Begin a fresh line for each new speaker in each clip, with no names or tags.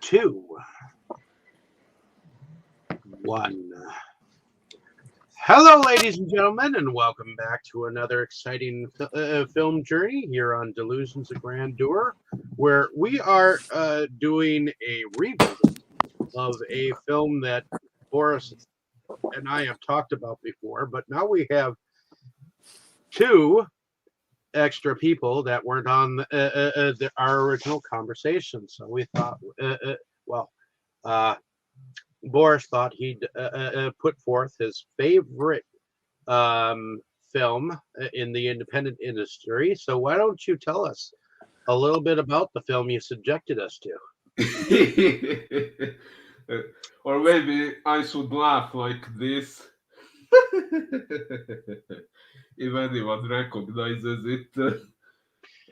Two, one. Hello, ladies and gentlemen, and welcome back to another exciting film journey here on Delusions of Grandeur, where we are doing a revisit of a film that Boris and I have talked about before, but now we have two extra people that weren't on our original conversation. So we thought, Boris thought he'd put forth his favorite film in the independent industry. So why don't you tell us a little bit about the film you subjected us to?
Or maybe I should laugh like this. If anyone recognizes it.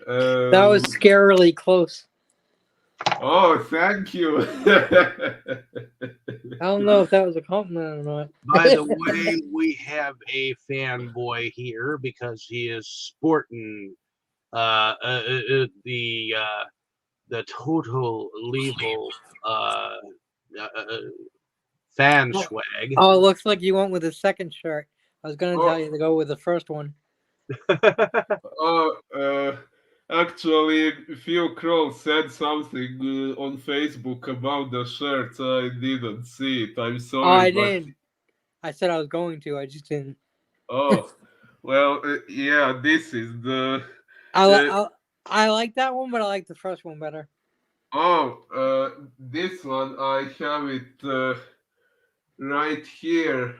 That was scarily close.
Oh, thank you.
I don't know if that was a compliment or not.
By the way, we have a fanboy here because he is sporting the total legal fan swag.
Oh, it looks like you went with the second shirt. I was going to tell you to go with the first one.
Actually, Phil Kroll said something on Facebook about the shirts. I didn't see it. I'm sorry.
Oh, I didn't. I said I was going to. I just didn't.
Oh, well, yeah. This is the.
I like that one, but I like the first one better.
This one I have it right here.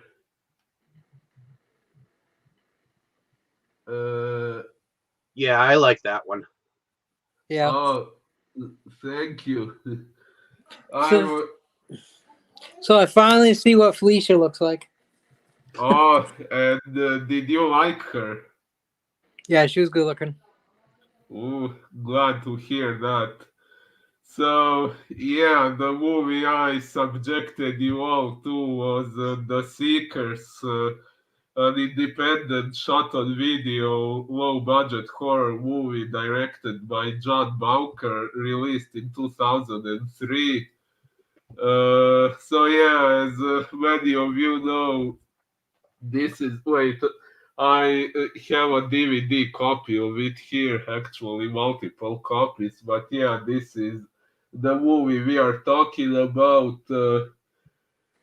Yeah, I like that one.
Yeah.
Oh, thank you.
So I finally see what Felicia looks like.
Oh, and did you like her?
Yeah, she was good looking.
Oh, glad to hear that. So, yeah, the movie I subjected you all to was The Seekers, an independent shot-on-video, low-budget horror movie directed by John Bowker, released in 2003. So yeah, as many of you know, this is I have a DVD copy of it here, actually multiple copies. But yeah, this is the movie we are talking about.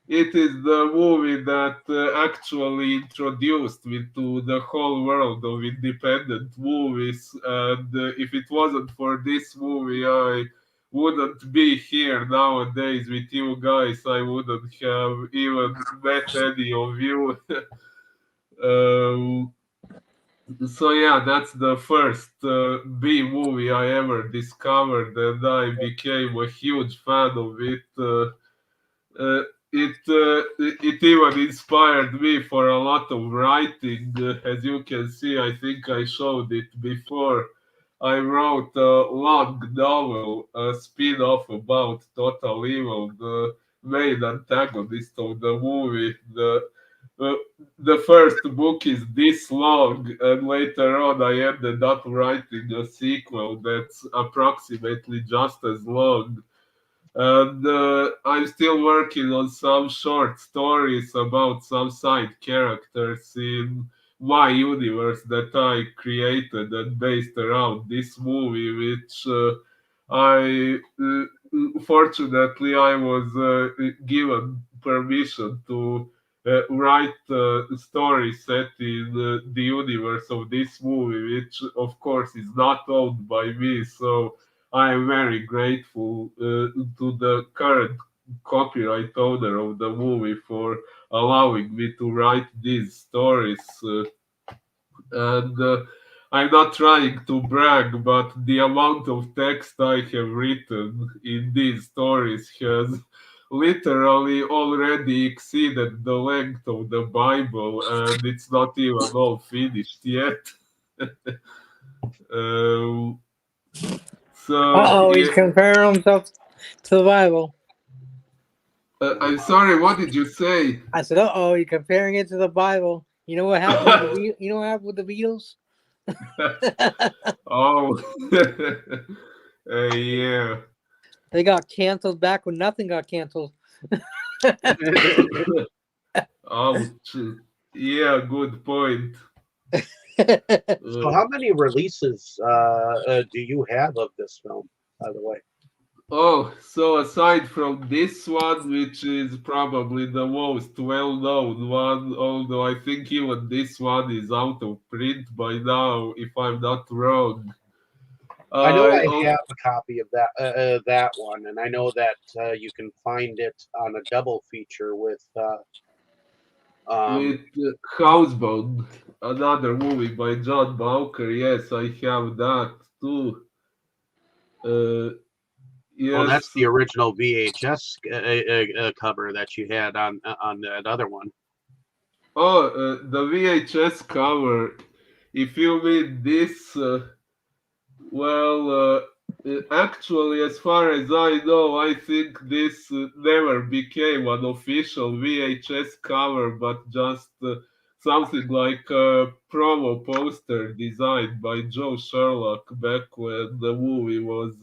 It is the movie that actually introduced me to the whole world of independent movies. And if it wasn't for this movie, I wouldn't be here nowadays with you guys. I wouldn't have even met any of you. um, so yeah, that's the first B movie I ever discovered, and I became a huge fan of it. Uh, it even inspired me for a lot of writing. As you can see, I think I showed it before. I wrote a long novel, a spin-off about Total Evil, the main antagonist of the movie. Uh, the first book is this long, and later on I ended up writing a sequel that's approximately just as long. And I'm still working on some short stories about some side characters in my universe that I created and based around this movie, which I fortunately I was given permission to write a story set in the universe of this movie, which of course is not owned by me. So I am very grateful to the current copyright owner of the movie for allowing me to write these stories. And I'm not trying to brag, but the amount of text I have written in these stories has literally already exceeded the length of the Bible, and it's not even all finished yet. um,
He's comparing himself to the Bible.
I'm sorry, what did you say?
I said, you're comparing it to the Bible. You know what happened? You know what happened with the Beatles?
Oh, yeah.
They got canceled back when nothing got canceled.
Ouch. Yeah, good point.
So,
Uh,
how many releases do you have of this film, by the way?
oh, so aside from this one, which is probably the most well-known one, although I think even this one is out of print by now, if I'm not wrong.
I know
I
I
also
have a copy of that one, and I know that you can find it on a double feature with um,
with Housebound, another movie by John Bowker. Yes, I have that too. Uh,
well, that's
yes.
the original VHS cover that you had on that other one.
Oh, the VHS cover. If you mean this, actually, as far as I know, I think this never became an official VHS cover, but just something like a promo poster designed by Joe Sherlock back when the movie was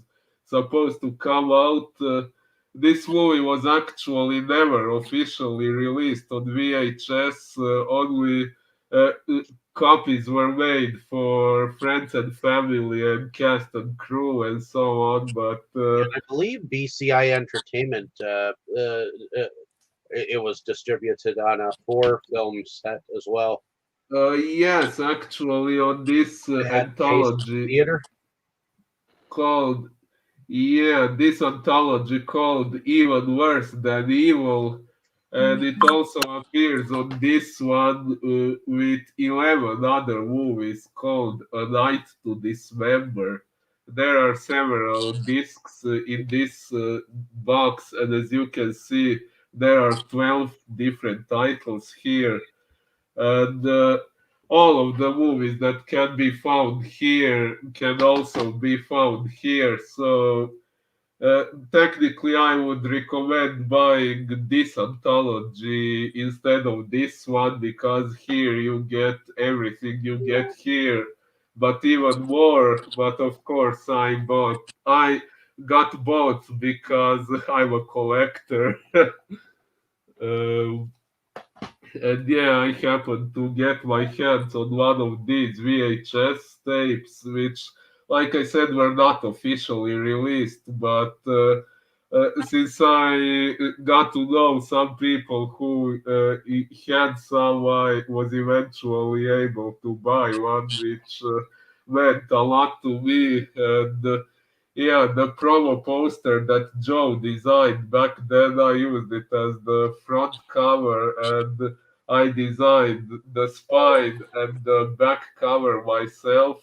supposed to come out. This movie was actually never officially released on VHS, only uh, copies were made for friends and family and cast and crew and so on. But
I believe BCI Entertainment it was distributed on a 4 film set as well.
yes, actually, on this
At Jason's
anthology
Theater.
called yeah, this anthology called Even Worse Than Evil, and it also appears on this one with 11 other movies called A Night to Dismember. There are several discs in this box, and as you can see, there are 12 different titles here. And all of the movies that can be found here can also be found here. So technically, I would recommend buying this anthology instead of this one because here you get everything you get here, but even more. But of course, I got both because I'm a collector. Um, and yeah, I happened to get my hands on one of these VHS tapes, which, like I said, were not officially released. But since I got to know some people who had some, I was eventually able to buy one, which meant a lot to me. And yeah, the promo poster that Joe designed back then, I used it as the front cover, and I designed the spine and the back cover myself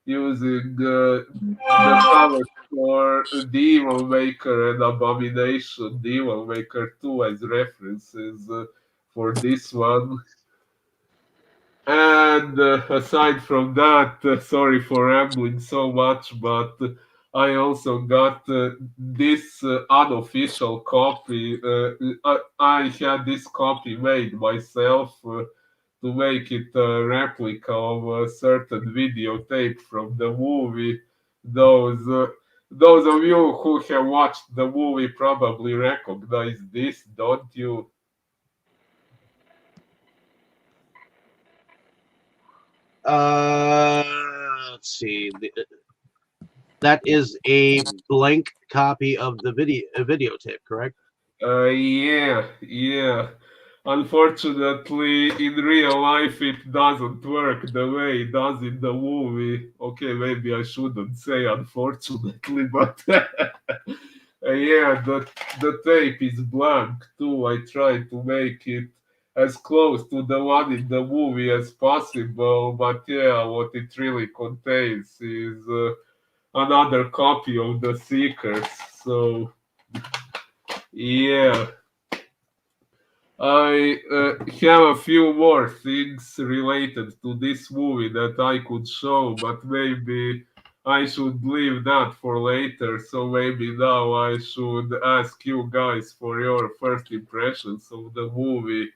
using the covers for The Evil Maker and Abomination, The Evil Maker 2 as references for this one. And aside from that, sorry for rambling so much, but I also got this unofficial copy. I had this copy made myself to make it a replica of a certain videotape from the movie. Those uh, those of you who have watched the movie probably recognize this, don't you?
Let's see. That is a blank copy of the videotape, correct?
Yeah, yeah. Unfortunately, in real life, it doesn't work the way it does in the movie. Okay, maybe I shouldn't say unfortunately, but yeah, the tape is blank too. I try to make it as close to the one in the movie as possible, but yeah, what it really contains is another copy of The Seekers. So yeah. I have a few more things related to this movie that I could show, but maybe I should leave that for later. So maybe now I should ask you guys for your first impressions of the movie.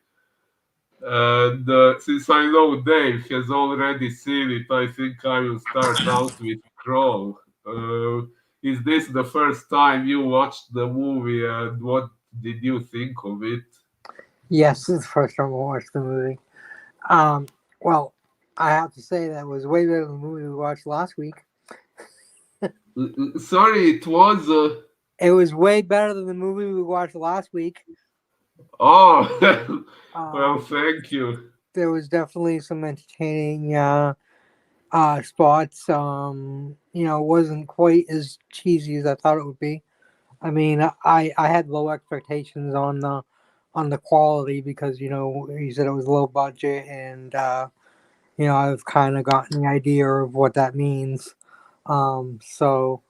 And since I know Dave has already seen it, I think I will start out with Crawl. is this the first time you watched the movie, and what did you think of it?
Yes, this is the first time I watched the movie. Um, well, I have to say that was way better than the movie we watched last week.
Sorry, it was.
It was way better than the movie we watched last week.
Oh, well,
Um,
thank you.
there was definitely some entertaining spots. It wasn't quite as cheesy as I thought it would be. I mean, I had low expectations on the quality because you said it was low budget, and I've kind of gotten the idea of what that means. So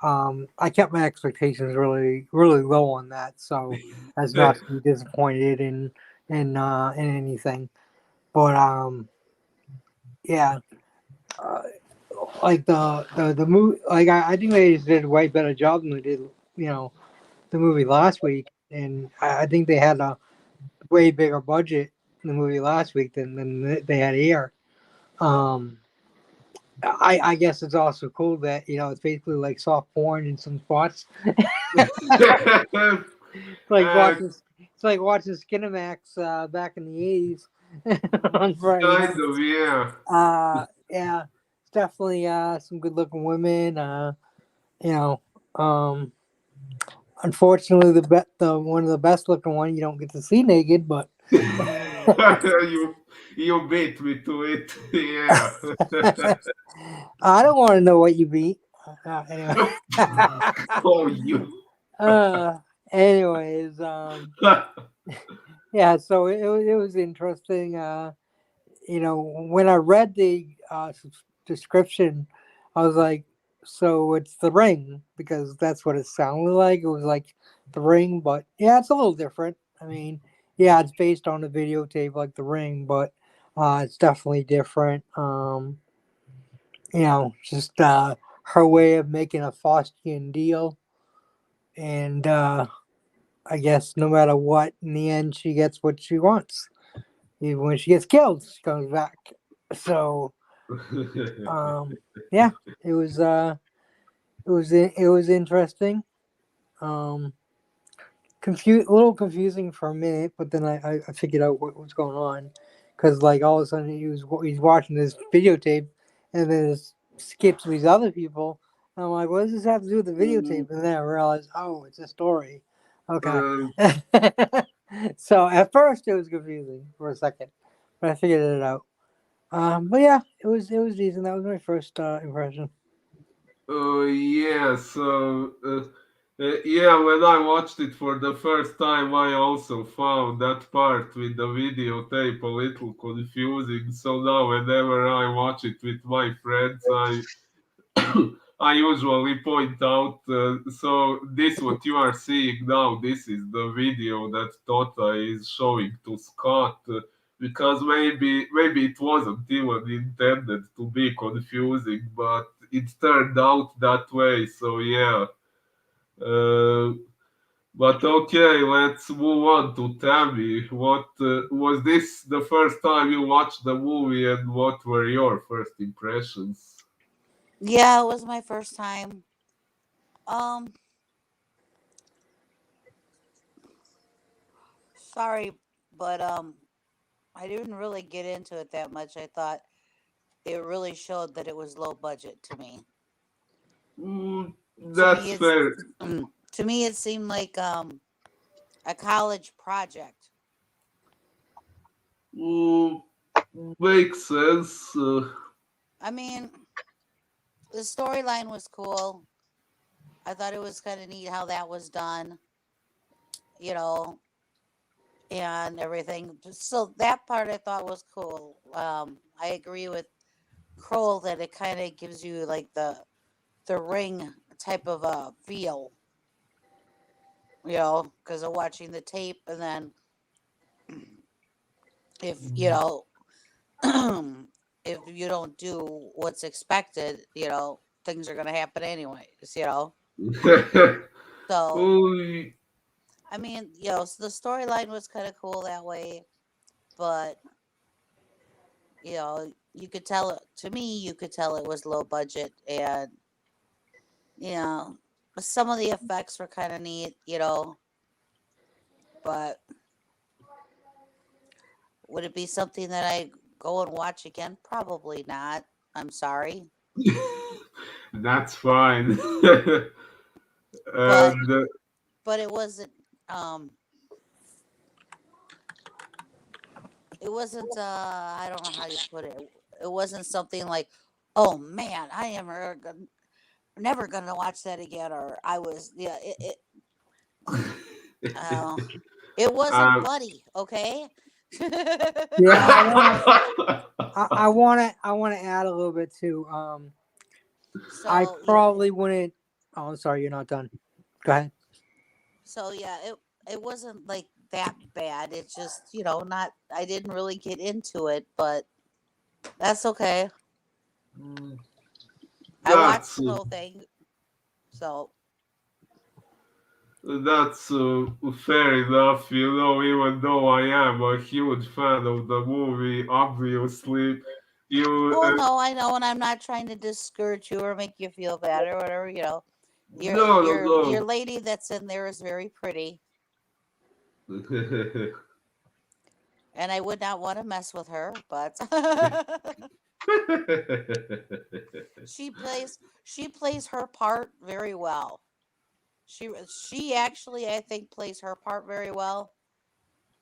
I kept my expectations really really low on that, so as not to be disappointed in anything. But yeah, uh, like the movie, like I think they did a way better job than they did, you know, the movie last week, and I think they had a way bigger budget in the movie last week than they had here. Um, I guess it's also cool that it's basically like soft porn in some spots.
uh,
It's like watching Skinamax back in the '80s on Friday
kind
nights.
of, yeah.
Yeah, it's definitely some good looking women. You know, um, unfortunately, the one of the best looking one you don't get to see naked, but
you you beat me to it, yeah.
I don't want to know what you beat. Anyway.
Oh, you.
uh, anyways, yeah. So it was interesting. When I read the description, I was like, so it's The Ring because that's what it sounded like. It was like The Ring, but yeah, it's a little different. I mean, yeah, it's based on a videotape like The Ring, but it's definitely different. Just her way of making a Faustian deal, and I guess no matter what, in the end, she gets what she wants. Even when she gets killed, she comes back. So, yeah, it was it was interesting. Um, a little confusing for a minute, but then I figured out what was going on because like all of a sudden he's watching this videotape, and then it skips to these other people. And I'm like, what does this have to do with the videotape? And then I realized, oh, it's a story. Okay.
Uh,
So at first it was confusing for a second, but I figured it out. But yeah, it was decent. That was my first impression.
yeah, so yeah, when I watched it for the first time, I also found that part with the videotape a little confusing. So now, whenever I watch it with my friends, I usually point out. So this what you are seeing now. This is the video that Tota is showing to Scott. Because maybe it wasn't even intended to be confusing, but it turned out that way. So yeah. Uh, but okay, let's move on to Tammy. What was this the first time you watched the movie, and what were your first impressions?
Yeah, it was my first time. Um, Sorry, but I didn't really get into it that much. I thought it really showed that it was low budget to me.
Mm,
To me,
that's
it's
fair.
to me it seemed like a college project.
Mm, makes sense.
I mean, the storyline was cool. I thought it was kind of neat how that was done, you know, and everything. So that part I thought was cool. I agree with Kroll that it kind of gives you like the ring type of a feel, because of watching the tape, and then if if you don't do what's expected, things are gonna happen anyways. So
Oh,
I mean, so the storyline was kind of cool that way, but you could tell it to me. You could tell it was low budget, and some of the effects were kind of neat, you know, but would it be something that I go and watch again? Probably not. I'm sorry.
That's fine.
But
And
but um it wasn't I don't know how you put it. It wasn't something like, "Oh man, I am never going to watch that again," or I was yeah, uh, it wasn't
um,
Buddy, okay?
Yeah, I wanna add a little bit too. I
So, yeah,
probably wouldn't. Oh, I'm sorry, you're not done. Go ahead.
so yeah, it wasn't like that bad. It's just, not I didn't really get into it, but that's okay. I watched
that's
the whole thing. So,
that's fair enough. Even though I am a huge fan of the movie, obviously, you
well, no, I know, and I'm not trying to discourage you or make you feel bad or whatever, Your
no,
your
no,
lady that's in there is very pretty,
no.
and I would not want to mess with her, but she plays her part very well. She actually, I think, plays her part very well.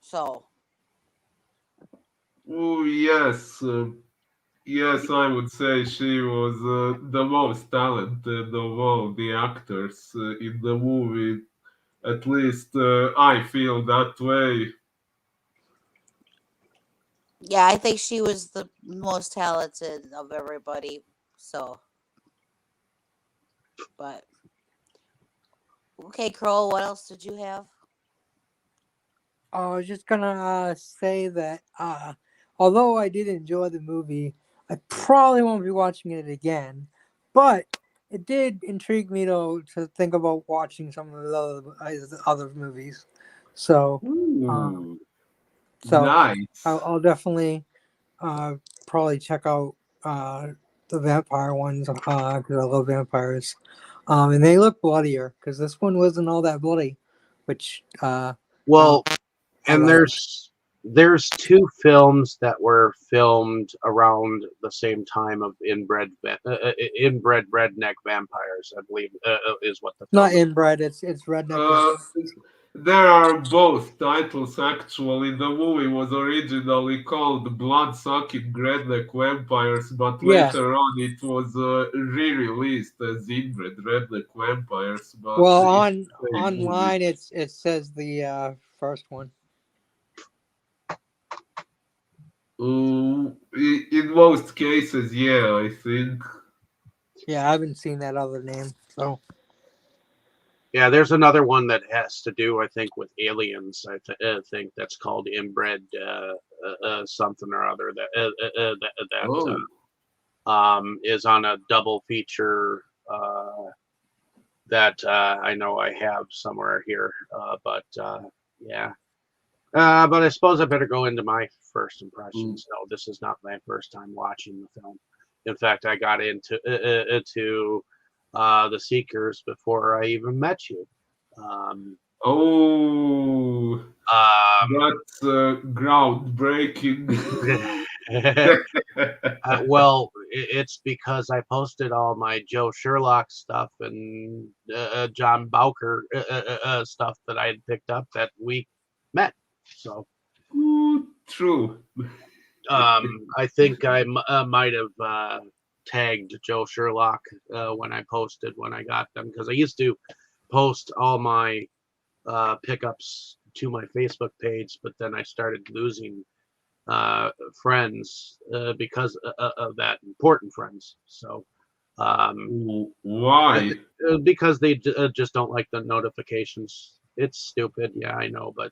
So,
Oh yes, yes, I would say she was the most talented of all the actors in the movie. At least I feel that way.
yeah, I think she was the most talented of everybody. So, but okay, Kroll, what else did you have?
I was just gonna say that although I did enjoy the movie, I probably won't be watching it again. But it did intrigue me to think about watching some of the other movies. So, um,
Ooh,
so
nice.
I'll definitely uh, probably check out the vampire ones because I love vampires. And they look bloodier because this one wasn't all that bloody, which I,
Well,
I
and
like.
there's two films that were filmed around the same time of inbred redneck vampires, I believe, is what the
Not
film is.
inbred. It's redneck.
Uh, there are both titles actually. The movie was originally called Blood-Sucking Redneck Vampires, but
Yeah.
later on it was re-released as Inbred Redneck Vampires, but
Well,
it's
on
the same movie.
online it says the first one.
In most cases, yeah, I think.
Yeah, I haven't seen that other name. So
Yeah, there's another one that has to do, I think, with aliens. I think that's called inbred something or other that
Oh,
is on a double feature that I know I have somewhere here. But yeah. But I suppose I better go into my first
mm,
impressions. No, this is not my first time watching the film. In fact, I got into the Seekers before I even met you. Um,
oh,
um,
that's groundbreaking.
well, it's because I posted all my Joe Sherlock stuff and John Bowker stuff that I had picked up that we met. So
Ooh, true.
I think I might have tagged Joe Sherlock when I got them because I used to post all my pickups to my Facebook page, but then I started losing friends because of that, important friends. So uh,
Why?
because they just don't like the notifications. It's stupid, yeah, I know, but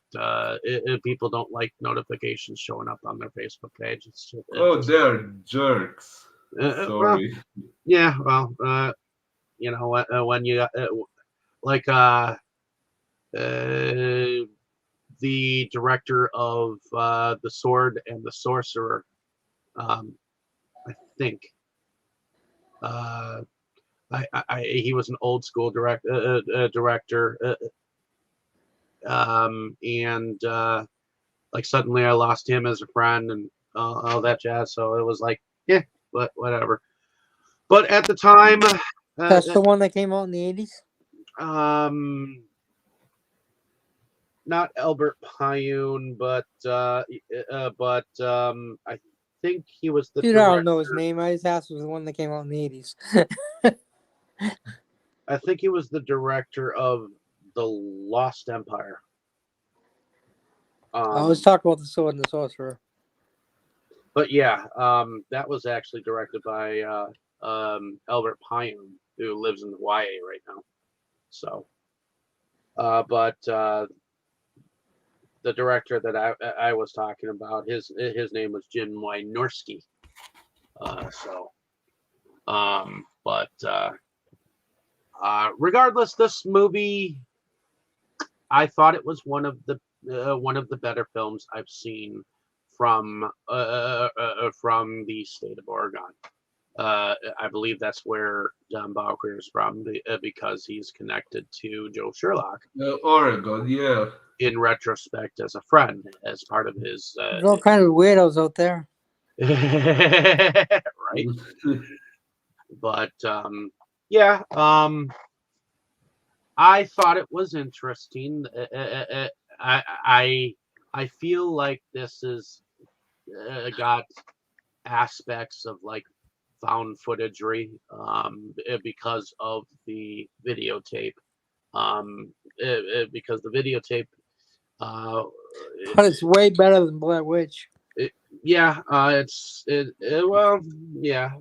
people don't like notifications showing up on their Facebook page. It's
Oh,
just
they're jerks.
well,
Sorry.
yeah, well, when you like the director of the Sword and the Sorcerer, um, I think. Uh, He was an old school director, and like suddenly I lost him as a friend and all that jazz. So it was like, yeah, but whatever. But at the time,
That's the one that came out in the 80s.
um, not Albert Pyun, but I think he was the
Dude, I don't
director.
know his name. I just asked was the one that came out in the 80s.
I think he was the director of The Lost Empire.
I was talking about the Sword and the Sorcerer.
But yeah, that was actually directed by Albert Pyun, who lives in Hawaii right now. So, but the director that I was talking about, his name was Jim Wynorski. Regardless, this movie, I thought it was one of the better films I've seen from the state of Oregon. I believe that's where Don Bowker is from because he's connected to Joe Sherlock.
Oregon, yeah.
In retrospect, as a friend, as part of his.
There's all kind of weirdos out there.
Right. But yeah, I thought it was interesting. I feel like this is got aspects of like found footagery because of the videotape. Because the videotape.
But it's way better than Blair Witch.
Yeah, well, yeah.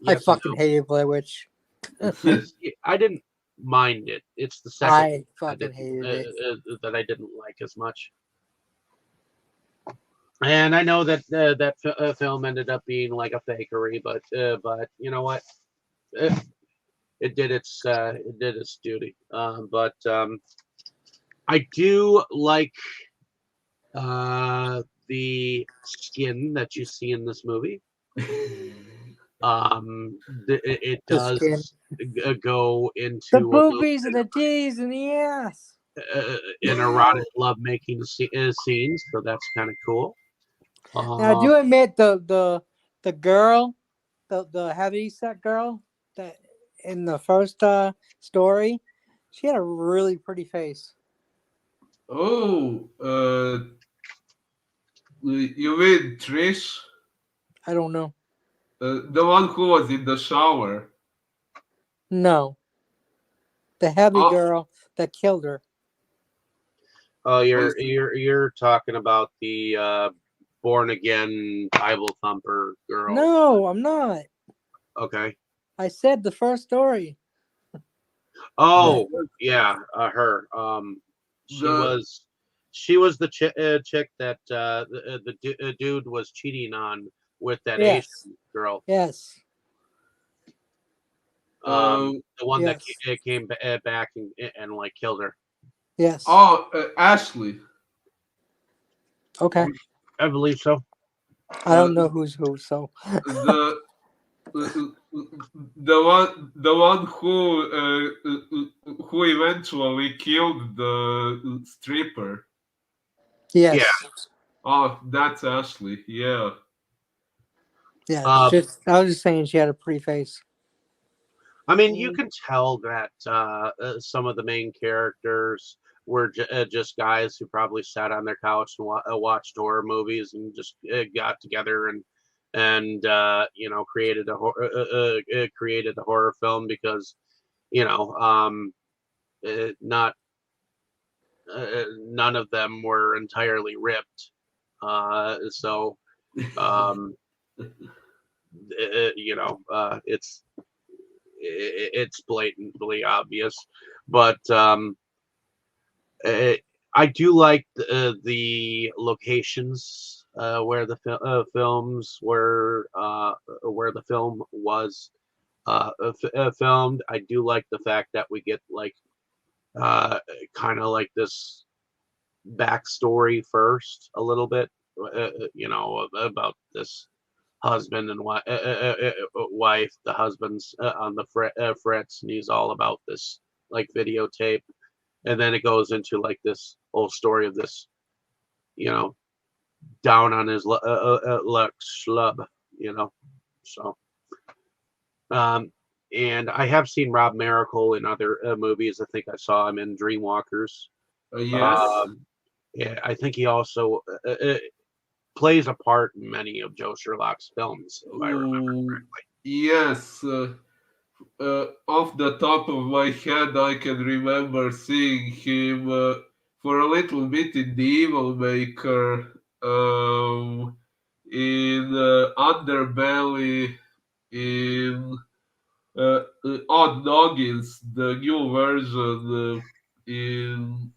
I fucking hated Blair Witch.
I didn't mind it. It's the second
I fucking hated it.
that I didn't like as much. And I know that that film ended up being like a fakery, but you know what? It did its duty. But I do like the skin that you see in this movie. It does go into
the boobies and the titties and the ass.
An erotic lovemaking scenes, so that's kind of cool.
Now, do you admit the girl, the heavy set girl that in the first story, she had a really pretty face.
Oh, you mean Trish?
I don't know.
The one who was in the shower.
No. The heavy girl that killed her.
Oh, you're talking about the born again Bible thumper girl.
No, I'm not.
Okay.
I said the first story.
Oh, yeah, her. She was the chick that the dude was cheating on with that Asian girl.
Yes.
The one that came back and like killed her.
Yes.
Oh, Ashley.
Okay.
I believe so.
I don't know who's who, so
the one who eventually killed the stripper.
Yes.
Yeah.
Oh, that's Ashley. Yeah.
Yeah. I was just saying she had a pretty face.
I mean, you can tell that some of the main characters were just guys who probably sat on their couch and watched horror movies and just got together and you know, created a horror film because, you know, not none of them were entirely ripped, so you know, it's blatantly obvious, but I do like the locations where the films were where the film was filmed. I do like the fact that we get like kind of like this backstory first, a little bit, you know, about this husband and wife. The husband's on the frets, and he's all about this like videotape, and then it goes into like this whole story of this, you know, down on his luck schlub, you know. So, um, and I have seen Rob Miracle in other movies. I think I saw him in Dreamwalkers.
Yes.
Yeah, I think he also plays a part in many of Joe Sherlock's films, if I remember
Mm,
correctly.
yes. Off the top of my head, I can remember seeing him for a little bit in The Evil Maker, in Underbelly, in Odd Noggins, the new version, in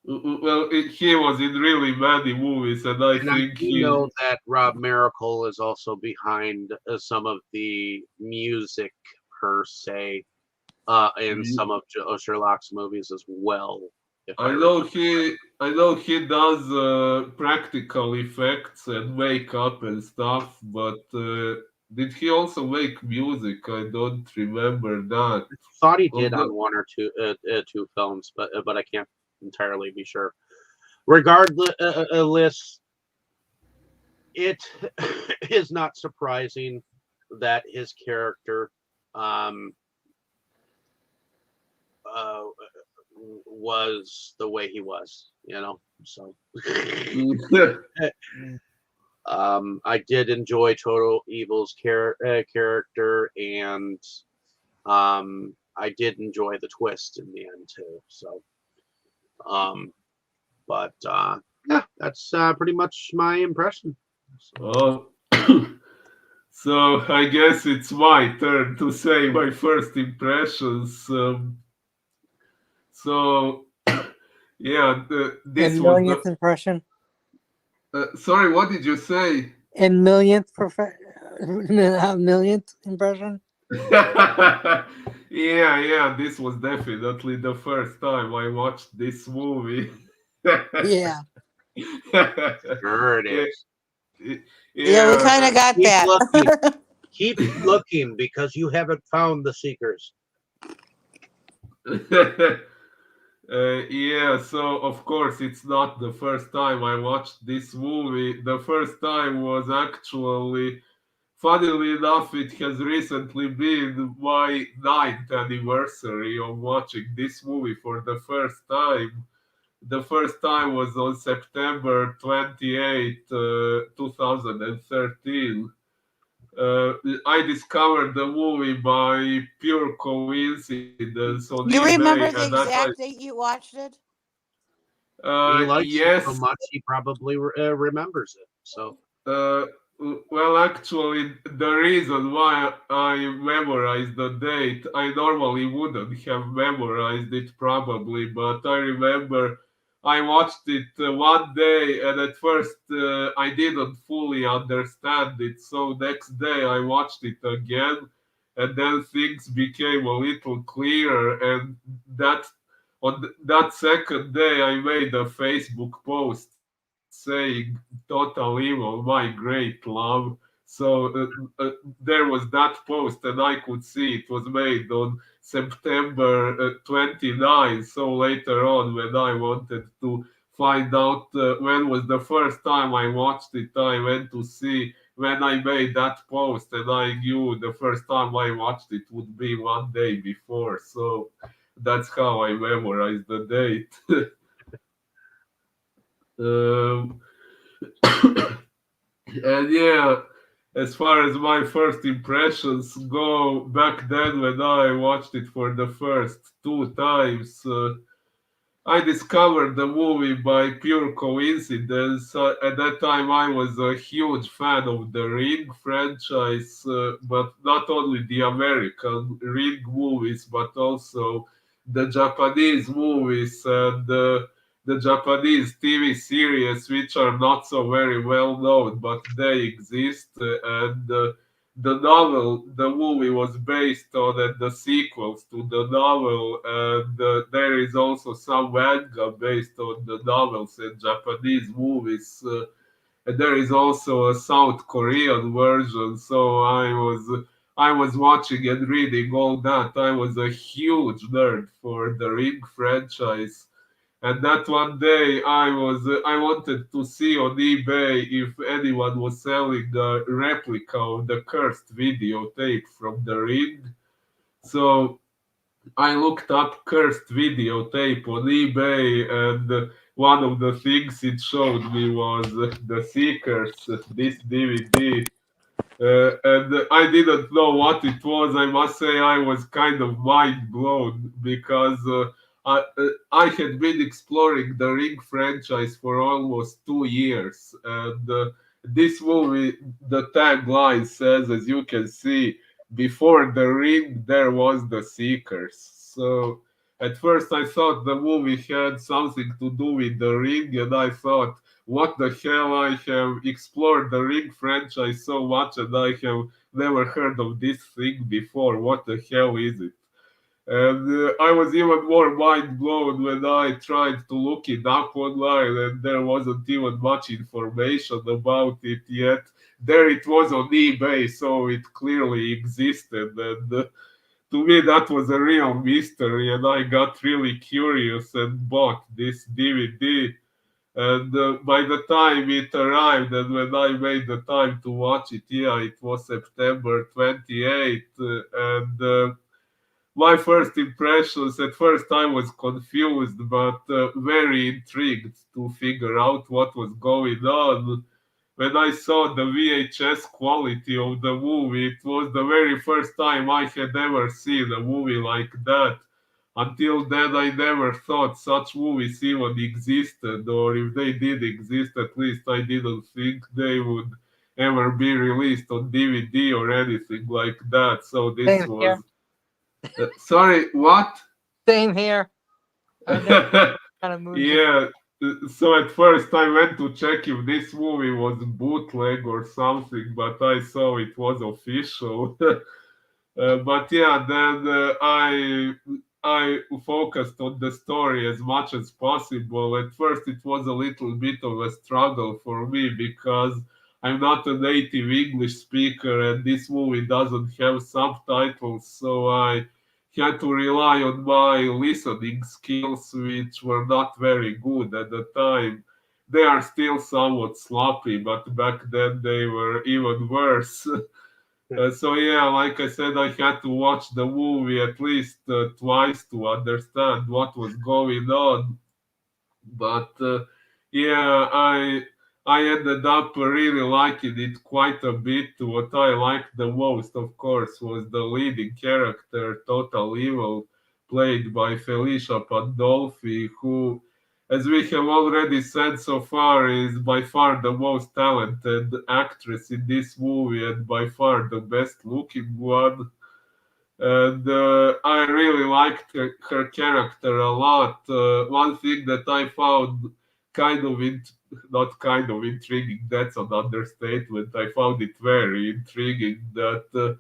he was in really many movies, and I
And I
think
do know that Rob Miracle is also behind some of the music per se in
he
some of Sherlock's movies as well, if I
I
remember.
know he does practical effects and makeup and stuff, but did he also make music? I don't remember that.
Thought he did
Although,
on one or two films, but I can't entirely be sure. Regardless, it is not surprising that his character um, uh, was the way he was, you know. So I did enjoy Total Evil's character, and I did enjoy the twist in the end too. So, um, but yeah, that's pretty much my impression. So,
oh, so I guess it's my turn to say my first impressions. So yeah, this
In
was the.
millionth impression.
Sorry, what did you say?
In millionth impression.
Yeah, this was definitely the first time I watched this movie.
Yeah.
sure it
Yeah,
is.
Yeah, we
yeah,
kind of got
Keep
that.
looking. Keep looking because you haven't found the seekers.
yeah. So of course, it's not the first time I watched this movie. The first time was actually, funnily enough, it has recently been my ninth anniversary of watching this movie for the first time. The first time was on September 28th, 2013. Uh, I discovered the movie by pure coincidence on
You
eBay,
remember
and
the
that
exact date you watched it?
He likes it so
yes.
much he probably remembers it. So
Uh, well, actually, the reason why I memorized the date, I normally wouldn't have memorized it probably, but I remember I watched it one day, and at first I didn't fully understand it. So next day I watched it again, and then things became a little clearer. And that that second day, I made a Facebook post saying "Total Evil, my great love." So there was that post, and I could see it was made on September 29th. So later on, when I wanted to find out when was the first time I watched it, I went to see when I made that post, and I knew the first time I watched it would be one day before. So that's how I memorized the date. um, and yeah, as far as my first impressions go, back then when I watched it for the first two times, I discovered the movie by pure coincidence. At that time, I was a huge fan of the Ring franchise, but not only the American Ring movies, but also the Japanese movies and the Japanese TV series, which are not so very well known, but they exist. And the novel the movie was based on, and the sequels to the novel, and there is also some manga based on the novels and Japanese movies. there is also a South Korean version. So I was watching and reading all that. I was a huge nerd for the Ring franchise. And that one day I wanted to see on eBay if anyone was selling a replica of the cursed videotape from the Ring. So I looked up cursed videotape on eBay, and one of the things it showed me was the Seekers, this DVD. And I didn't know what it was. I must say I was kind of mind blown because I had been exploring the Ring franchise for almost 2 years, and this movie, the tagline says, as you can see, before the Ring there was the Seekers. So at first I thought the movie had something to do with the Ring, and I thought, what the hell, I have explored the Ring franchise so much and I have never heard of this thing before. What the hell is it? And I was even more mind blown when I tried to look it up online, and there wasn't even much information about it yet. There it was on eBay, so it clearly existed. And to me, that was a real mystery, and I got really curious and bought this DVD. And by the time it arrived, and when I made the time to watch it, yeah, it was September 28th. And my first impressions, at first I was confused, but very intrigued to figure out what was going on. When I saw the VHS quality of the movie, it was the very first time I had ever seen a movie like that. Until then, I never thought such movies even existed, or if they did exist, at least I didn't think they would ever be released on DVD or anything like that. So this
Same
was.
here.
Sorry, what?
Same here. I never kind of moved it.
Yeah, so at first I went to check if this movie was bootleg or something, but I saw it was official. But yeah, then I focused on the story as much as possible. At first, it was a little bit of a struggle for me because I'm not a native English speaker, and this movie doesn't have subtitles, so I had to rely on my listening skills, which were not very good at the time. They are still somewhat sloppy, but back then they were even worse. So yeah, like I said, I had to watch the movie at least twice to understand what was going on. But yeah, I ended up really liking it quite a bit. What I liked the most, of course, was the leading character, Total Evil, played by Felicia Pandolfi, who, as we have already said so far, is by far the most talented actress in this movie and by far the best looking one. And I really liked her character a lot. One thing that I found kind of not kind of intriguing, that's an understatement. I found it very intriguing that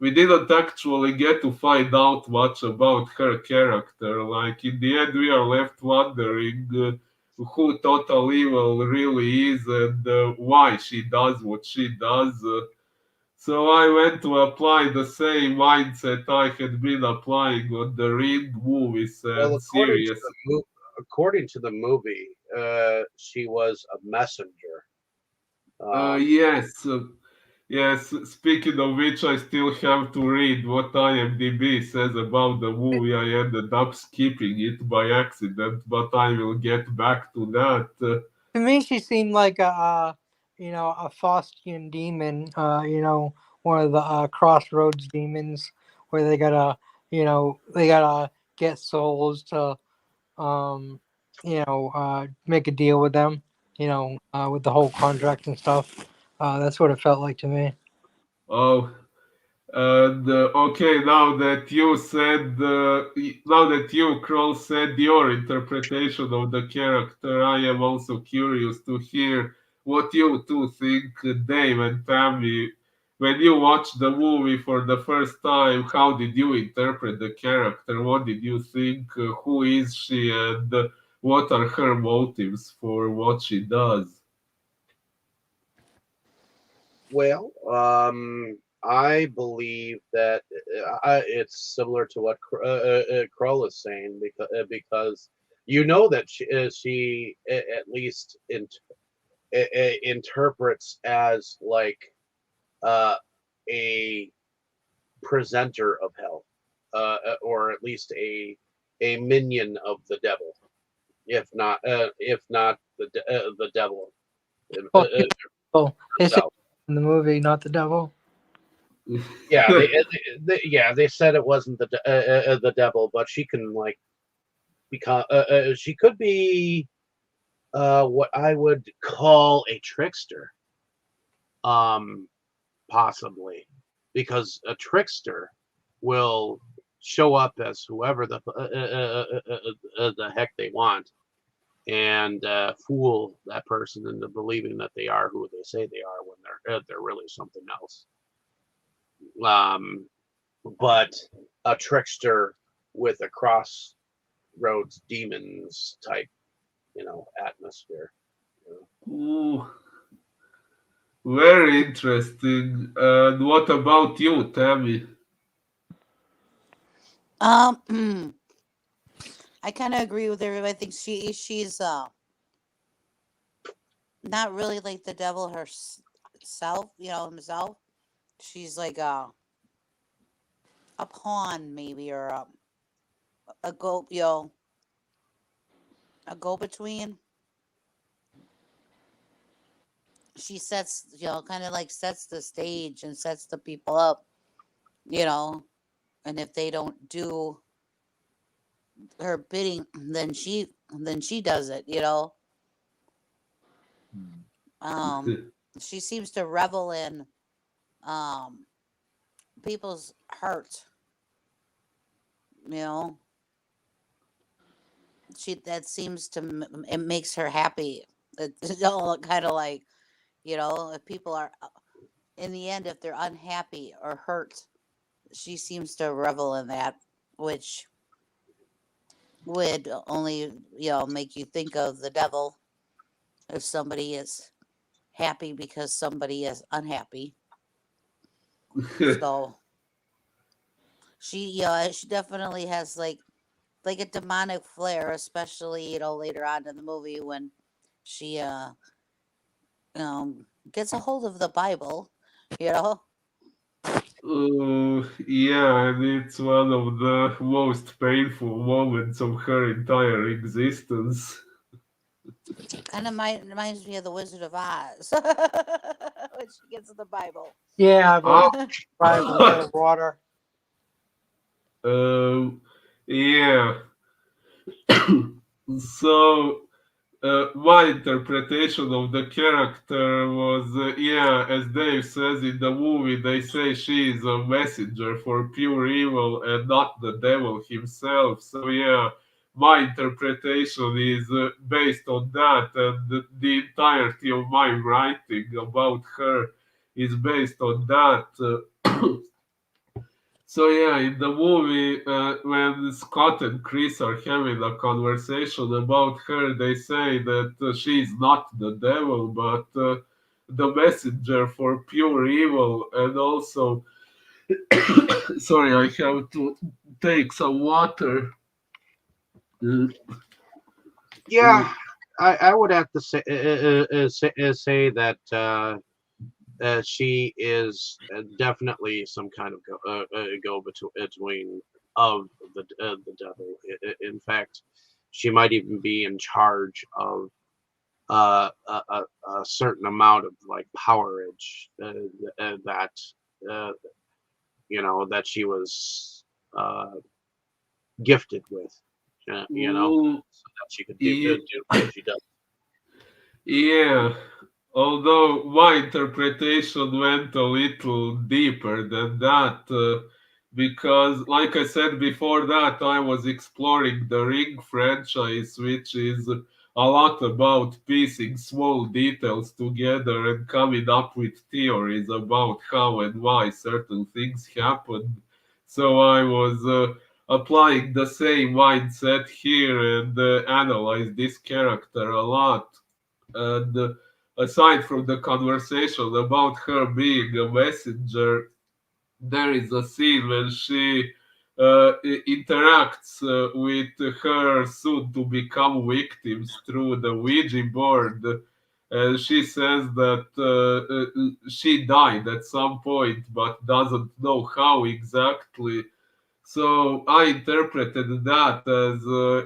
we didn't actually get to find out much about her character. Like in the end, we are left wondering who Total Evil really is and why she does what she does. So I went to apply the same mindset I had been applying on the Ring movies
Well,
and series.
according to the movie, she was a messenger. Um,
Yes, yes. Speaking of which, I still have to read what IMDb says about the movie. I ended up skipping it by accident, but I will get back to that.
To me, she seemed like a Faustian demon. One of the crossroads demons, where they gotta get souls to, make a deal with them. With the whole contract and stuff. That's what it felt like to me.
Oh, and okay, now that you, Kroll, said your interpretation of the character, I am also curious to hear what you two think, Dave and Tammy. When you watched the movie for the first time, how did you interpret the character? What did you think? Who is she, and what are her motives for what she does?
Well, I believe that it's similar to what Kroll is saying because you know that she at least interprets as like uh, a presenter of hell, or at least a minion of the devil, if not the devil
Well, oh, they say
herself.
in the movie, not the devil.
Yeah, they said it wasn't the devil, but she can like become. She could be what I would call a trickster, um, possibly, because a trickster will show up as whoever the heck they want and fool that person into believing that they are who they say they are when they're really something else. Um, but a trickster with a crossroads demons type, atmosphere.
Ooh, very interesting. And what about you, Tammy?
I kind of agree with everybody. I think she's not really like the devil herself, himself. She's like a pawn maybe, or a go you know a go between. She sets, kind of like sets the stage and sets the people up, you know and if they don't do her bidding, then she does it. um she seems to revel in um people's hurt. you know she that seems to it makes her happy. It's all kind of like, if people are, in the end, if they're unhappy or hurt, she seems to revel in that, which would only, make you think of the devil if somebody is happy because somebody is unhappy. So she definitely has like a demonic flair, especially, later on in the movie when she gets a hold of the Bible, you know.
Yeah, and it's one of the most painful moments of her entire existence.
Kind of reminds me of the Wizard of Oz when she gets the Bible.
Yeah, but
Ah,
drive instead of water.
uh, yeah. So, my interpretation of the character was, yeah, as Dave says in the movie, they say she is a messenger for pure evil and not the devil himself. So, yeah, my interpretation is based on that, and the entirety of my writing about her is based on that. So yeah, in the movie, when Scott and Chris are having a conversation about her, they say that she's not the devil, but the messenger for pure evil. And also, sorry, I have to take some water. Uh, uh,
Yeah, I would have to say that she is definitely some kind of go between of the devil. In fact, she might even be in charge of a certain amount of like powerage that uh, that she was gifted with.
ooh,
So that she could
ye-
do what she does.
yeah, although my interpretation went a little deeper than that, because, like I said before that, I was exploring the Ring franchise, which is a lot about piecing small details together and coming up with theories about how and why certain things happen. So I was applying the same mindset here and analyzed this character a lot. And aside from the conversation about her being a messenger, there is a scene when she interacts with her soon to become victims through the Ouija board. And she says that she died at some point, but doesn't know how exactly. So I interpreted that as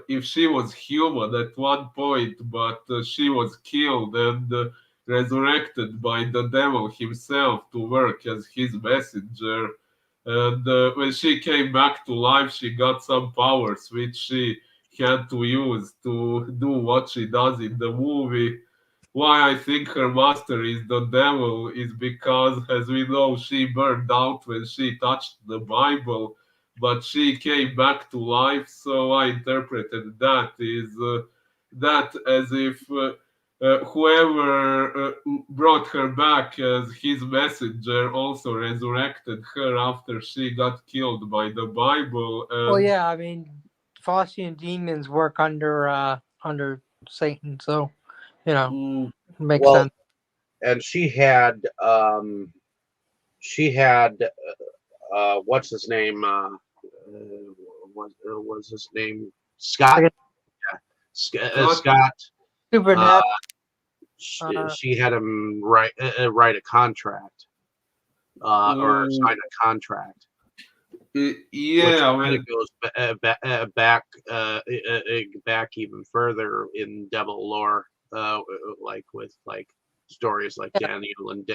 if she was human at one point, but she was killed and resurrected by the devil himself to work as his messenger. And when she came back to life, she got some powers which she had to use to do what she does in the movie. Why I think her master is the devil is because, as we know, she burned out when she touched the Bible, but she came back to life. So I interpreted that as if whoever brought her back as his messenger also resurrected her after she got killed by the Bible.
Well,
And
yeah, I mean, Faustian demons work under Satan, so you know,
mm,
makes
Well,
sense.
and she had what's his name? Was his name Scott?
Like a
Scott,
Scott. Uh,
supernatural.
she had him write a contract or
uh,
sign a contract, which
yeah,
kind of
when
goes back even further in devil lore, like with like stories like
Yeah,
Daniel and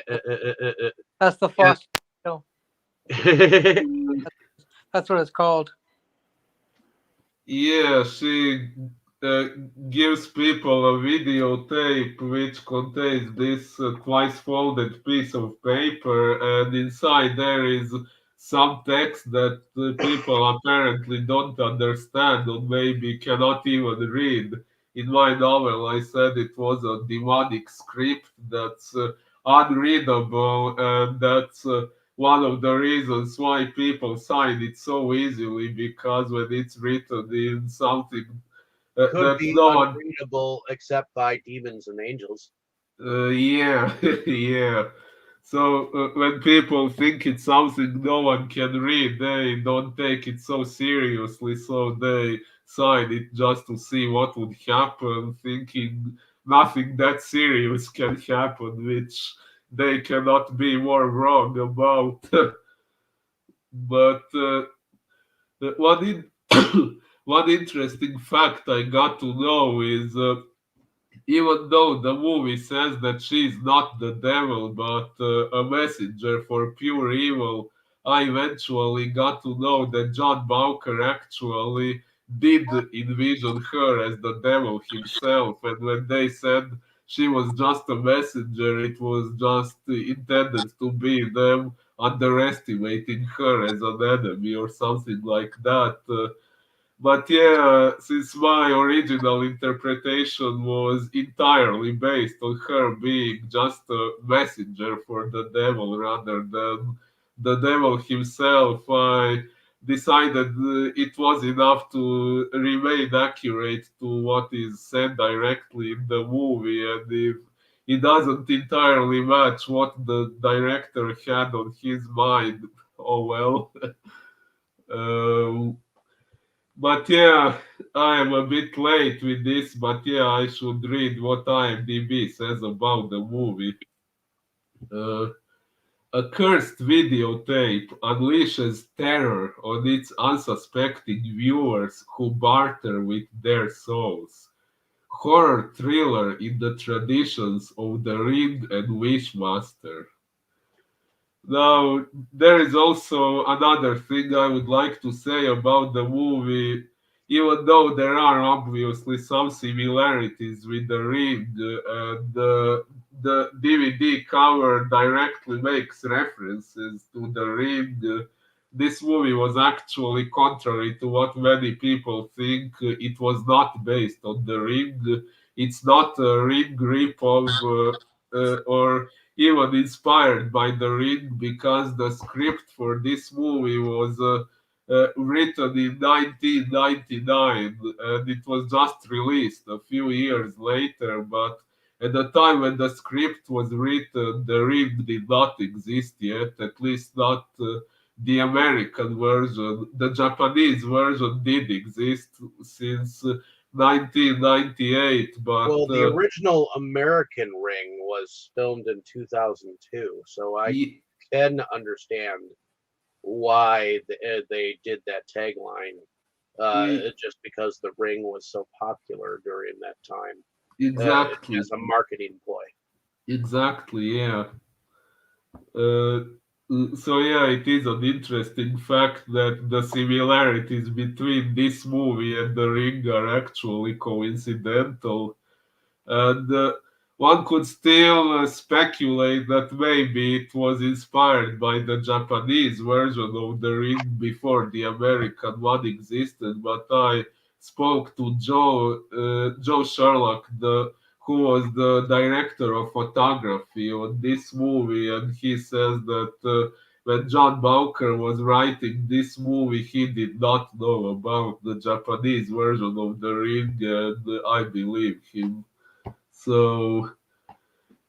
that's the
yeah.
Faustian. That's what it's called.
yeah, she uh, gives people a videotape which contains this twice folded piece of paper, and inside there is some text that people apparently don't understand or maybe cannot even read. In my novel, I said it was a demonic script that's unreadable, and that's one of the reasons why people sign it so easily, because when it's written in something
Could
that
be
no one
unreadable except by demons and angels.
yeah, yeah. So when people think it's something no one can read, they don't take it so seriously. So they sign it just to see what would happen, thinking nothing that serious can happen, which they cannot be more wrong about. But one one interesting fact I got to know is even though the movie says that she's not the devil but a messenger for pure evil, I eventually got to know that John Bowker actually did envision her as the devil himself. And when they said she was just a messenger, it was just intended to be them underestimating her as an enemy or something like that. But yeah, since my original interpretation was entirely based on her being just a messenger for the devil rather than the devil himself, I decided it was enough to remain accurate to what is said directly in the movie. And if it doesn't entirely match what the director had on his mind, oh well. Uh, but yeah, I am a bit late with this, but yeah, I should read what IMDb says about the movie. Uh, a cursed videotape unleashes terror on its unsuspecting viewers who barter with their souls. Horror thriller in the traditions of the Ring and Wishmaster. Now, there is also another thing I would like to say about the movie. Even though there are obviously some similarities with the Ring, and the DVD cover directly makes references to the Ring, this movie was actually contrary to what many people think. It was not based on the Ring. It's not a Ring rip-off or even inspired by the Ring, because the script for this movie was written in 1999 and it was just released a few years later. But At the time when the script was written, the ring did not exist yet, at least not the American version. The Japanese version did exist since 1998, but
Well, the original American Ring was filmed in 2002, so I
ye-
can understand why they did that tagline.
ye-
Just because the ring was so popular during that time,
exactly,
as a marketing ploy.
exactly, yeah. Uh, so yeah, it is an interesting fact that the similarities between this movie and The Ring are actually coincidental. And one could still speculate that maybe it was inspired by the Japanese version of The Ring before the American one existed. But I spoke to Joe Sherlock, who was the director of photography on this movie, and he says that when John Bowker was writing this movie, he did not know about the Japanese version of The Ring, and I believe him. So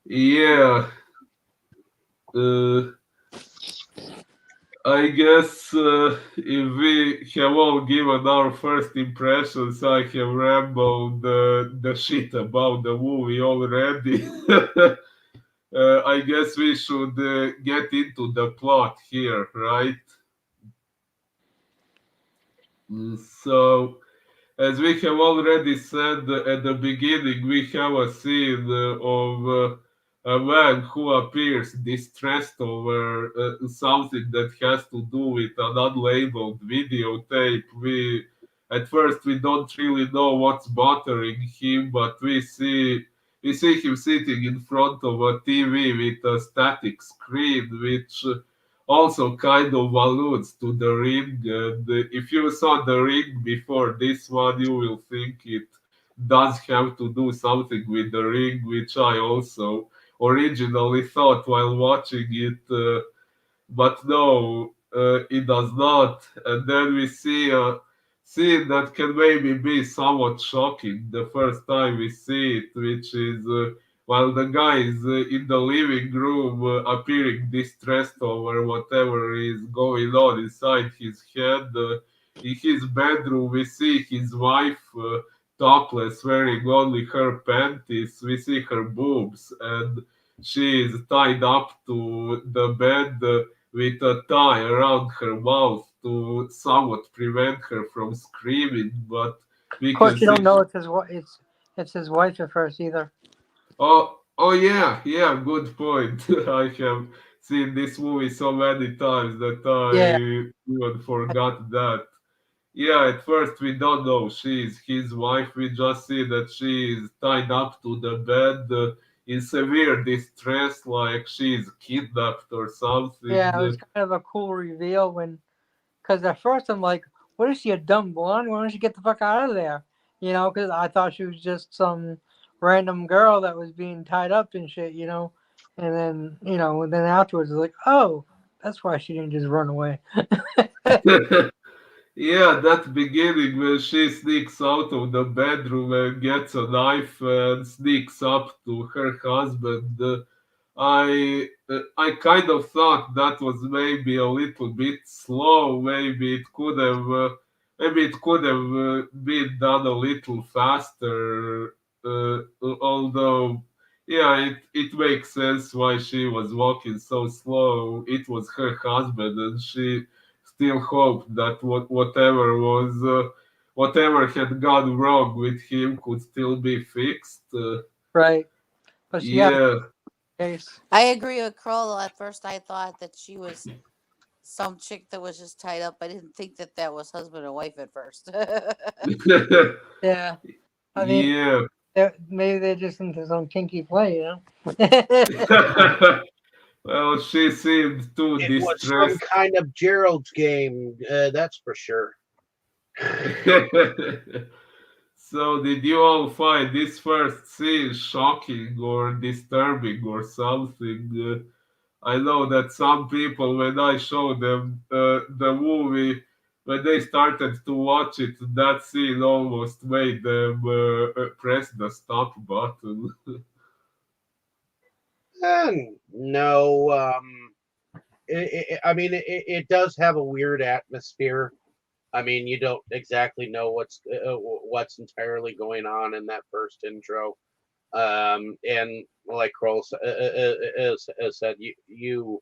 yeah, uh, I guess if we have all given our first impressions, I have rambled the shit about the movie already. I guess we should get into the plot here, right? So, as we have already said at the beginning, we have a scene of a man who appears distressed over something that has to do with an unlabeled videotape. At first, we don't really know what's bothering him, but we see him sitting in front of a TV with a static screen, which also kind of alludes to the ring. And if you saw the ring before this one, you will think it does have to do something with the ring, which I also originally thought while watching it. But no, it does not. And then we see a scene that can maybe be somewhat shocking the first time we see it, which is while the guy is in the living room appearing distressed over whatever is going on inside his head. In his bedroom, we see his wife topless, wearing only her panties. We see her boobs, and she is tied up to the bed with a tie around her mouth to somewhat prevent her from screaming, but we
Of
can
course, you
see.
don't know it's his wife at first either.
Oh yeah, yeah, good point. I have seen this movie so many times that
Yeah,
I even forgot that. Yeah, at first we don't know she's his wife. We just see that she is tied up to the bed in severe distress, like she's kidnapped or
yeah. It was
something.
kind of a cool reveal because at first I'm like, what is she, a dumb blonde? Why don't she get the fuck out of there? You know, because I thought she was just some random girl that was being tied up and shit. You know, and then then afterwards it's like, oh, that's why she didn't just run away.
Yeah, that beginning when she sneaks out of the bedroom and gets a knife and sneaks up to her husband. I kind of thought that was maybe a little bit slow. Maybe it could have been done a little faster. Although, yeah, it makes sense why she was walking so slow. It was her husband, and she still hoped that whatever had gone wrong with him could still be fixed.
Right, but she got a
Yeah.
case.
I agree with Kroll. At first, I thought that she was some chick that was just tied up. I didn't think that that was husband and wife at first.
Yeah, I mean,
Yeah.
maybe they're just into some kinky play, you know.
Well, she seemed too
It was some
distressed.
kind of Gerald's game, that's for sure.
So, did you all find this first scene shocking or disturbing or something? I know that some people, when I show them the movie, when they started to watch it, that scene almost made them press the stop button.
No. I mean, it does have a weird atmosphere. I mean, you don't exactly know what's entirely going on in that first intro. And like Kroll has said, you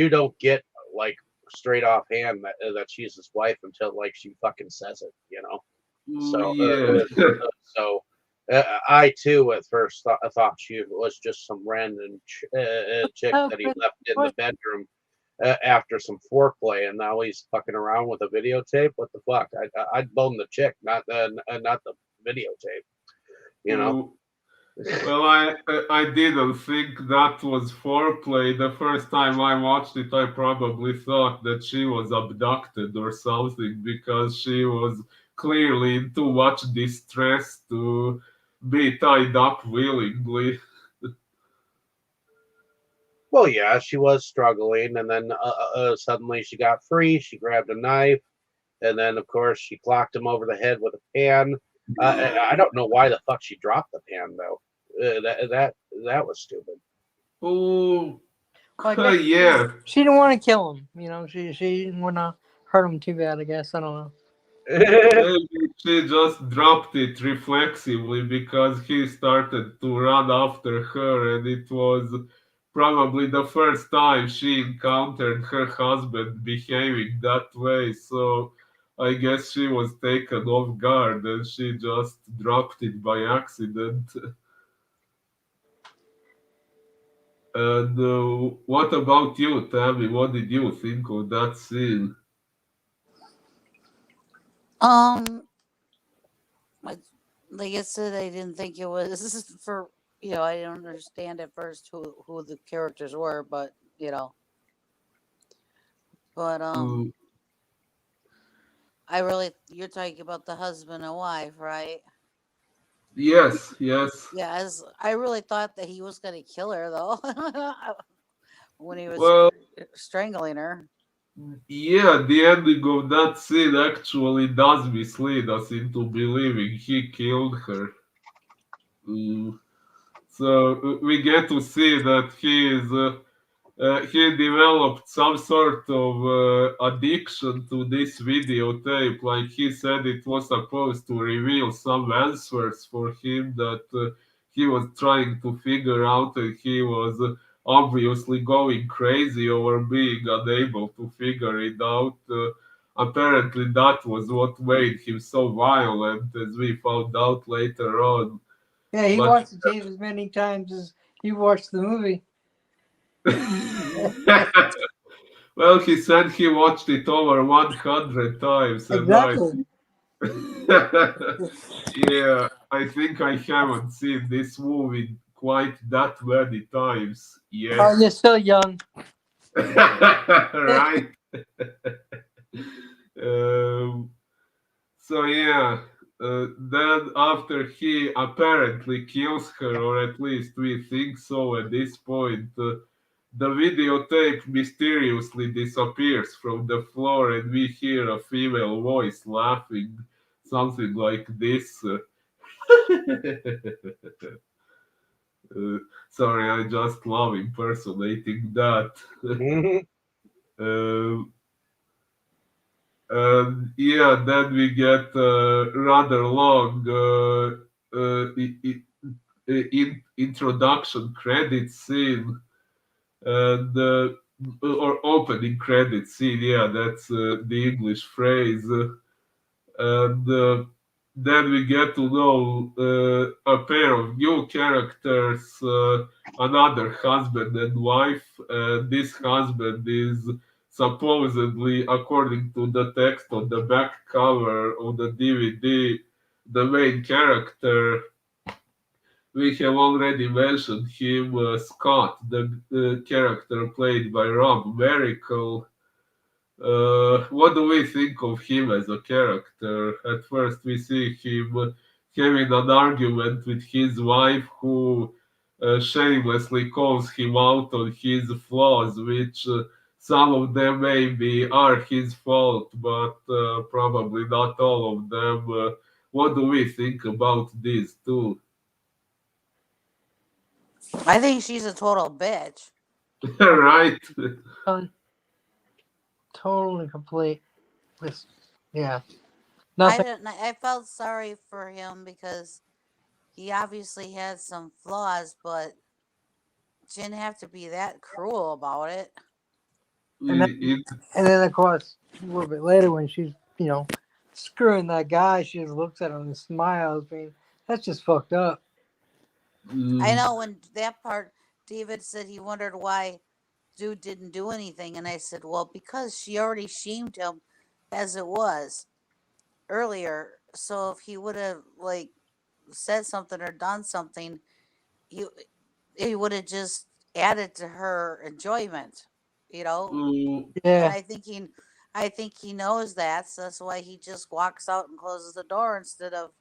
don't get like straight offhand that she's his wife until like she fucking says it, you know. So
Yeah.
I too at first thought she was just some random chick
Oh,
that he left in the bedroom after some foreplay, and now he's fucking around with a videotape. What the fuck? I'd bone the chick, not the videotape. You know.
Ooh. Well, I didn't think that was foreplay. The first time I watched it, I probably thought that she was abducted or something because she was clearly in too much distress to be tied up willingly.
Well, yeah, she was struggling, and then suddenly she got free. She grabbed a knife, and then of course she clocked him over the head with a pan. I don't know why the fuck she dropped the pan though. That was stupid.
Oh,
Well, I guess
yeah.
she didn't want to kill him. You know, she didn't want to hurt him too bad. I guess I don't know.
Maybe she just dropped it reflexively because he started to run after her, and it was probably the first time she encountered her husband behaving that way. So I guess she was taken off guard and she just dropped it by accident. And what about you, Tammy? What did you think of that scene?
Um, I, like I said, I didn't think it was for I didn't understand at first who the characters were, but but
Uh,
I really you're talking about the husband and wife, right?
yes, yes.
Yes, I really thought that he was gonna kill her though when he was
Well,
strangling her.
yeah, the ending of that scene actually does mislead us into believing he killed her. Mm, so we get to see that he developed some sort of addiction to this videotape. Like he said, it was supposed to reveal some answers for him that he was trying to figure out, and he was obviously going crazy over being unable to figure it out. Apparently, that was what made him so violent, as we found out later on.
Yeah, he
But
watched the tape as many times as you watched the movie.
well, he said he watched it over 100 times, and
Exactly.
yeah, I think I haven't seen this movie quite that many times yet.
Oh, you're still young.
Right? Um, so yeah, then after he apparently kills her, or at least we think so at this point, the videotape mysteriously disappears from the floor, and we hear a female voice laughing, something like this. Uh, sorry, I just love impersonating that.
Mhm.
Uh, and yeah, then we get rather long introduction credit scene and or opening credit scene. Yeah, that's the English phrase. And then we get to know a pair of new characters, another husband and wife. This husband is supposedly, according to the text on the back cover of the DVD, the main character. We have already mentioned him, Scott, the character played by Rob Miracle. What do we think of him as a character? At first, we see him having an argument with his wife, who shamelessly calls him out on his flaws, which some of them maybe are his fault, but probably not all of them. What do we think about these two?
I think she's a total bitch.
Right?
Totally complete. This, yeah,
I
nothing.
didn't. I felt sorry for him because he obviously had some flaws, but didn't have to be that cruel about it.
And then,
It,
and then of course, a little bit later when she's screwing that guy, she just looks at him and smiles. I mean, that's just fucked up.
I
mm,
know when that part, David said he wondered why dude didn't do anything, and I said, well, because she already shamed him as it was earlier. So if he would have like said something or done something, he he would have just added to her enjoyment, you know.
mm,
And
Yeah,
I think he knows that, so that's why he just walks out and closes the door instead of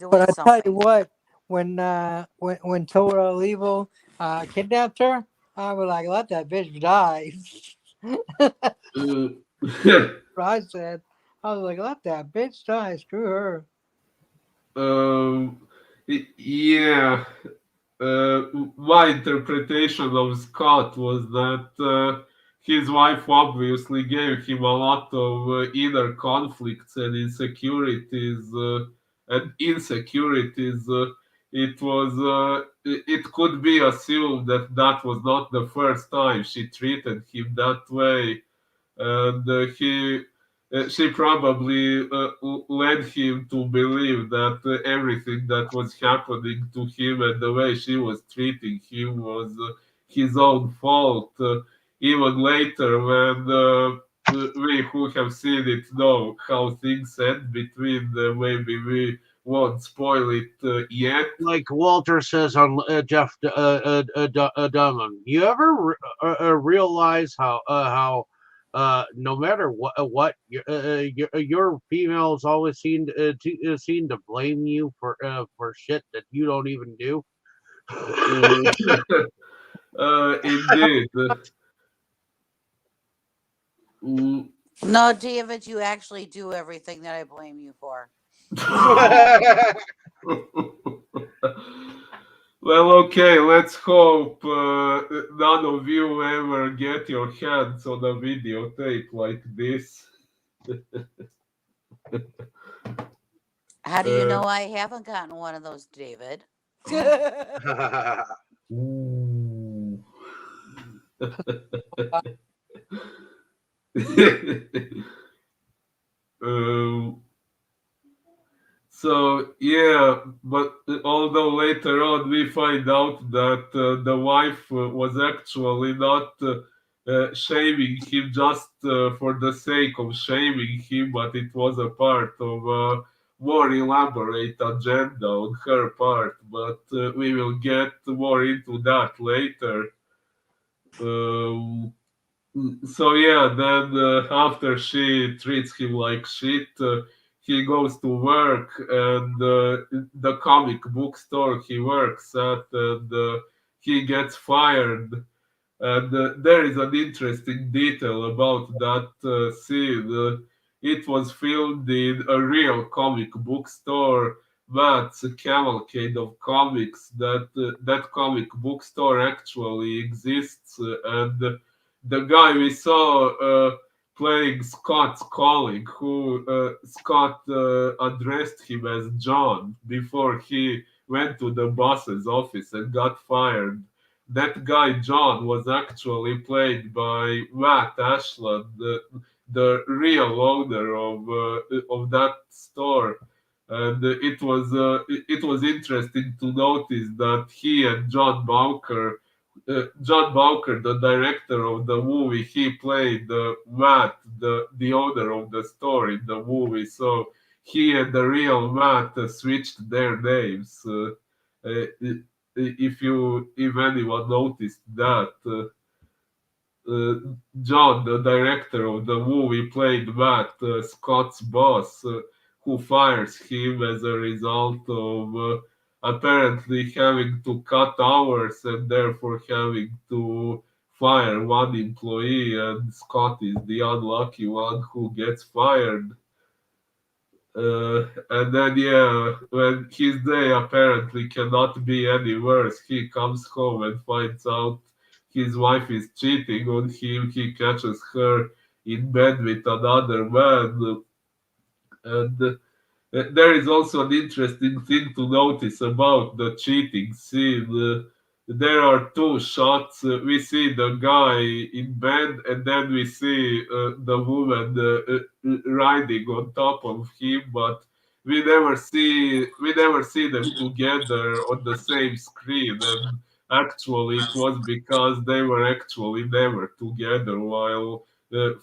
but
doing
I tell you
something.
what, when Total Evil kidnapped her, I was like, let that bitch die.
uh,
I said, I was like, let that bitch die. Screw her.
um, yeah. uh, my interpretation of Scott was that his wife obviously gave him a lot of inner conflicts and insecurities. It could be assumed that that was not the first time she treated him that way, and she probably led him to believe that everything that was happening to him and the way she was treating him was his own fault. Even later, when we who have seen it know how things end between them, maybe we won't spoil it yet.
Like Walter says on Jeff Dunham, you ever realize how no matter what your females always seem to blame you for shit that you don't even do.
Uh, indeed. Mm.
No, David, you actually do everything that I blame you for.
Well, okay, let's hope none of you ever get your hands on a videotape like this.
How do you
Uh,
know I haven't gotten one of those, David?
ooh. Um, So yeah, but although later on we find out that the wife was actually not shaming him just for the sake of shaming him, but it was a part of a more elaborate agenda on her part. But we will get more into that later. Um, so yeah, then after she treats him like shit, he goes to work, and the comic book store he works at, and he gets fired. And there is an interesting detail about that scene. It was filmed in a real comic book store, Matt's cavalcade of comics. That comic book store actually exists, and the guy we saw playing Scott's colleague, who Scott addressed him as John before he went to the boss's office and got fired. That guy John was actually played by Matt Ashland, the real owner of that store. And it was interesting to notice that he and John Bowker, the director of the movie, he played Matt, the owner of the store in the movie. So he and the real Matt switched their names. If anyone noticed that, uh, John, the director of the movie, played Matt, Scott's boss, who fires him as a result of apparently having to cut hours and therefore having to fire one employee, and Scott is the unlucky one who gets fired. And then, yeah, when his day apparently cannot be any worse, he comes home and finds out his wife is cheating on him. He catches her in bed with another man. And there is also an interesting thing to notice about the cheating scene. There are two shots. We see the guy in bed, and then we see the woman riding on top of him. But we never see them together on the same screen. And actually, it was because they were actually never together while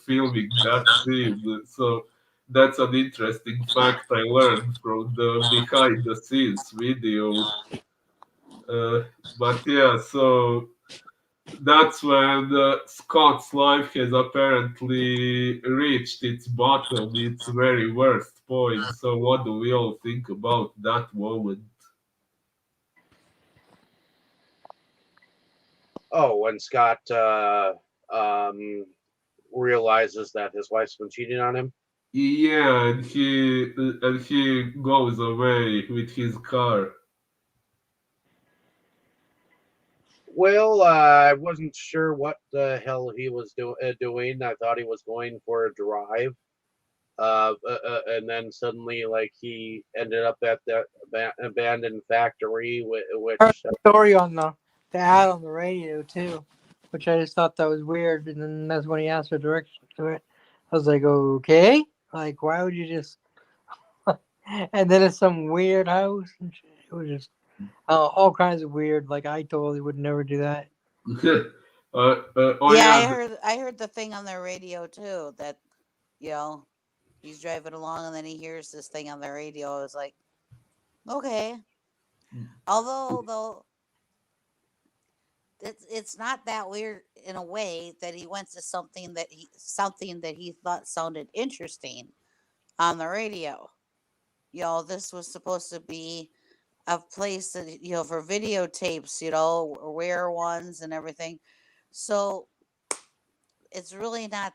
filming that scene. So that's an interesting fact I learned from the behind the scenes video. Uh, but yeah, so that's when Scott's life has apparently reached its bottom, its very worst point. So, what do we all think about that moment?
Oh, when Scott um, realizes that his wife's been cheating on him.
Yeah, and he goes away with his car.
Well, I wasn't sure what the hell he was doing. I thought he was going for a drive. And then suddenly, like, he ended up at that abandoned factory,
Heard
which,
the story on the ad on the radio too, which I just thought that was weird. And then that's when he asked for directions to it. I was like, okay, like why would you just? And then it's some weird house. And shit. It was just all kinds of weird. Like I totally would never do that.
Oh
Yeah,
yeah,
I heard the thing on the radio too that you know he's driving along and then he hears this thing on the radio. It's like, okay. Although though it's not that weird in a way that he went to something that he thought sounded interesting on the radio. This was supposed to be a place that for videotapes, rare ones and everything. So it's really not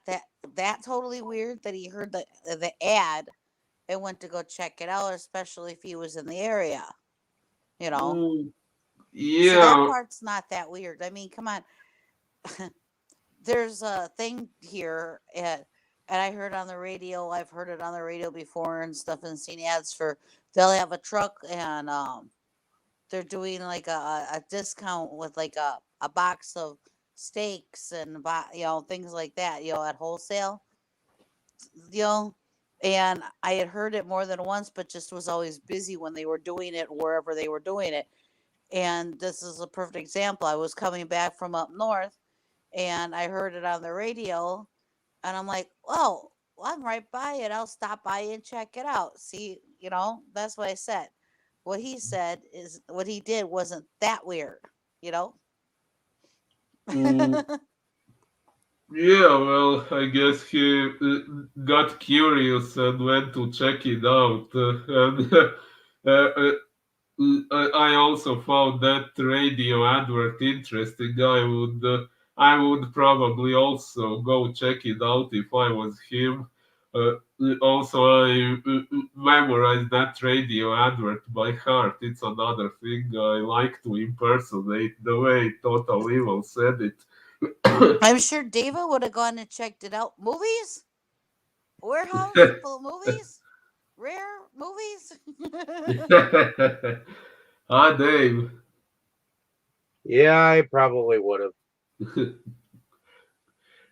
that totally weird that he heard the ad and went to go check it out, especially if he was in the area. You know,
mm,
so that
yeah.
part's not that weird. I mean, come on, there's a thing here and I heard on the radio. I've heard it on the radio before and stuff, and seen ads for. They'll have a truck and they're doing like a discount with like a box of steaks and things like that. At wholesale. You know. And I had heard it more than once, but just was always busy when they were doing it wherever they were doing it. And this is a perfect example. I was coming back from up north and I heard it on the radio and I'm like, oh, well, I'm right by it. I'll stop by and check it out. See, that's what I said. What he said is what he did wasn't that weird, you know?
Mm, yeah, well, I guess he got curious and went to check it out. And I also found that radio advert interesting. I would probably also go check it out if I was him. Uh, Also, I memorized that radio advert by heart. It's another thing I like to impersonate the way Total Evil said it.
I'm sure David would have gone and checked it out. Movies? Warehouse full of movies? Rare movies?
Ah, Dave.
yeah, I probably would have.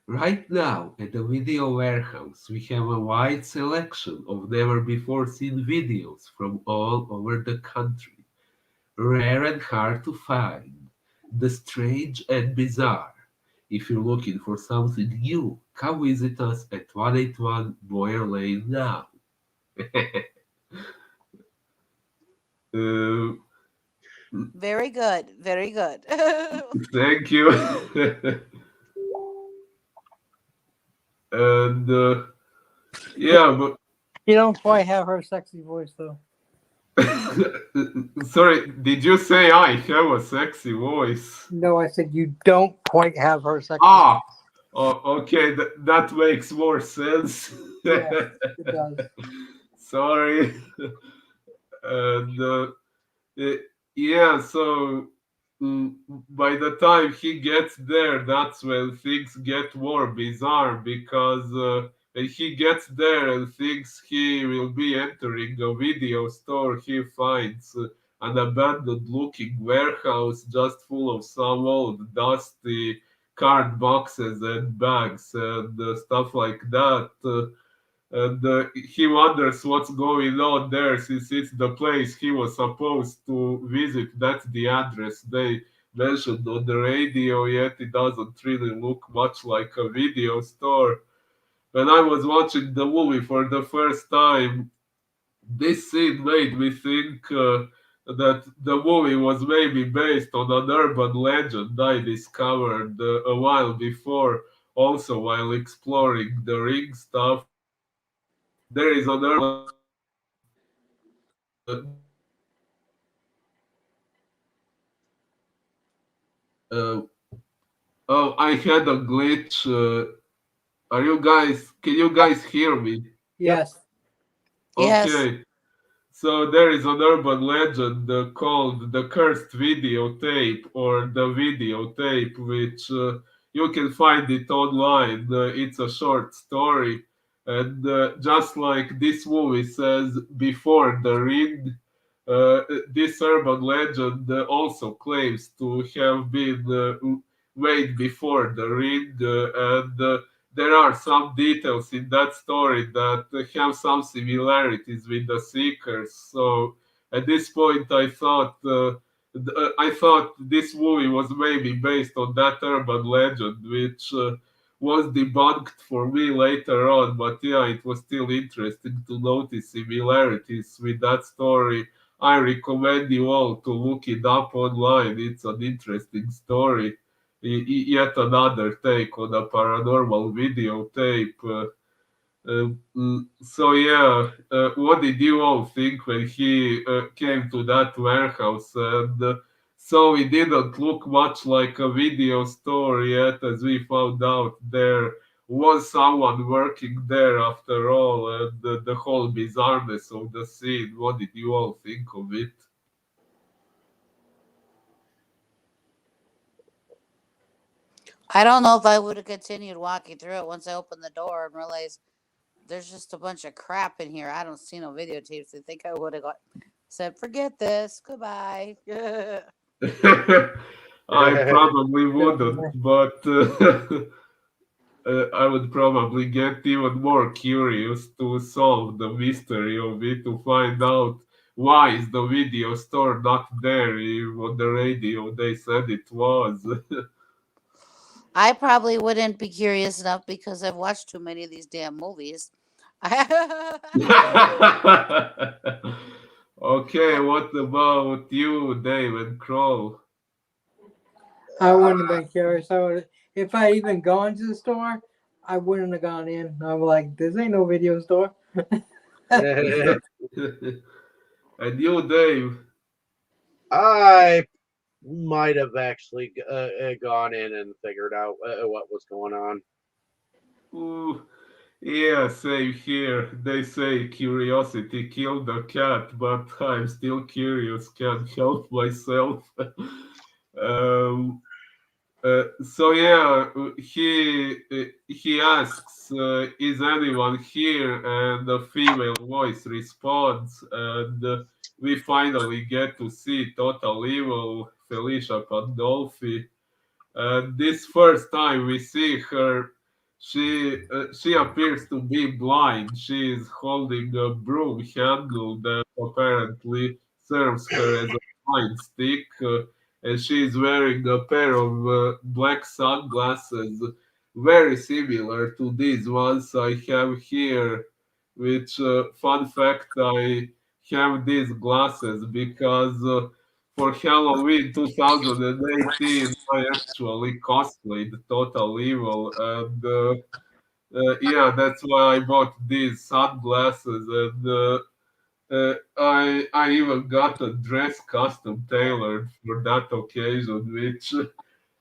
Right now, at the video warehouse, we have a wide selection of never before seen videos from all over the country. Rare and hard to find, the strange and bizarre. If you're looking for something new, come visit us at 181 Boyer Lane now. Uh,
Very good. Very good.
Thank you. And yeah, but
You don't quite have her sexy voice though.
sorry, did you say I have a sexy voice?
No, I said you don't quite have her sexy.
Ah, oh, okay, that makes more sense.
Yes, it does.
sorry. And uh, yeah, so mm, by the time he gets there, that's when things get more bizarre because when he gets there and thinks he will be entering a video store, he finds an abandoned looking warehouse just full of some old dusty card boxes and bags and stuff like that. And he wonders what's going on there since it's the place he was supposed to visit. That's the address they mentioned on the radio, yet it doesn't really look much like a video store. When I was watching the movie for the first time, this scene made me think that the movie was maybe based on an urban legend I discovered a while before, also while exploring the ring stuff. There is an urban legend that uh, oh, I had a glitch. Are you guys? Can you guys hear me?
Yep.
Yes.
Yes.
Okay. So there is an urban legend called the cursed videotape or the videotape, which you can find it online. It's a short story, and just like this movie says, before the ring, this urban legend also claims to have been made before the ring, and there are some details in that story that have some similarities with the Seekers. So at this point, I thought this movie was maybe based on that urban legend, which was debunked for me later on. But yeah, it was still interesting to notice similarities with that story. I recommend you all to look it up online. It's an interesting story. Yet another take on a paranormal videotape. So yeah, what did you all think when he came to that warehouse? And so it didn't look much like a video store yet, as we found out there was someone working there after all, and the whole bizarreness of the scene. What did you all think of it?
I don't know if I would have continued walking through it once I opened the door and realized there's just a bunch of crap in here. I don't see no videotapes. I think I would have got said, forget this. Goodbye.
I probably wouldn't,
Definitely.
but I would probably get even more curious to solve the mystery of it, to find out why is the video store not there if on the radio they said it was.
I probably wouldn't be curious enough because I've watched too many of these damn movies.
Okay, what about you, David Kroll?
I wouldn't have been curious. I would, if I even gone to the store, I wouldn't have gone in. I'm like, this ain't no video store.
And you, Dave?
I might have actually gone in and figured out what was going on.
Ooh, yeah, same here. They say curiosity killed the cat, but I'm still curious, can't help myself. um, so yeah, he asks, "Is anyone here?" And the female voice responds, and we finally get to see Total Evil, Felicia Pandolfi. This first time we see her, she appears to be blind. She is holding a broom handle that apparently serves her as a blind stick, and she is wearing a pair of black sunglasses, very similar to these ones I have here. Which, fun fact, I have these glasses because. For Halloween 2018, I actually cosplayed Total Evil, and yeah, that's why I bought these sunglasses, and I even got a dress custom tailored for that occasion, which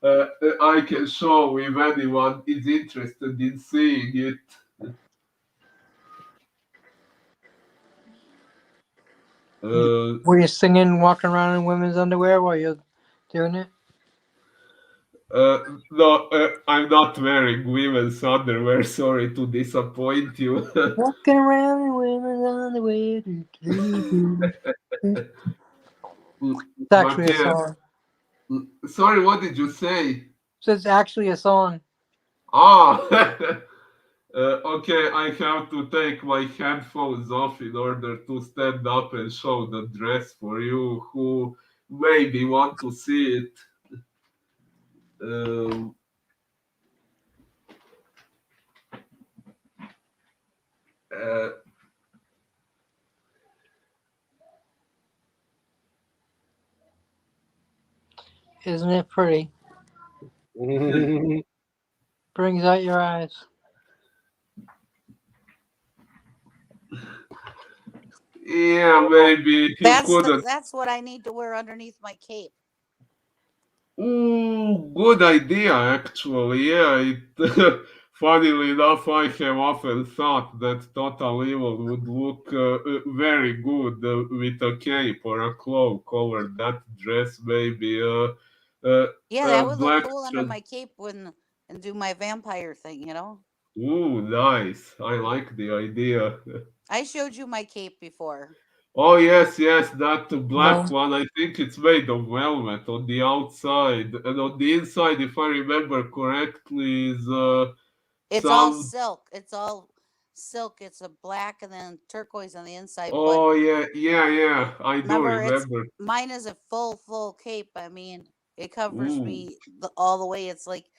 I can show if anyone is interested in seeing it.
Were you singing, walking around in women's underwear while you're doing it?
No, I'm not wearing women's underwear. Sorry to disappoint you.
Walking around in women's underwear. It's
But
actually a
yeah,
song.
sorry, what did you say?
So it's actually a song.
Ah, okay, I have to take my headphones off in order to stand up and show the dress for you who maybe want to see it. Um, uh,
Isn't it pretty? Brings out your eyes.
yeah, maybe you couldn't.
That's what I need to wear underneath my cape.
Ooh, good idea, actually. Yeah, funnily enough, I have often thought that Total Evil would look very good with a cape or a cloak over that dress, maybe.
Yeah, that would look
Black.
cool under my cape when and do my vampire thing, you know?
Ooh, nice. I like the idea.
I showed you my cape before.
Oh, yes, yes, that
No,
black one. I think it's made of velvet on the outside. And on the inside, if I remember correctly, is
It's all
some.
silk. It's all silk. It's a black and then turquoise on the inside. But
Oh, yeah, yeah, yeah. I do
remember, it's
remember.
mine is a full cape. I mean, it covers
Ooh,
me all the way. It's like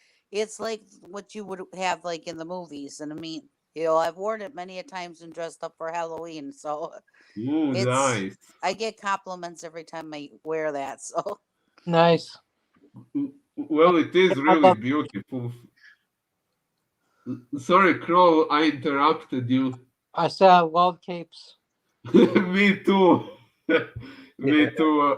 what you would have like in the movies. And I mean, I've worn it many a times and dressed up for Halloween. So
ooh,
it's
nice.
I get compliments every time I wear that. So
nice.
Well, it is
I
really
love.
beautiful. Sorry, Crow, I interrupted you.
I said I love capes.
Me too. Me too.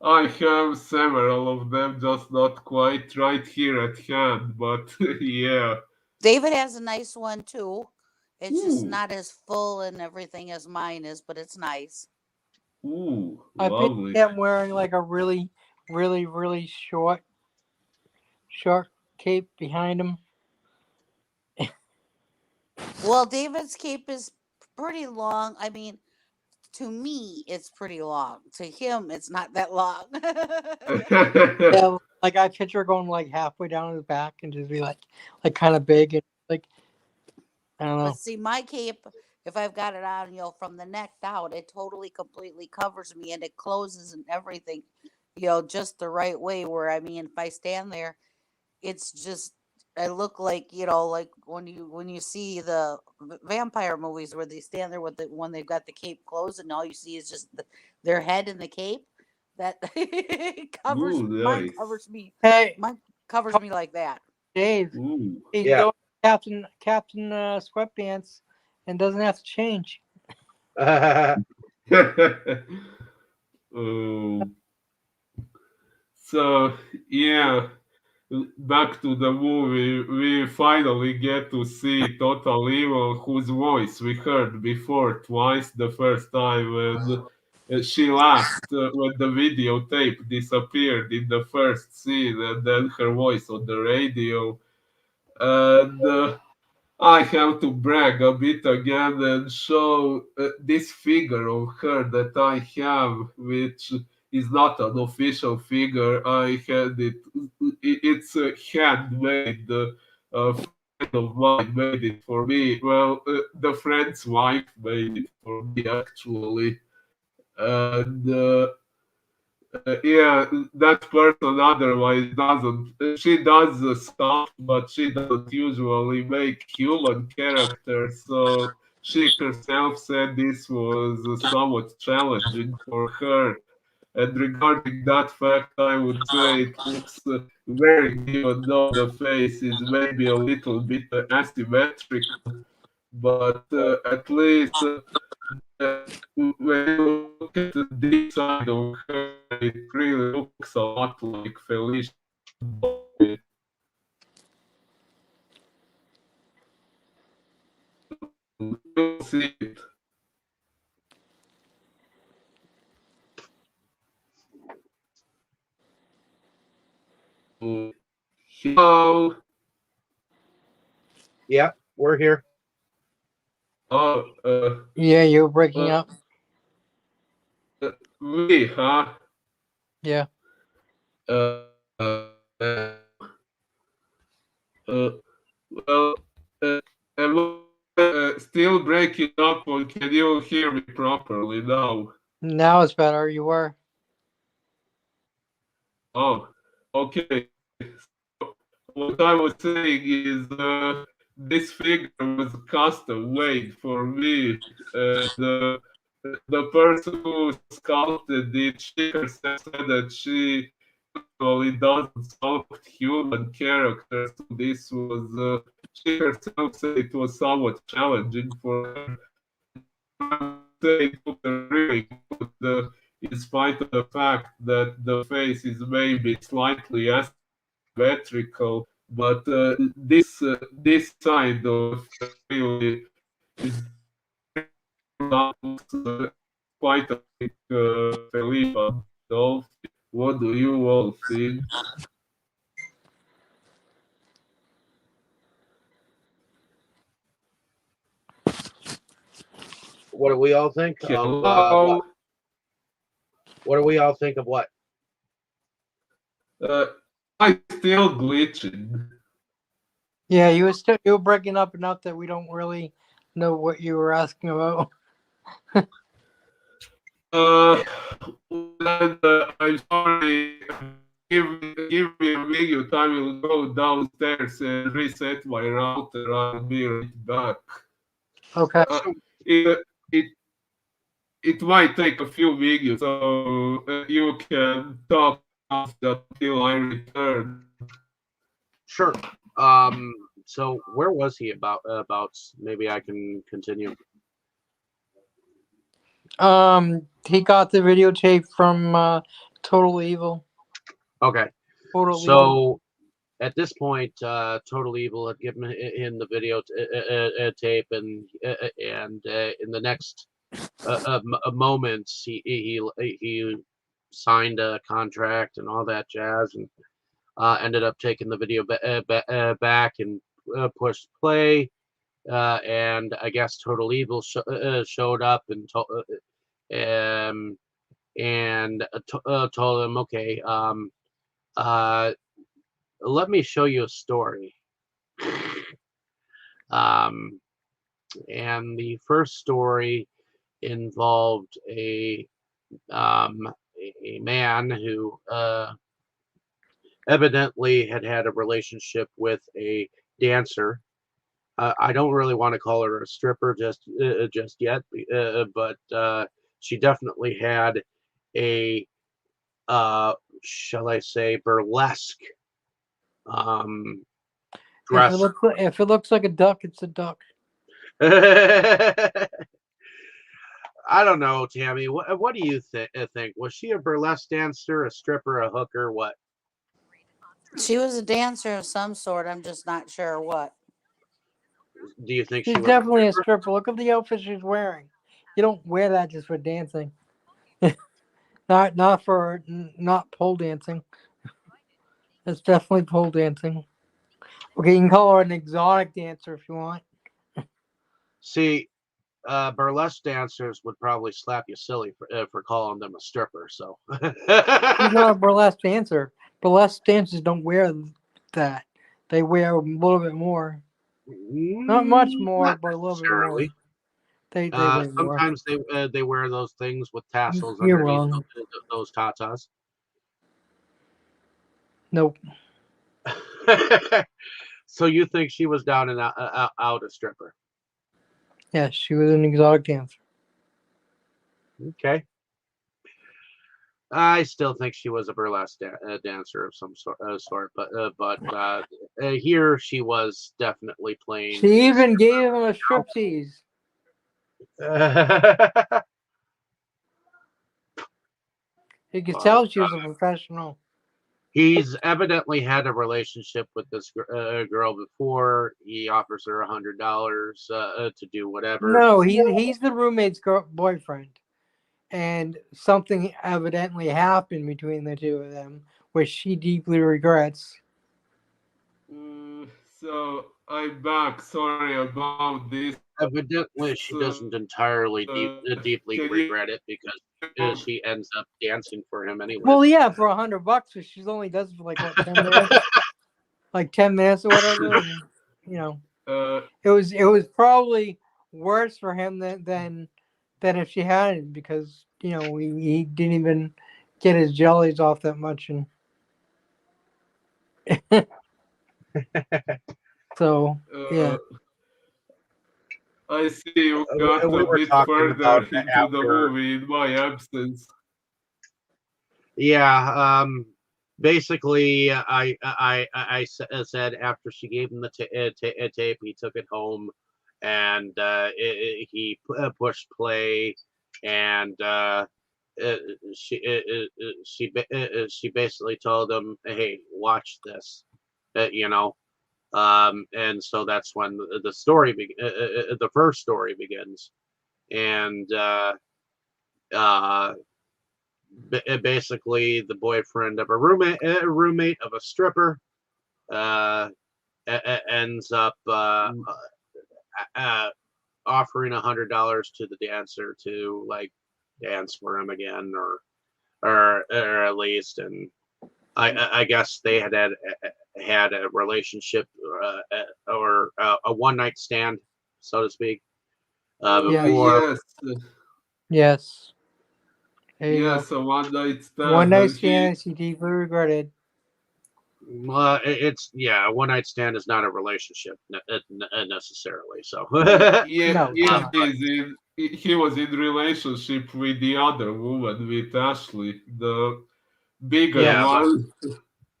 I have several of them, just not quite right here at hand, but yeah.
David has a nice one too. It's just
Ooh,
not as full and everything as mine is, but it's nice.
ooh,
I picture
lovely.
him wearing like a really short cape behind him.
Well, David's cape is pretty long. I mean, to me, it's pretty long. To him, it's not that long.
Yeah, like I picture it going like halfway down his back and just be like kind of big and like I don't
But
know.
see, my cape, if I've got it on, from the neck down, it totally completely covers me and it closes and everything, just the right way. Where I mean, if I stand there, it's just I look like like when you see the vampire movies where they stand there with when they've got the cape closed and all you see is just their head in the cape. That covers
Ooh,
mine
nice.
covers me.
Hey,
Mine covers me like that.
Dave,
Ooh.
he's
Yeah.
doing Captain Sweatpants and doesn't have to change.
Oh, so yeah, back to the movie, we finally get to see Total Evil, whose voice we heard before twice the first time, and she laughed when the videotape disappeared in the first scene, and then her voice on the radio. And I have to brag a bit again and show this figure of her that I have, which is not an official figure. I had it. It's handmade. A friend of mine made it for me. Well, the friend's wife made it for me actually, and yeah, that person otherwise doesn't. She does stuff, but she doesn't usually make human characters. So she herself said this was somewhat challenging for her. And regarding that fact, I would say it looks very good, even though the face is maybe a little bit asymmetrical. But at least when you look at this side of her, it really looks a lot like Felicia. Boyd. You'll see it. Hello.
Yeah, we're here.
Oh,
Yeah, you're breaking
uh,
up.
me, huh?
Yeah.
Uh, uh, uh, well, am I still breaking up, or can you hear me properly now?
Now it's better. You were.
Oh, okay. So what I was saying is, this figure was custom made for me. The person who sculpted it, she herself said that she usually doesn't sculpt human characters. So this was, she herself said it was somewhat challenging for her. I would say it looked really good, in spite of the fact that the face is maybe slightly asymmetrical. But this side of really is looks quite a big Felipa dolphin. What do you all think?
What do we all think of what?
Hello.
What do we all think of what?
Uh, I still glitching.
Yeah, you were breaking up enough that we don't really know what you were asking about.
Uh, and, I'm sorry. Give me a minute. I will go downstairs and reset my router. I'll be right back.
Okay.
Uh, it, it it might take a few minutes, so you can talk until I return.
Sure. So where was he about? Maybe I can continue.
He got the videotape from Total Evil.
Okay.
Total Evil.
So at this point, Total Evil had given him the video tape, and in the next moments, he signed a contract and all that jazz, and ended up taking the video back and pushed play. And I guess Total Evil showed up and um, told him, okay, uh, let me show you a story. Um, and the first story involved a man who evidently had a relationship with a dancer. I don't really want to call her a stripper just yet, but she definitely had a shall I say burlesque um, dress.
If it looks like a duck, it's a duck.
I don't know, Tammy. What do you think? Was she a burlesque dancer, a stripper, a hooker? What
She was a dancer of some sort. I'm just not sure what.
do you think she
She's
was?
definitely a stripper. Look at the outfit she's wearing. You don't wear that just for dancing. Not pole dancing. It's definitely pole dancing. Okay, you can call her an exotic dancer if you want.
See, burlesque dancers would probably slap you silly for calling them a stripper. So,
She's not a burlesque dancer. Burlesque dancers don't wear that. They wear a little bit more. Not much more,
Not
but a little bit more.
necessarily.
They wear more.
Sometimes they wear those things with tassels
You're
underneath
wrong.
those tatas.
Nope.
So you think she was down and out a stripper?
Yes, she was an exotic dancer.
Okay. I still think she was a burlesque dancer of some sort, but here she was definitely playing.
She even gave him a striptease. You could tell she was a professional.
He's evidently had a relationship with this girl before. He offers her $100 to do whatever.
No, he's the roommate's boyfriend, and something evidently happened between the two of them, which she deeply regrets.
So I'm back. Sorry about this.
Evidently, she doesn't entirely
Can you
deeply regret it because she ends up dancing for him anyways.
Well, yeah, for $100, but she's only does it for like what 10 minutes, like 10 minutes or whatever, and you know,
uh,
it was probably worse for him than if she hadn't because he didn't even get his jellies off that much, and so yeah.
uh, I see you got
We
a
were
bit
talking about
further into the
after.
movie in my absence.
Yeah. Basically, said after she gave him the tape, he took it home, and he pushed play, and uh, she basically told him, "Hey, watch this," you know. And so that's when the story, the first story begins, and uh, basically the boyfriend of a roommate of a stripper uh, ends up uh, offering $100 to the dancer to like dance for him again, or at least, and I guess they had a relationship or a one night stand, so to speak,
Yeah.
before.
Yes,
Yes. There you go.
yes, a one night
One
stand,
night
and
stand she deeply regretted.
It's yeah, a one night stand is not a relationship necessarily. So,
yeah,
No, it's
yeah,
not.
he was in relationship with the other woman, with Ashley, the bigger
yeah,
Yes.
but
one.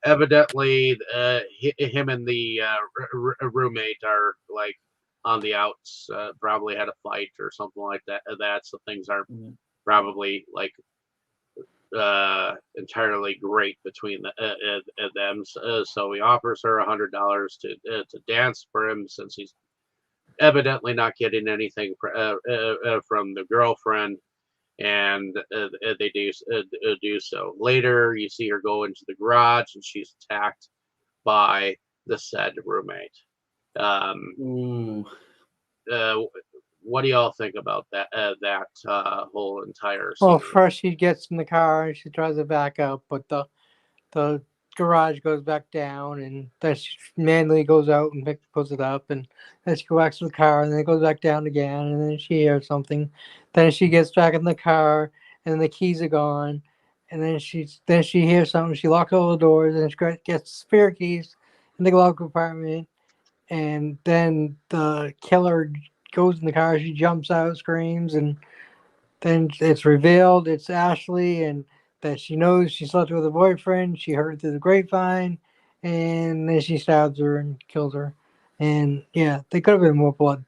evidently, him and the roommate are like on the outs. Probably had a fight or something like that. So things aren't probably like entirely great between them. So he offers her $100 to dance for him since he's evidently not getting anything from the girlfriend, and they do so. Later, you see her go into the garage, and she's attacked by the said roommate. Um,
Ooh.
uh, what do y'all think about that whole entire
Well,
scene?
first she gets in the car and she tries to back up, but the garage goes back down, and then she manually goes out and pulls it up, and then she goes back to the car, and then it goes back down again, and then she hears something. Then she gets back in the car, and the keys are gone, and then she hears something. She locks all the doors, and she gets spare keys in the glove compartment, and then the killer goes in the car. She jumps out, screams, and then it's revealed it's Ashley, and that she knows she slept with her boyfriend. She heard it through the grapevine, and then she stabs her and kills her. And yeah, there could have been more blood.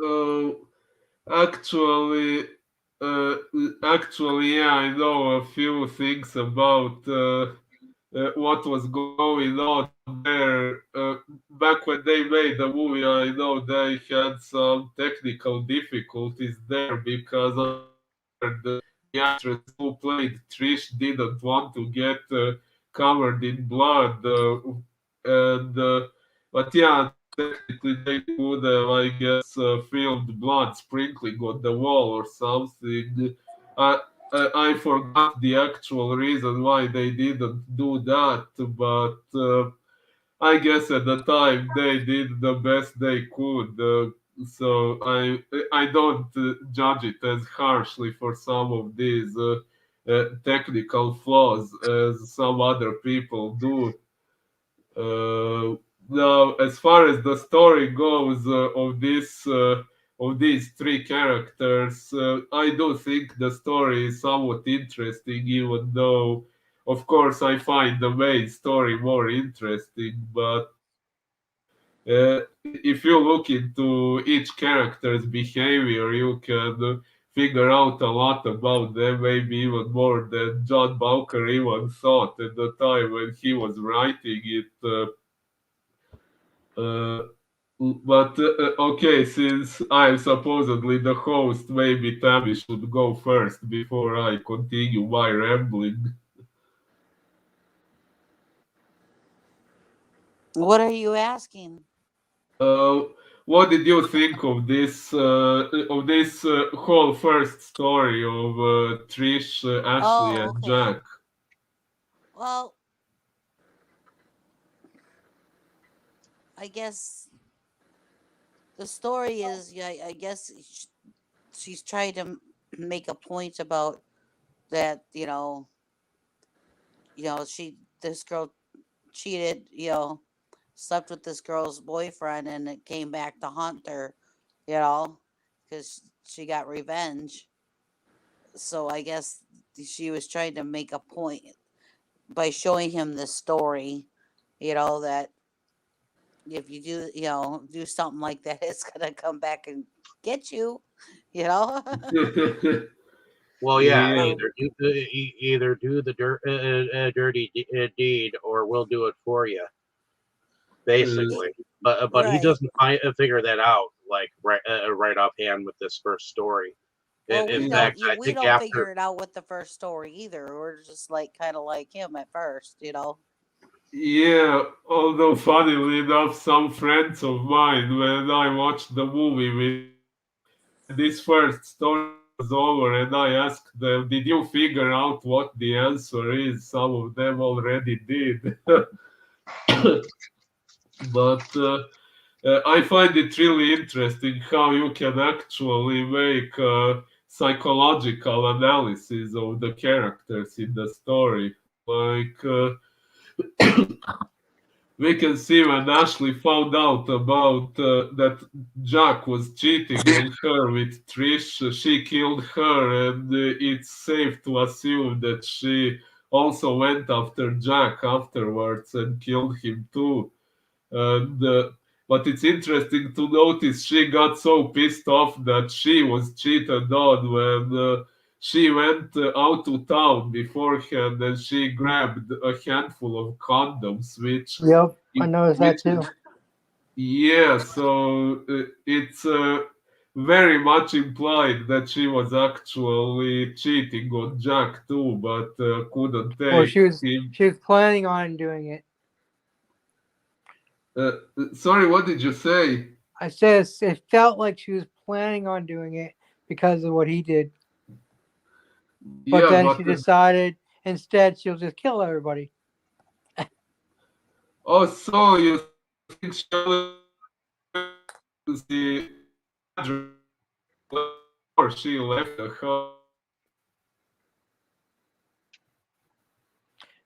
Uh, actually, uh, actually, yeah, I know a few things about what was going on there. Back when they made the movie, I know they had some technical difficulties there because I heard the actress who played Trish didn't want to get covered in blood, and but yeah, technically they could have, I guess, filmed blood sprinkling on the wall or something. I I forgot the actual reason why they didn't do that, but I guess at the time they did the best they could. So I don't judge it as harshly for some of these technical flaws as some other people do. Now, as far as the story goes of these three characters, I do think the story is somewhat interesting, even though, of course, I find the main story more interesting. But if you look into each character's behavior, you can figure out a lot about them, maybe even more than John Bowker even thought at the time when he was writing it. Uh, but okay, since I'm supposedly the host, maybe Tammy should go first before I continue my rambling.
What are you asking?
Uh, what did you think of this whole first story of Trish, Ashley,
Oh,
and
okay.
Jack?
Well, I guess the story is, yeah, I guess she's trying to make a point about that, this girl cheated, slept with this girl's boyfriend, and it came back to haunt her, you know, because she got revenge. So I guess she was trying to make a point by showing him this story, that if you do something like that, it's gonna come back and get you, you know.
Well, yeah,
Yeah.
So
either do the dirty deed, or we'll do it for you,
Uh,
basically. But he
right.
doesn't figure that out like right offhand with this first story.
Well,
In
we
fact,
don't.
I
We
think
don't
after
figure it out with the first story either. We're just like kind of like him at first.
yeah, although funnily enough, some friends of mine, when I watched the movie with when this first story was over and I asked them, did you figure out what the answer is? Some of them already did. But I find it really interesting how you can actually make psychological analysis of the characters in the story. Like, we can see when Ashley found out about that Jack was cheating on her with Trish, she killed her, and it's safe to assume that she also went after Jack afterwards and killed him too. And but it's interesting to notice she got so pissed off that she was cheated on when she went out to town beforehand and she grabbed a handful of condoms,
Yep, I noticed that
which
too.
yeah, so it's very much implied that she was actually cheating on Jack too, but couldn't
Or
take him.
she was planning on doing it.
Sorry, what did you say?
I said it felt like she was planning on doing it because of what he did, but
Yeah,
then
but
she decided instead she'll just kill everybody.
oh, so you think she only the address before she left the house?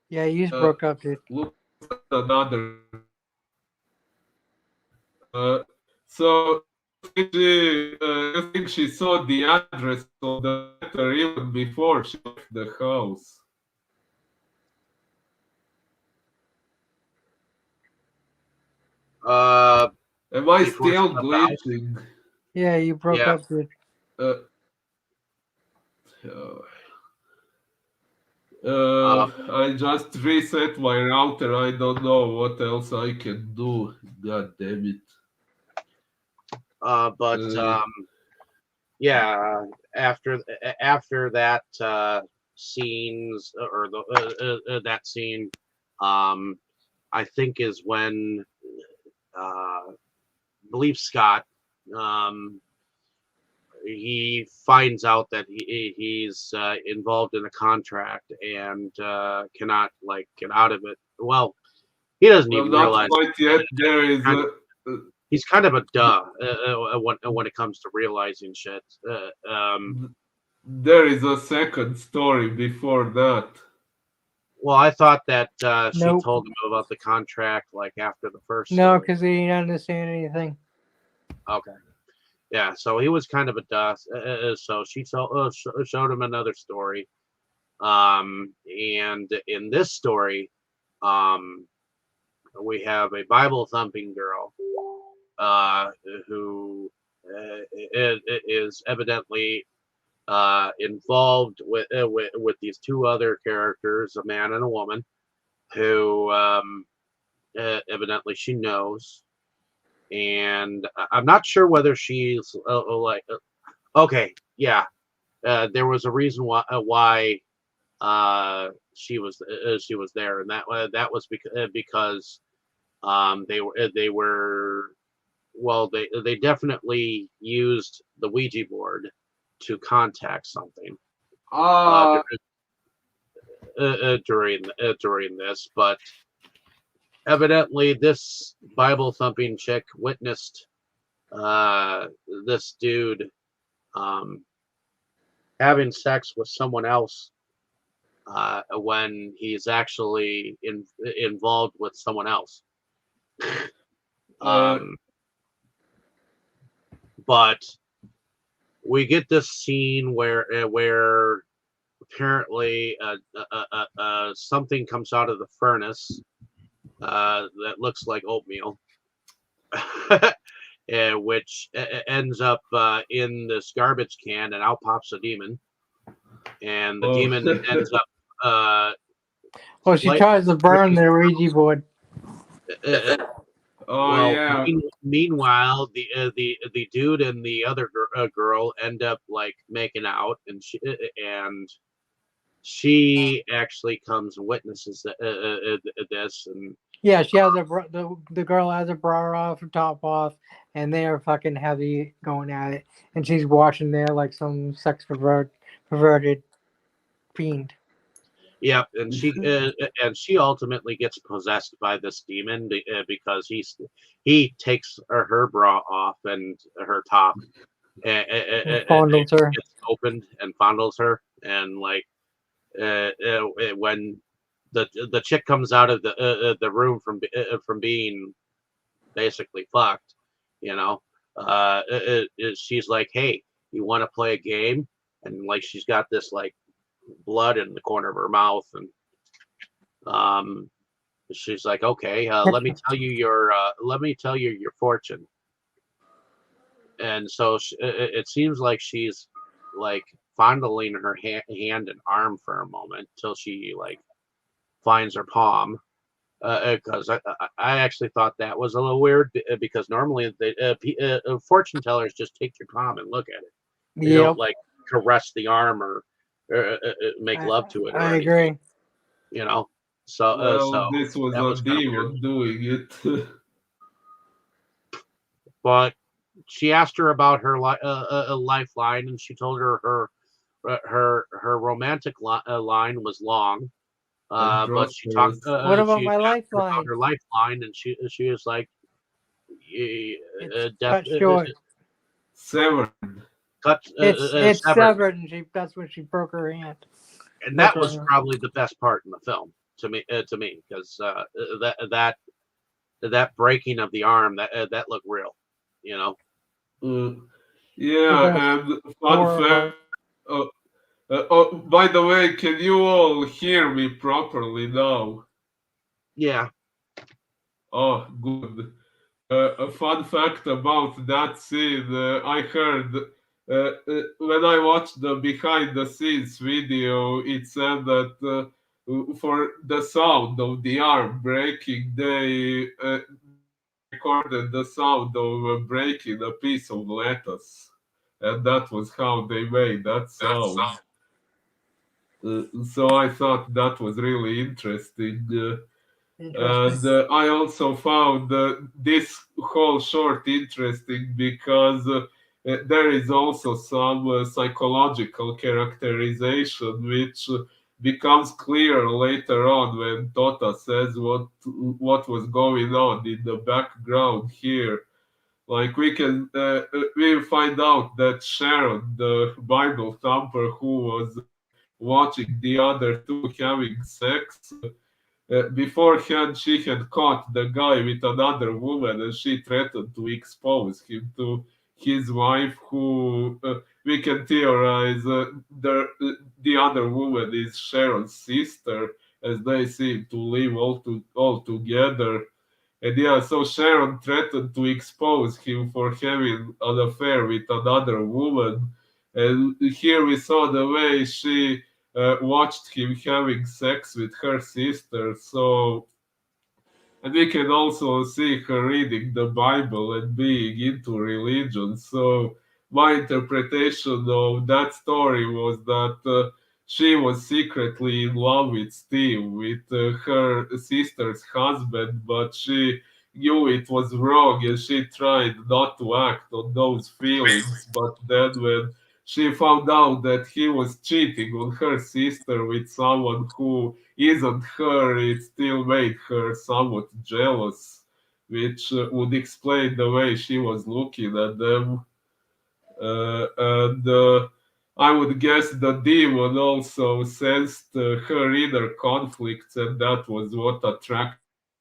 Yeah, you just
Uh,
broke up, dude.
look at another. Uh, so you think she saw the address of the letter even before she left the house?
uh
Am I
before she
still
left the house.
glitching?
Yeah, you broke
Yeah.
up, dude.
Uh, uh,
Uh,
I just reset my router. I don't know what else I can do. God damn it.
but
Uh,
yeah, after that scenes or that scene, um, I think is when I believe Scott, um, he finds out that he's involved in a contract and cannot like get out of it. Well, he doesn't
well,
even
not
realize
quite yet. There is
kind of,
uh,
he's kind of a duh when it comes to realizing shit.
there is a second story before that.
Well, I thought that she
Nope.
told him about the contract like after the first
No,
story.
because he didn't understand anything.
Okay, yeah, so he was kind of a dust. So she showed him another story. And in this story, um, we have a Bible thumping girl uh, who is evidently involved with these two other characters, a man and a woman, who evidently she knows. And I'm not sure whether she's okay, yeah. There was a reason why she was there, and that was because They were well, they definitely used the Ouija board to contact something
Ah,
during this, but evidently this Bible thumping chick witnessed this dude um, having sex with someone else when he's actually involved with someone else.
uh,
Um, but we get this scene where apparently something comes out of the furnace that looks like oatmeal, which ends up in this garbage can, and out pops a demon, and the
oh,
demon ends up.
Well, she
Like,
tries to burn the Ouija board.
uh,
oh
well,
yeah.
meanwhile, the dude and the other girl end up like making out, and she actually comes and witnesses this, and
Yeah, she has the girl has her bra off, her top off, and they are fucking heavy going at it, and she's watching there like some perverted fiend.
yep, and she ultimately gets possessed by this demon because he takes her bra off and her top, and
Fondles her.
gets opened and fondles her, and like when the chick comes out of the room from being basically fucked, you know, she's like, "Hey, you want to play a game?" And like she's got this like blood in the corner of her mouth, and um, she's like, "Okay, let me tell you your fortune." And so it seems like she's like fondling her hand and arm for a moment till she like finds her palm. Because I actually thought that was a little weird because normally fortune tellers just take your palm and look at it. They don't
Yep,
like caress the arm or make love to it or
I
anything,
agree.
you know. So
Well, this was
that
a
was kind of weird.
demon doing it.
But she asked her about her lifeline, and she told her her romantic line was long.
And
But she talked.
prosperous.
What about
She
my
asked her about
lifeline?
her lifeline, and she was like,
It's
death
cut short.
Severed.
cut
It's
severed,
severed, and that's when she broke her hand.
and
Broke
that
her
was
hand.
probably the best part in the film to me, because that breaking of the arm that looked real, you know.
Uh,
The best
yeah, and fun
horror
fact.
movie.
Uh, oh, by the way, can you all hear me properly now?
Yeah,
Oh, good. A fun fact about that scene, I heard when I watched the behind the scenes video, it said that for the sound of the arm breaking, they recorded the sound of breaking a piece of lettuce, and that was how they made that sound. So I thought that was really interesting.
Interesting.
And I also found this whole short interesting because there is also some psychological characterization which becomes clear later on when Tota says what was going on in the background here. Like we find out that Sharon, the Bible thumper who was watching the other two having sex, beforehand, she had caught the guy with another woman and she threatened to expose him to his wife, who we can theorize the other woman is Sharon's sister, as they seem to live all together. And yeah, so Sharon threatened to expose him for having an affair with another woman. And here we saw the way she watched him having sex with her sister. So, and we can also see her reading the Bible and being into religion. So, my interpretation of that story was that she was secretly in love with Steve, with her sister's husband, but she knew it was wrong and she tried not to act on those feelings. But then, when she found out that he was cheating on her sister with someone who isn't her, it still made her somewhat jealous, which would explain the way she was looking at them. And I would guess the demon also sensed her inner conflicts, and that was what attracted him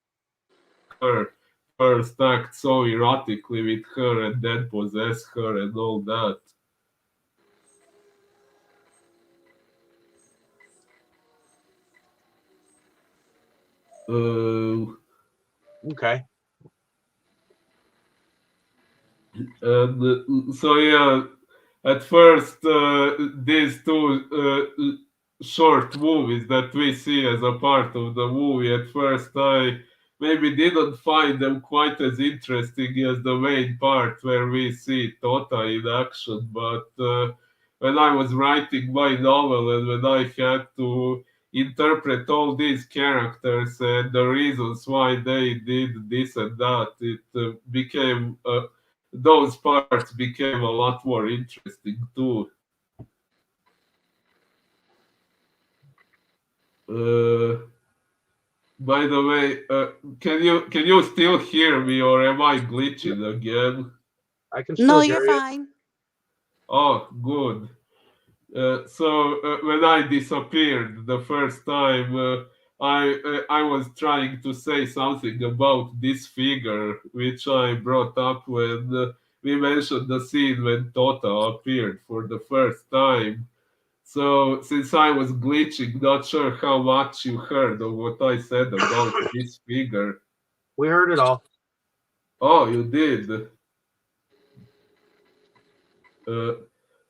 to make her first act so erotically with her and then possess her and all that. Uh,
Okay.
and so yeah, at first these two short movies that we see as a part of the movie, at first I maybe didn't find them quite as interesting as the main part where we see Tota in action. But when I was writing my novel and when I had to interpret all these characters and the reasons why they did this and that, it became those parts became a lot more interesting too. Uh, by the way, can you still hear me or am I glitching again?
I can
No,
still
you're
hear you.
fine.
Oh, good. So when I disappeared the first time, I was trying to say something about this figure, which I brought up when we mentioned the scene when Tota appeared for the first time. So since I was glitching, not sure how much you heard of what I said about this figure.
We heard it all.
Oh, you did. Uh,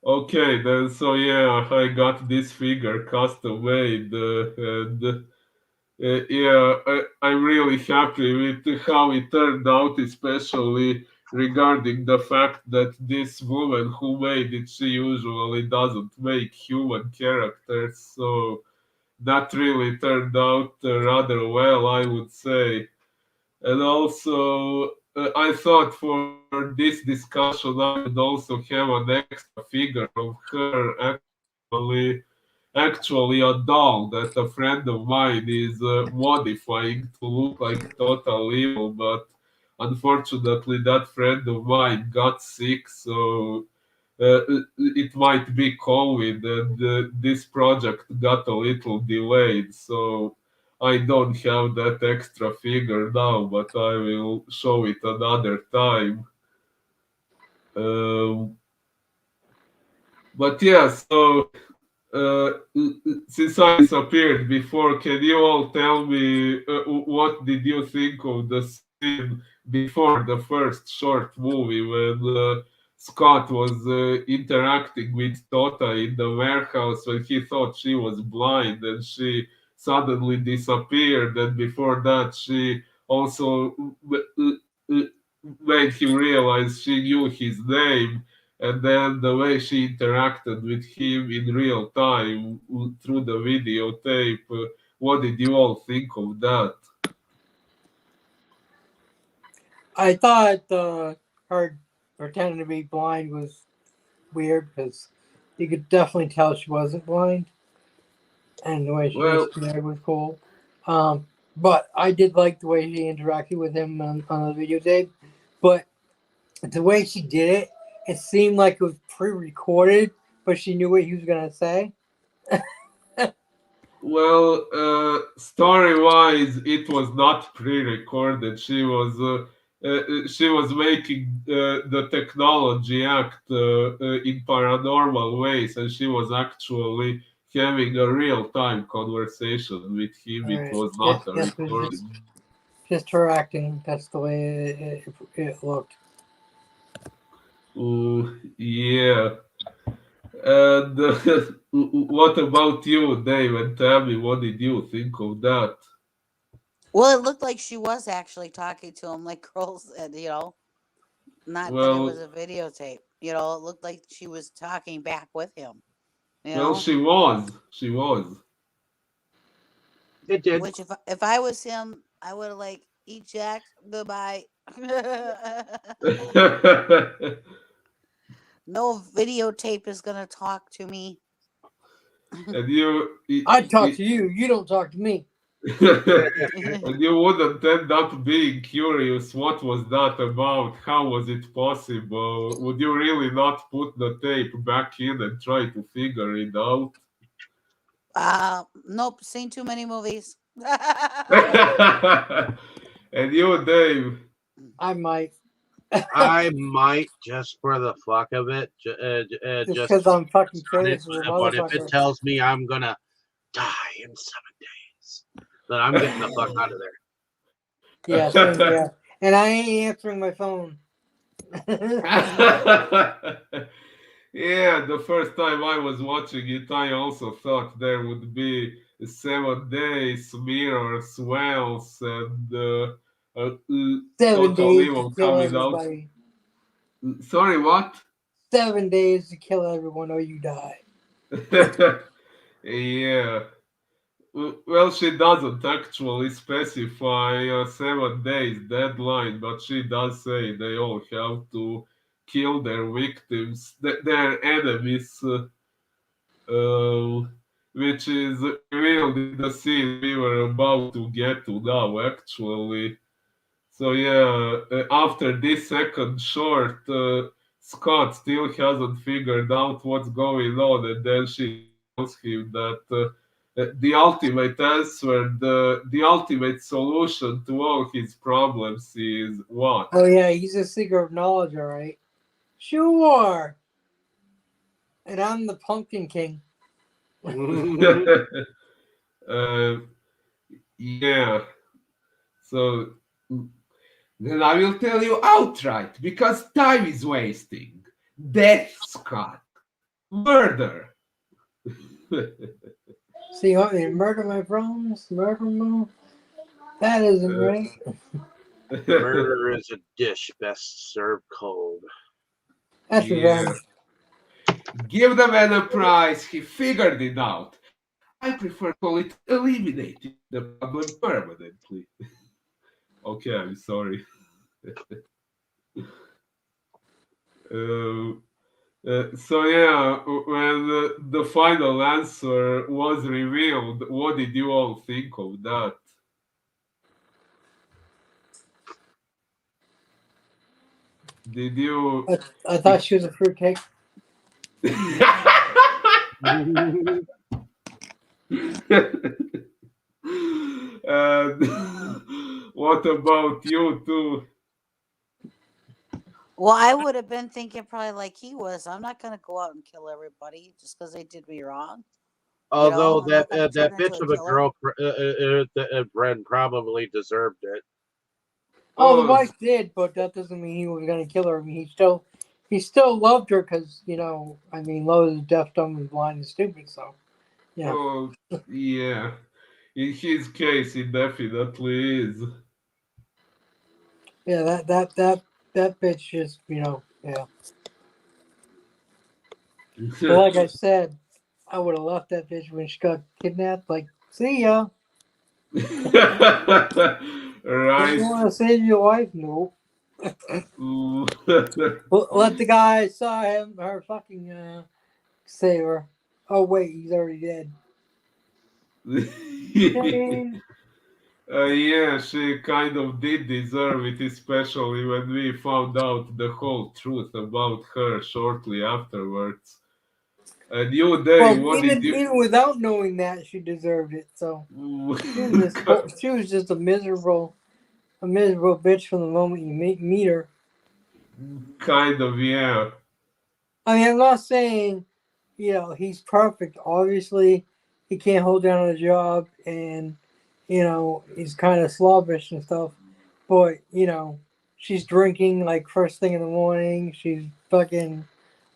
okay, then. So yeah, I got this figure custom made, and yeah, I'm really happy with how it turned out, especially regarding the fact that this woman who made it, she usually doesn't make human characters, so that really turned out rather well, I would say. And also, I thought for this discussion, I would also have an extra figure of her actually a doll that a friend of mine is modifying to look like total evil, but unfortunately, that friend of mine got sick, so it might be COVID, and this project got a little delayed, so I don't have that extra figure now, but I will show it another time. Um, but yeah, so since I disappeared before, can you all tell me what did you think of the scene before the first short movie when Scott was interacting with Tota in the warehouse when he thought she was blind and she suddenly disappeared, and before that she also uh, made him realize she knew his name, and then the way she interacted with him in real time through the videotape. What did you all think of that?
I thought her pretending to be blind was weird because you could definitely tell she wasn't blind, and the way she was
Well,
scared was cool. But I did like the way she interacted with him on the videotape. But the way she did it, it seemed like it was pre-recorded, but she knew what he was gonna say.
well, story-wise, it was not pre-recorded. She was making the technology act in paranormal ways, and she was actually having a real-time conversation with him.
All
It
right,
was not a
yes, it was
recording.
just her acting. That's the way it looked.
Yeah. And what about you, Dave? And tell me, what did you think of that?
Well, it looked like she was actually talking to him, like girls said, not that it was
Well,
a videotape. It looked like she was talking back with him. You
Well,
know,
she was. She was.
It did.
which if I was him, I would have like, eat Jack, goodbye. No videotape is gonna talk to me.
And you,
I talk to you. You don't talk to me.
and you wouldn't end up being curious what was that about? How was it possible? Would you really not put the tape back in and try to figure it out?
Nope, seen too many movies.
And you, Dave.
I might.
I might just for the fuck of it,
Just
just
because I'm fucking
on it.
curious as a
But if it
motherfucker.
tells me I'm gonna die in 7 days, then I'm getting the fuck out of there.
Yeah, same here. And I ain't answering my phone.
Yeah, the first time I was watching it, I also thought there would be 7 days, mirrors, wells, and uh,
7
total
days to
evil
kill
coming out.
everybody.
Sorry, what?
7 days to kill everyone or you die.
Yeah. Well, she doesn't actually specify a 7 days deadline, but she does say they all have to kill their victims, their enemies, which is revealed in the scene we were about to get to now, actually. So, yeah, after this second short, Scott still hasn't figured out what's going on, and then she tells him that. The ultimate answer, the ultimate solution to all his problems is what?
Oh, yeah, he's a seeker of knowledge, all right. Sure. And I'm the Pumpkin King.
uh, yeah. So then I will tell you outright because time is wasting. Death, Scott. Murder.
See, you want me to murder my bros? Murder them? That isn't right.
Murder is a dish best served cold.
That's
Yeah.
revenge.
Give the man a prize. He figured it out. I prefer to call it eliminating the problem permanently. Okay, I'm sorry. Uh, so yeah, when the final answer was revealed, what did you all think of that? Did you?
I thought she was a fruitcake.
And what about you too?
Well, I would have been thinking probably like he was. I'm not gonna go out and kill everybody just because they did me wrong.
Although
I'm not gonna
that
turn into
bitch
a
of a
killer.
girl, Bren probably deserved it.
Oh, the
Oh,
wife did, but that doesn't mean he was gonna kill her. I mean, he still loved her because I mean, love is deaf, dumb, and blind and stupid. So, yeah,
oh, yeah. In his case, it definitely is.
yeah, that bitch just yeah. But like I said, I would have left that bitch when she got kidnapped. Like, see ya. Didn't
Right.
want to save your wife? No.
Ooh.
Let the guy saw her fucking save her. Oh wait, he's already dead. Dang.
Yeah, she kind of did deserve it, especially when we found out the whole truth about her shortly afterwards. And you, Dave,
Well,
what did you?
even without knowing that, she deserved it. So she was just a miserable bitch from the moment you meet her.
Kind of, yeah.
I mean, I'm not saying he's perfect. Obviously, he can't hold down a job, and he's kind of slobbish and stuff. But she's drinking like first thing in the morning. She's fucking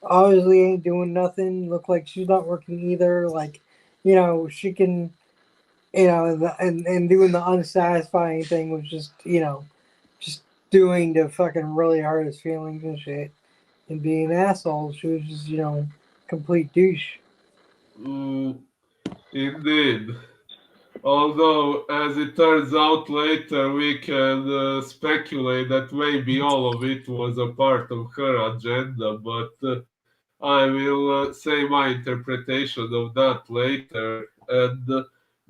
obviously ain't doing nothing. Look like she's not working either. Like, she can, and doing the unsatisfying thing was just doing to fucking really hurt his feelings and shit and being an asshole. She was just, complete douche.
Mm, indeed. Although, as it turns out later, we can speculate that maybe all of it was a part of her agenda, but I will say my interpretation of that later. And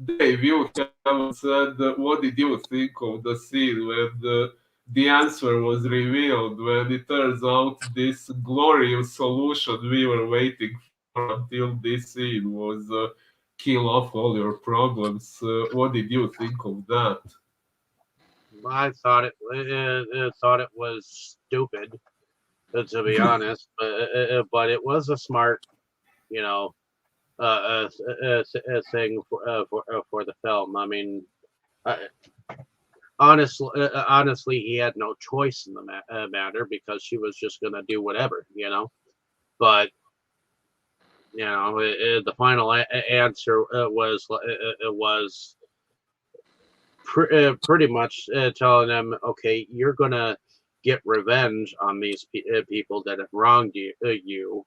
Dave, you haven't said what did you think of the scene when the answer was revealed, when it turns out this glorious solution we were waiting for until this scene was kill off all your problems. What did you think of that?
I thought it was stupid, to be honest, but it was a smart, you know, thing for the film. I mean, uh, honestly, he had no choice in the matter because she was just gonna do whatever, you know. But the final answer was pretty much telling them, okay, you're gonna get revenge on these people that have wronged you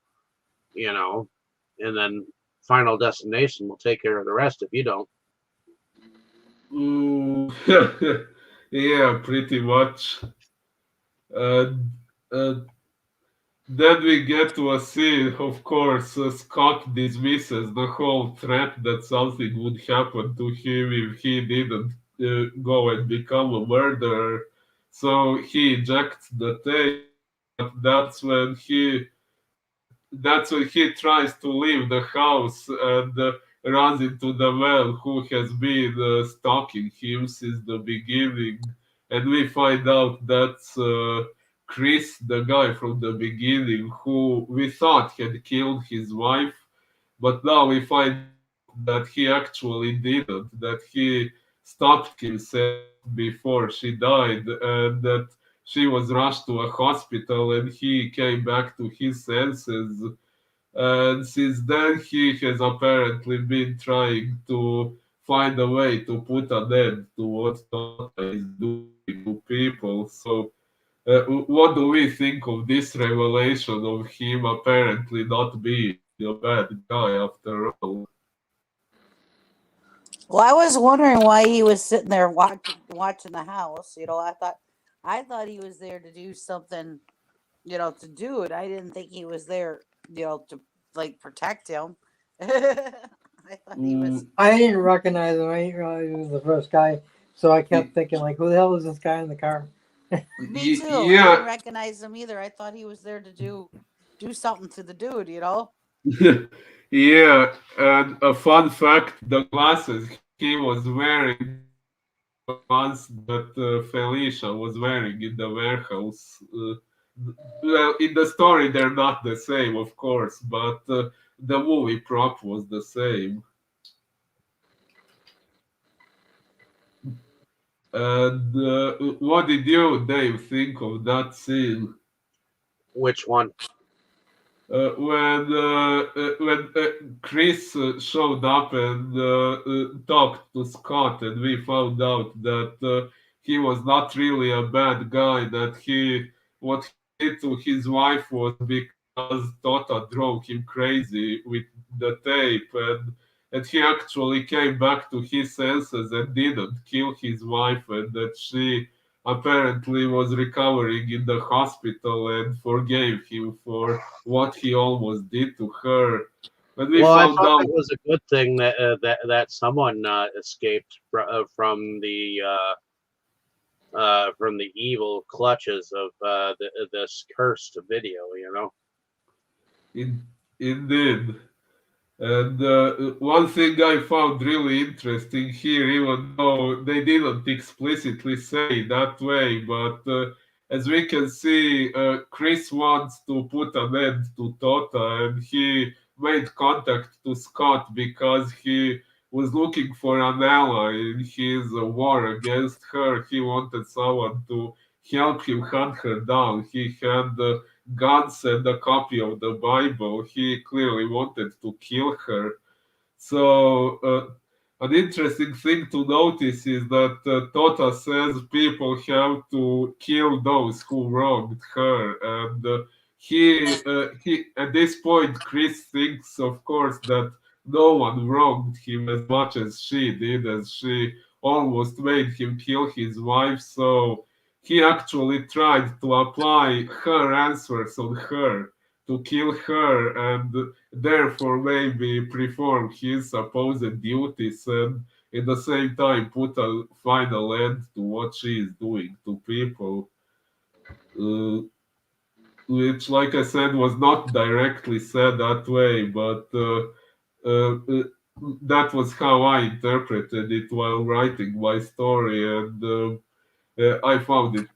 know, and then Final Destination will take care of the rest if you don't.
Ooh, yeah, pretty much. Uh, uh, Then we get to a scene, of course, Scott dismisses the whole threat that something would happen to him if he didn't go and become a murderer. So he ejects the tape, but that's when he tries to leave the house and runs into the man who has been stalking him since the beginning. And we find out that's Chris, the guy from the beginning, who we thought had killed his wife, but now we find out that he actually didn't, that he stopped himself before she died, and that she was rushed to a hospital and he came back to his senses. And since then, he has apparently been trying to find a way to put an end to what Tota is doing to people. So, what do we think of this revelation of him apparently not being a bad guy after all?
Well, I was wondering why he was sitting there watching the house. I thought he was there to do something, to do it. I didn't think he was there, to like protect him. I thought he was.
Mm,
I didn't recognize him. I didn't realize he was the first guy. So I kept
y-
thinking, like, who the hell is this guy in the car?
Me too. I didn't
yeah,
recognize him either. I thought he was there to do something to the dude.
yeah, and a fun fact: the glasses he was wearing the ones that Felicia was wearing in the warehouse. Well, in the story, they're not the same, of course, but the movie prop was the same. And what did you, Dave, think of that scene?
Which one?
When Chris showed up and talked to Scott, and we found out that he was not really a bad guy. That he what he did to his wife was because Tota drove him crazy with the tape, and he actually came back to his senses and didn't kill his wife, and that she apparently was recovering in the hospital and forgave him for what he almost did to her. When we
Well, I
found
thought
out,
it was a good thing that someone escaped from the evil clutches of this cursed video.
in, indeed, and one thing I found really interesting here, even though they didn't explicitly say that way, but as we can see, Chris wants to put an end to Tota, and he made contact to Scott because he was looking for an ally in his war against her. He wanted someone to help him hunt her down. He had guns and a copy of the Bible. He clearly wanted to kill her. So, an interesting thing to notice is that Tota says people have to kill those who wronged her, and he at this point, Chris thinks, of course, that no one wronged him as much as she did, as she almost made him kill his wife. So he actually tried to apply her answers on her to kill her and therefore maybe perform his supposed duties and at the same time put a final end to what she is doing to people. Uh, which, like I said, was not directly said that way, but that was how I interpreted it while writing my story, and I found it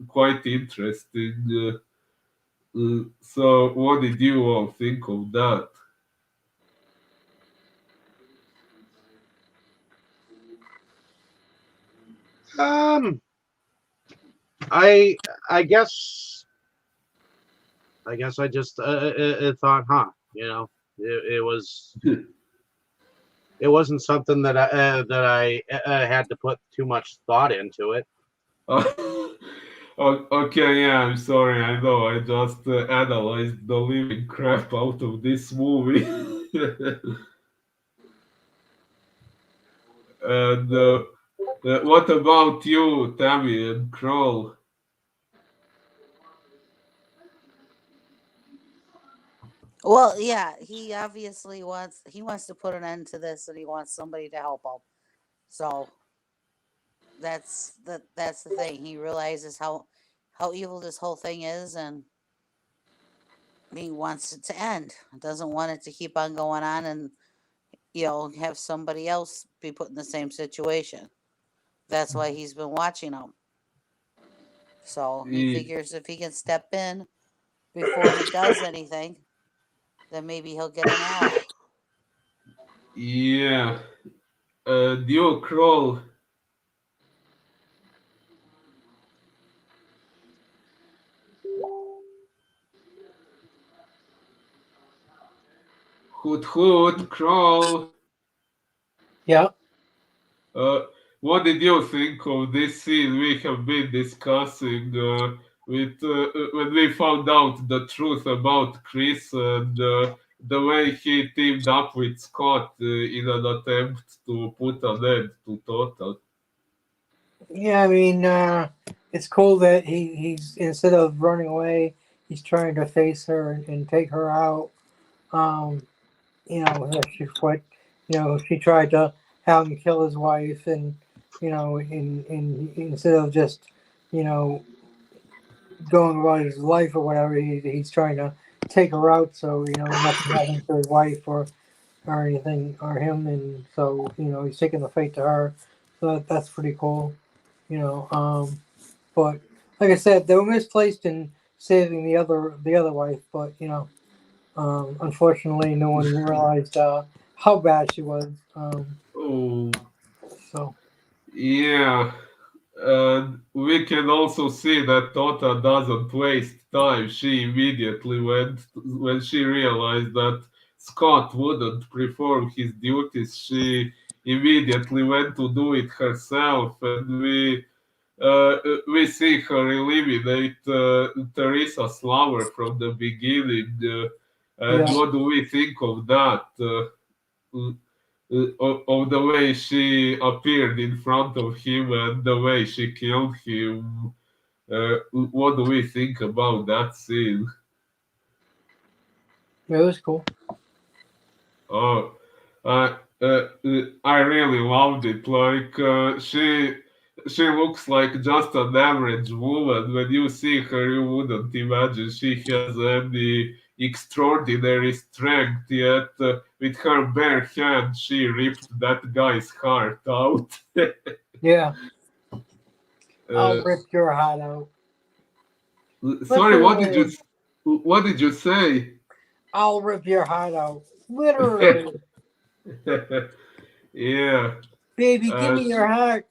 quite interesting. So, what did you all think of that?
Um, I I guess I just thought, huh, it was it wasn't something that I had to put too much thought into it.
Okay, yeah, I'm sorry. I know I just analyzed the living crap out of this movie. And what about you, Tammy and Kroll?
Well, yeah, he wants to put an end to this, and he wants somebody to help him. So that's the thing. He realizes how evil this whole thing is, and he wants it to end. Doesn't want it to keep on going on, and have somebody else be put in the same situation. That's why he's been watching them. So he
Y-
figures if he can step in before he does anything, then maybe he'll get an ally.
Yeah, you, Kroll, hoot hoot, Kroll.
Yeah.
Uh, what did you think of this scene we have been discussing with when we found out the truth about Chris and the way he teamed up with Scott in an attempt to put an end to Total?
Yeah, I mean, it's cool that he's instead of running away, he's trying to face her and take her out. Um, she quit. She tried to have him kill his wife, and instead of just you know going about his life or whatever, he's trying to take her out. So nothing happens to his wife or anything or him, and so he's taking the fight to her. So that's pretty cool. You know, but like I said, they were misplaced in saving the other wife. But unfortunately, no one realized how bad she was.
Oh,
So
yeah. And we can also see that Tota doesn't waste time. She immediately went when she realized that Scott wouldn't perform his duties. She immediately went to do it herself, and we see her eliminate Teresa Slower from the beginning. And
yeah,
what do we think of that? Of the way she appeared in front of him and the way she killed him. What do we think about that scene?
it was cool.
Oh, I really loved it. Like she looks like just an average woman. When you see her, you wouldn't imagine she has any extraordinary strength. Yet, with her bare hand, she ripped that guy's heart out.
Yeah, I'll
uh,
rip your heart out.
sorry,
Literally,
what did you say?
I'll rip your heart out. Literally,
Yeah.
baby, give
Uh,
me your heart.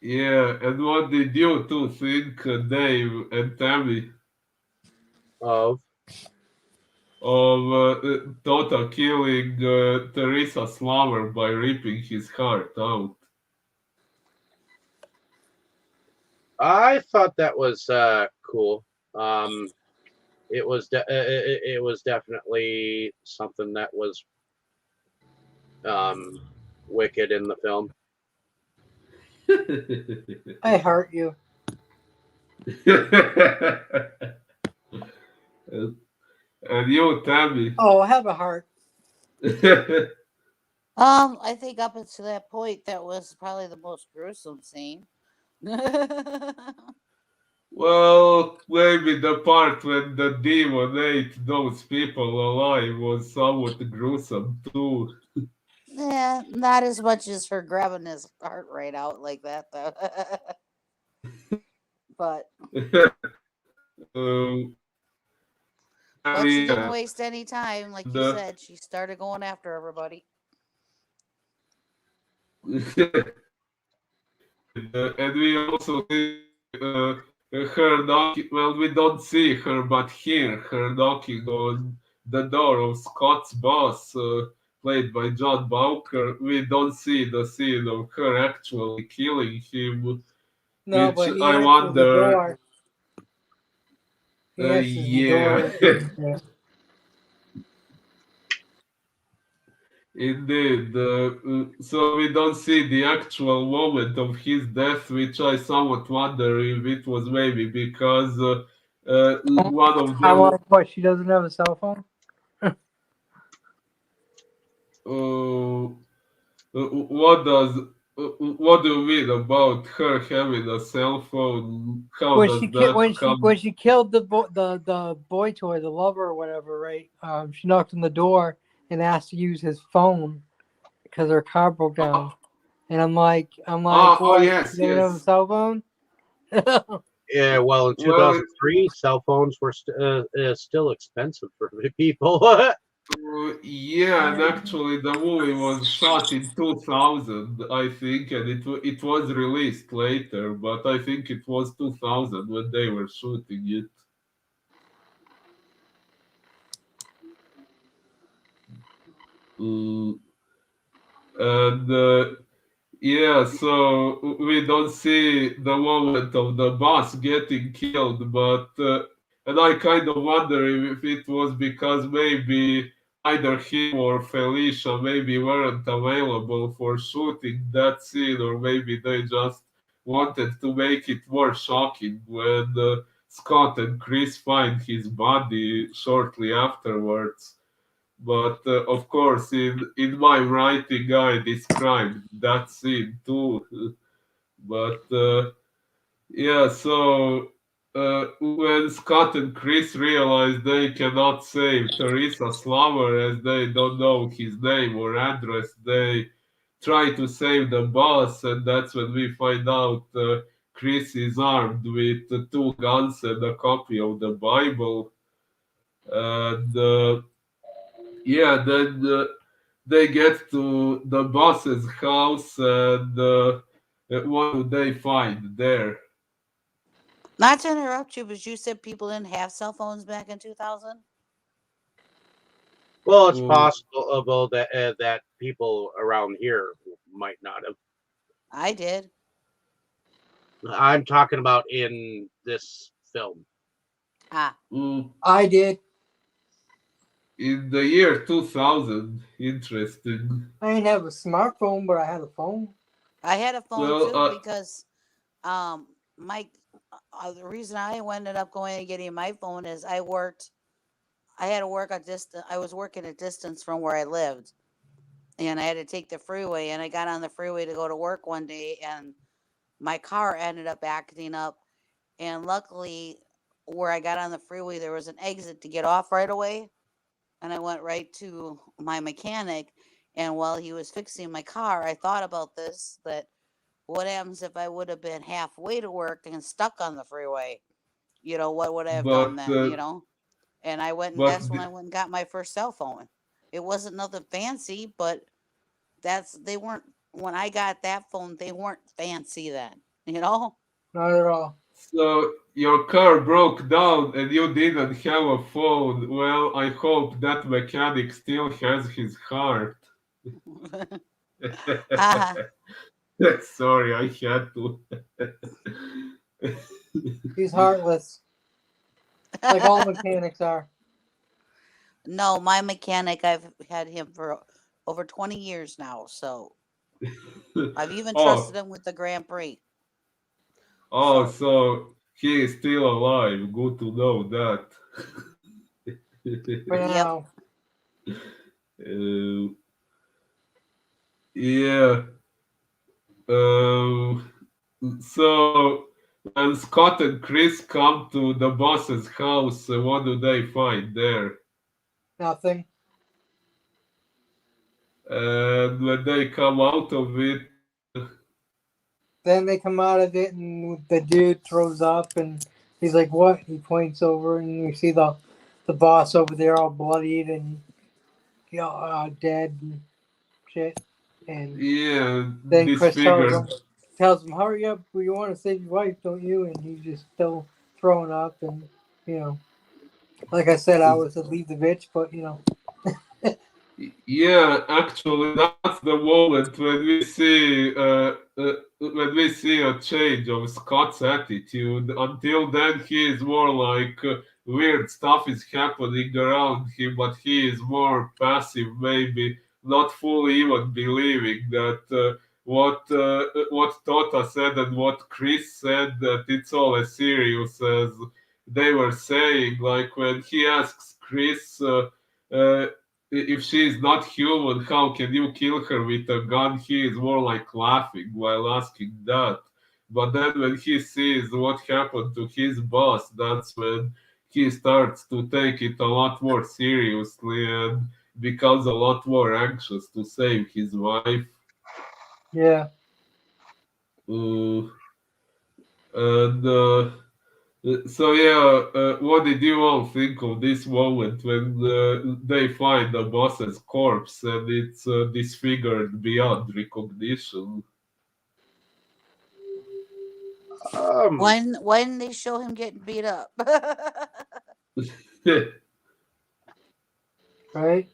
Yeah, and what did you two think, Dave and Tammy,
Of
of Tota killing Teresa Slower by ripping his heart out?
I thought that was cool. Um, it was definitely something that was um, wicked in the film.
I hurt you.
And you, Tammy.
Oh, I have a heart.
I think up until that point, that was probably the most gruesome scene. Yeah,
Well, maybe the part when the demon ate those people alive was somewhat gruesome too.
not as much as her grabbing his heart right out like that, though. but
um, I
but she
mean,
didn't
yeah,
waste any time, like you
the
said. She started going after everybody.
and we also see her knocking. Well, we don't see her, but hear her knocking on the door of Scott's boss, played by John Bowker. We don't see the scene of her actually killing him,
No,
which
but he
I
answers the
wonder.
door. He answers the
Yeah,
door. Yeah.
indeed. So we don't see the actual moment of his death, which I somewhat wonder if it was maybe because one of
I
them.
like what she doesn't have a cell phone.
Uh, what does what do you mean about her having a cell phone? How
When
does
she
that
when
come?
she killed the boy toy, the lover or whatever, right? She knocked on the door and asked to use his phone because her car broke down. And I'm like,
Oh
what?
yes,
She doesn't have a
yes.
cell phone?
Yeah, well, in
Well,
2003, cell phones were still expensive for people.
yeah, and actually the movie was shot in 2000, I think, and it was released later, but I think it was 2000 when they were shooting it. Uh, and yeah, so we don't see the moment of the boss getting killed, but and I kind of wonder if it was because maybe either him or Felicia maybe weren't available for shooting that scene, or maybe they just wanted to make it more shocking when Scott and Chris find his body shortly afterwards. But of course, in my writing, I described that scene too. But yeah, so when Scott and Chris realize they cannot save Teresa's lover as they don't know his name or address, they try to save the boss, and that's when we find out Chris is armed with two guns and a copy of the Bible. And yeah, then they get to the boss's house, and what do they find there?
Not to interrupt you, but you said people didn't have cell phones back in 2000.
Well, it's
Uh,
possible that people around here might not have.
I did.
I'm talking about in this film.
Ah,
uh,
I did.
in the year 2000, interesting.
I didn't have a smartphone, but I had a phone.
I had a phone
Well,
too because my the reason I ended up going and getting my phone is I worked. I had to work a distance. I was working a distance from where I lived, and I had to take the freeway. And I got on the freeway to go to work one day, and my car ended up acting up. And luckily, where I got on the freeway, there was an exit to get off right away. And I went right to my mechanic. And while he was fixing my car, I thought about this, that what happens if I would have been halfway to work and stuck on the freeway? What would I have done
but
then? And
but
that's when I went and got my first cell phone. It wasn't nothing fancy, but they weren't, when I got that phone, they weren't fancy then, you know?
Not at all.
so your car broke down and you didn't have a phone. Well, I hope that mechanic still has his heart.
Ah,
Sorry, I had to.
He's heartless. like all mechanics are.
No, my mechanic, I've had him for over 20 years now, so I've even trusted
Oh,
him with the Grand Prix.
oh,
So,
so he is still alive. Good to know that.
For
yep.
now,
uh, yeah. Um, so when Scott and Chris come to the boss's house, what do they find there?
nothing.
And when they come out of it,
Then they come out of it, and the dude throws up, and he's like, "What?" He points over, and we see the boss over there, all bloodied and dead and shit. And
yeah,
then Chris
disfigured.
tells him, "Hurry up! You want to save your wife, don't you?" And he's just still throwing up, and you know, like I said, I was to leave the bitch, but
Yeah, actually, that's the moment when we see a change of Scott's attitude. Until then, he is more like weird stuff is happening around him, but he is more passive, maybe not fully even believing that what Tota said and what Chris said, that it's all as serious as they were saying. Like when he asks Chris. Uh, if she is not human, how can you kill her with a gun? He is more like laughing while asking that. But then when he sees what happened to his boss, that's when he starts to take it a lot more seriously and becomes a lot more anxious to save his wife.
yeah.
Uh, and yeah, what did you all think of this moment when they find the boss's corpse and it's disfigured beyond recognition?
Um.
Why didn't they show him getting beat up?
Right.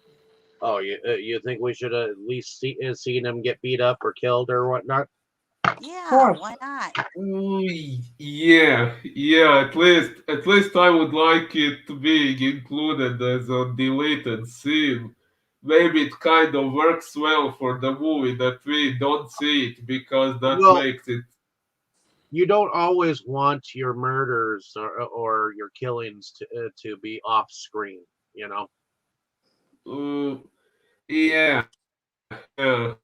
Oh, you think we should at least seen him get beat up or killed or whatnot?
Of
Yeah,
course.
why not?
Ooh, yeah, yeah. At least I would like it to be included as a deleted scene. Maybe it kind of works well for the movie that we don't see it because that
Well,
makes it.
you don't always want your murders or your killings to be off screen. You know.
Uh, yeah, yeah.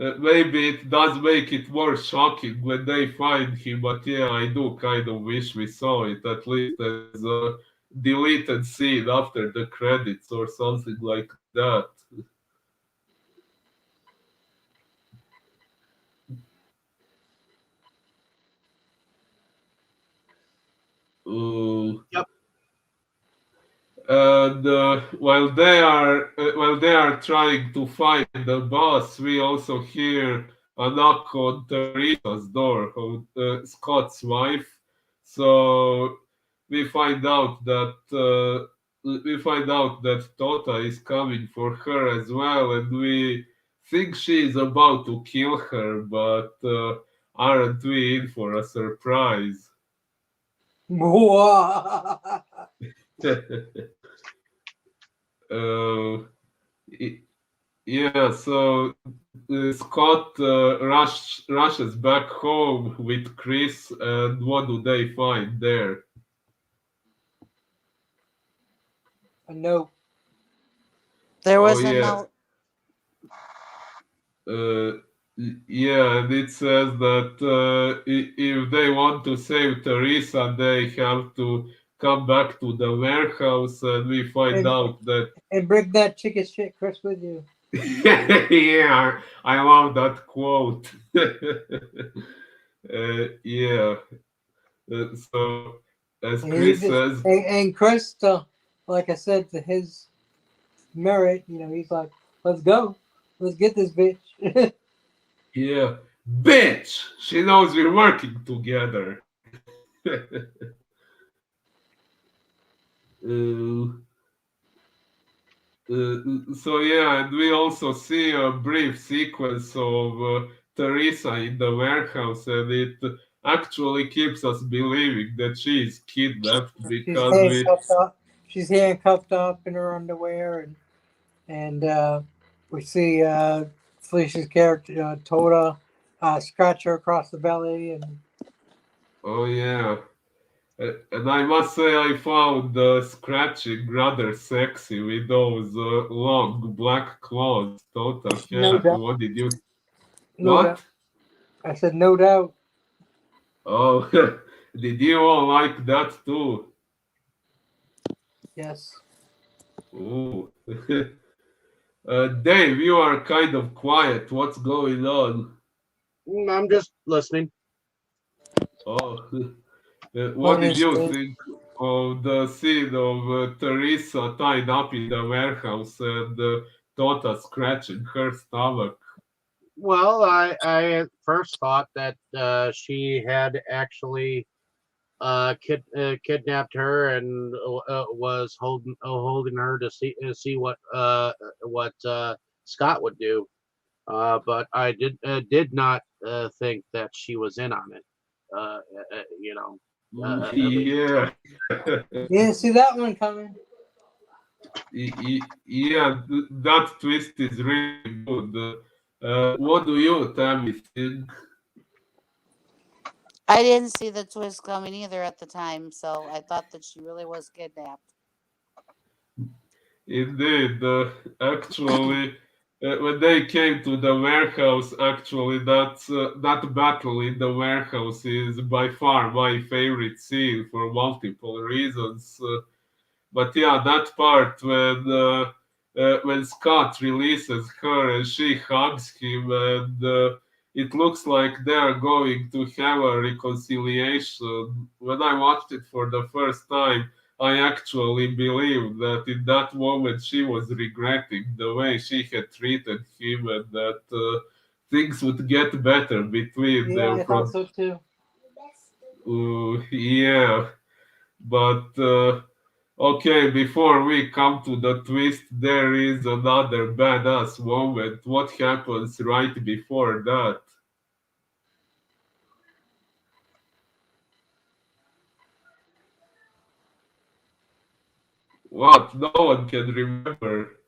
Maybe it does make it more shocking when they find him, but yeah, I do kind of wish we saw it at least as a deleted scene after the credits or something like that. Uh,
Yep.
and while they are trying to find the boss, we also hear a knock on Teresa's door, Scott's wife. So we find out that Tota is coming for her as well, and we think she is about to kill her, but aren't we in for a surprise? uh, Yeah, so Scott rushes back home with Chris, and what do they find there?
A note.
There
Oh
was a
yeah,
note.
uh, yeah, and it says that if they want to save Teresa, they have to come back to the warehouse, and we find
And
out that
and bring that chicken shit Chris with you.
yeah, I love that quote. Yeah. So, as
And he
Chris
just
says,
and Chris, like I said, to his merit, he's like, "Let's go, let's get this bitch."
yeah, bitch, she knows we're working together. uh, so yeah, and we also see a brief sequence of Teresa in the warehouse, and it actually keeps us believing that she is kidnapped
She's
because we.
handcuffed up. She's handcuffed up in her underwear, and we see Felicia's character Toda scratch her across the belly, and
Oh yeah. And I must say, I found scratching rather sexy with those long black claws. Tota
no
cat.
doubt,
What did you?
no doubt.
What?
I said no doubt.
Oh, did you all like that too?
Yes.
Ooh. Dave, you are kind of quiet. What's going on?
I'm just listening.
Oh, what did you
Honestly,
think of the scene of Teresa tied up in the warehouse and Tota scratching her stomach?
Well, I at first thought that she had actually kidnapped her and was holding her to see what Scott would do. But I did not think that she was in on it. You know, at least.
Yeah.
you didn't see that one coming.
Yeah, that twist is really good. What do you, Tammy, think?
I didn't see the twist coming either at the time, so I thought that she really was kidnapped.
Indeed, actually, when they came to the warehouse, actually, that battle in the warehouse is by far my favorite scene for multiple reasons. But yeah, that part when Scott releases her and she hugs him, and it looks like they are going to have a reconciliation. When I watched it for the first time, I actually believed that in that moment she was regretting the way she had treated him, and that things would get better between
Yeah,
them
I thought
from.
so too.
Yeah, but. Okay, before we come to the twist, there is another badass moment. What happens right before that? What? No one can remember.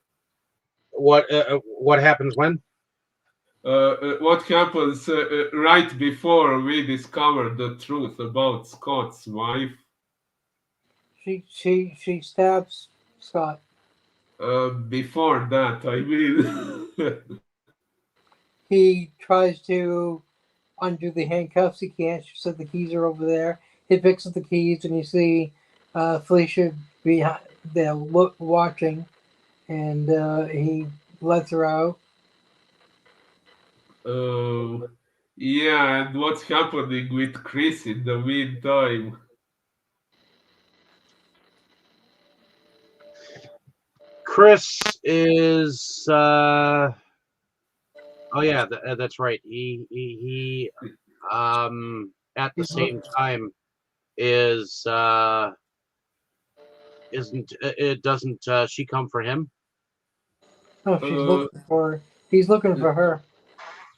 What happens when?
What happens right before we discover the truth about Scott's wife?
She stabs Scott.
Before that, I mean.
He tries to undo the handcuffs. He can't. She said the keys are over there. He picks up the keys, and you see Felicia behind there watching, and he lets her out.
uh, yeah, and what's happening with Chris in the meantime?
Chris is. Oh yeah, that's right. He at the
He's look,
same time is isn't it doesn't she come for him?
no, she's
Uh,
looking for. He's looking for her.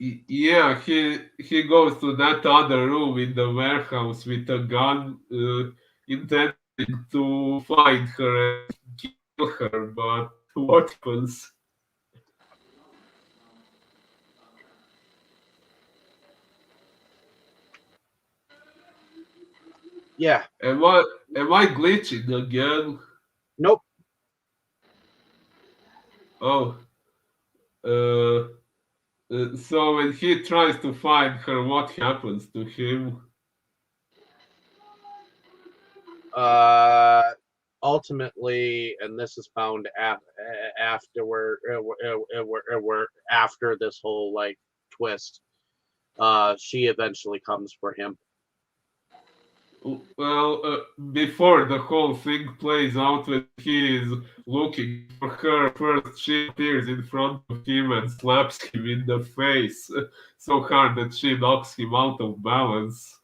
Yeah, he goes to that other room in the warehouse with a gun, intending to find her and kill her. But what happens?
Yeah.
Am I am I glitching again?
Nope.
Oh, uh, so when he tries to find her, what happens to him?
Uh, ultimately, and this is found after we're after this whole like twist. She eventually comes for him.
Well, before the whole thing plays out, when he is looking for her, first she appears in front of him and slaps him in the face so hard that she knocks him out of balance.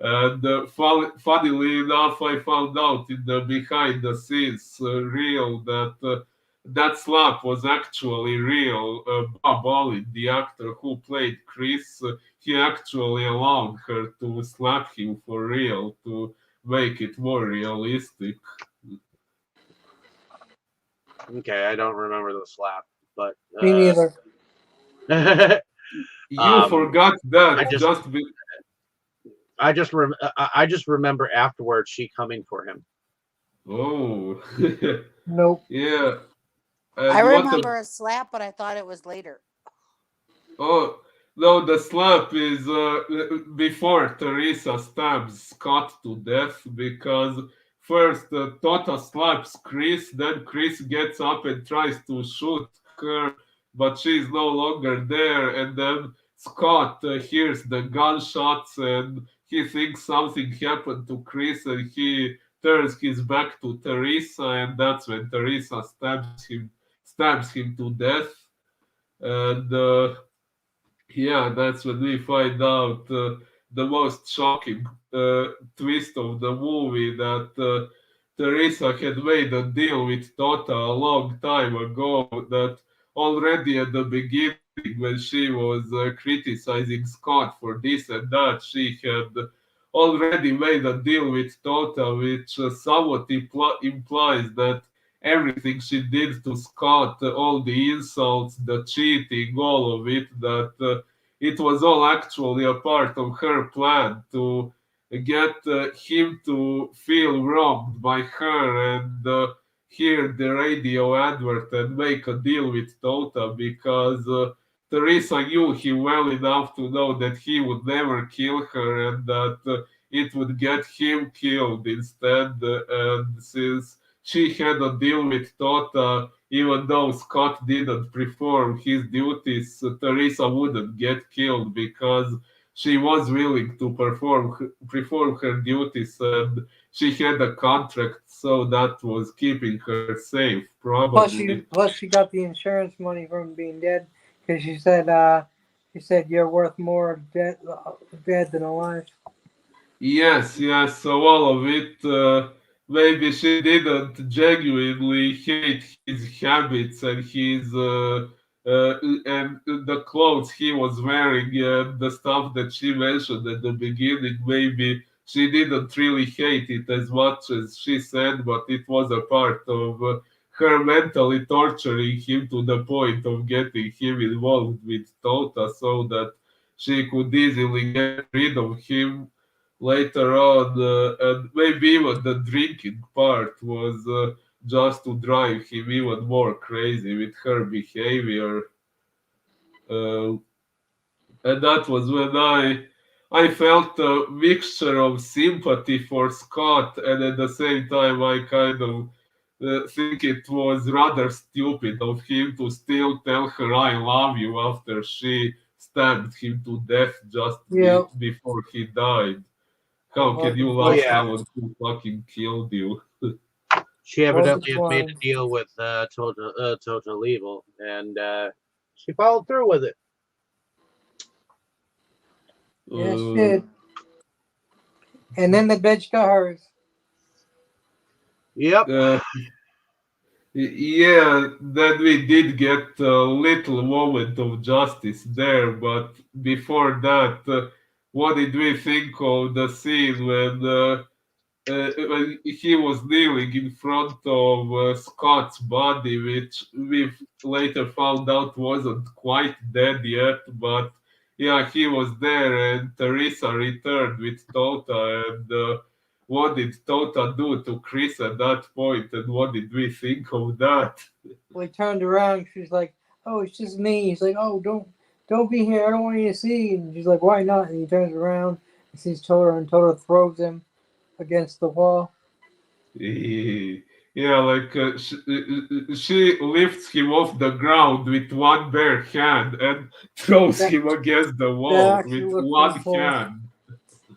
And funnily enough, I found out in the behind the scenes reel that that slap was actually real. Bob Olin, the actor who played Chris, he actually allowed her to slap him for real to make it more realistic.
Okay, I don't remember the slap, but
Me neither.
You
um,
forgot
I
that
just I just remember afterwards she coming for him.
Oh,
Nope.
yeah.
I
And what a
remember a slap, but I thought it was later.
Oh, no, the slap is before Teresa stabs Scott to death because first Tota slaps Chris, then Chris gets up and tries to shoot her, but she's no longer there, and then Scott hears the gunshots and he thinks something happened to Chris and he turns his back to Teresa, and that's when Teresa stabs him to death. And yeah, that's when we find out the most shocking twist of the movie that Teresa had made a deal with Tota a long time ago. That already at the beginning, when she was criticizing Scott for this and that, she had already made a deal with Tota, which somewhat implies that everything she did to Scott, all the insults, the cheating, all of it, that it was all actually a part of her plan to get him to feel wronged by her and hear the radio advert and make a deal with Tota because Teresa knew him well enough to know that he would never kill her and that it would get him killed instead. And since she had a deal with Tota, even though Scott didn't perform his duties, Teresa wouldn't get killed because she was willing to perform her duties and she had a contract, so that was keeping her safe, probably.
Plus she got the insurance money from being dead because she said you're worth more dead than alive.
Yes, yes. So all of it, maybe she didn't genuinely hate his habits uh, and the clothes he was wearing and the stuff that she mentioned at the beginning. Maybe she didn't really hate it as much as she said, but it was a part of her mentally torturing him to the point of getting him involved with Tota so that she could easily get rid of him later on, and maybe even the drinking part was just to drive him even more crazy with her behavior. Uh, and that was when I felt a mixture of sympathy for Scott, and at the same time I kind of think it was rather stupid of him to still tell her I love you after she stabbed him to death just
Yeah.
before he died. How can
Was
you
Oh
love
yeah,
someone who fucking killed you?
she
was a
evidently had made a
clown.
deal with Total Evil, and she followed through with it.
Yeah, she
Uh,
did. And then the bitch got hers.
Yep.
uh, yeah, then we did get a little moment of justice there, but before that, what did we think of the scene when he was kneeling in front of Scott's body, which we later found out wasn't quite dead yet, but yeah, he was there, and Teresa returned with Tota, and what did Tota do to Chris at that point, and what did we think of that?
We turned around. She's like, "Oh, it's just me." He's like, "Oh, don't be here. I don't want you to see." And she's like, "Why not?" And he turns around and sees Toto, and Toto throws him against the wall.
Yeah, like she lifts him off the ground with one bare hand and throws
That
him against the
that
wall
actually
with
looked pretty
one
cool.
hand.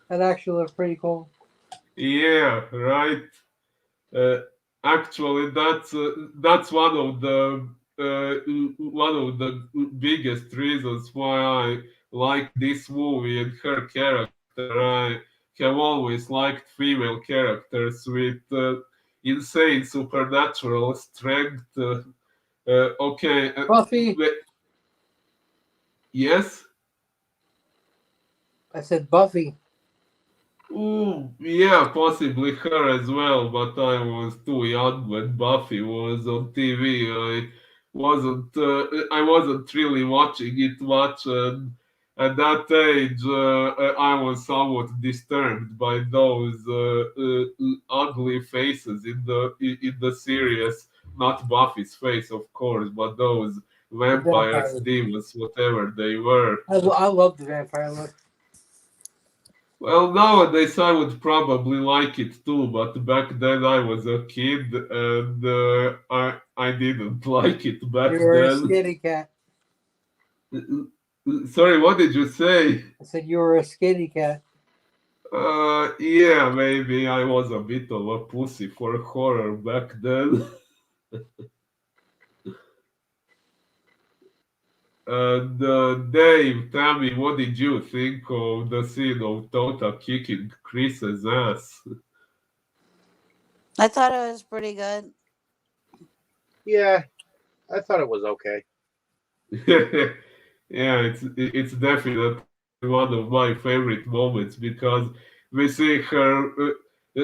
That actually looked pretty cool.
Yeah, right. Uh, Actually, that's one of the biggest reasons why I like this movie and her character. I have always liked female characters with insane supernatural strength. Okay.
Buffy.
Yes.
I said Buffy.
Ooh, yeah, possibly her as well, but I was too young when Buffy was on TV. I wasn't really watching it much, and at that age, I was somewhat disturbed by those ugly faces in the series. Not Buffy's face, of course, but those
The
vampires,
vampire.
demons, whatever they were.
I love the vampire look.
Well, nowadays I would probably like it too, but back then I was a kid and I didn't like it back
You were a
then.
skinny cat.
Sorry, what did you say?
I said you were a skinny cat.
Yeah, maybe I was a bit of a pussy for horror back then. And Dave, tell me, what did you think of the scene of Tota kicking Chris's ass?
I thought it was pretty good.
Yeah, I thought it was okay.
Yeah, it's definitely one of my favorite moments because we see her.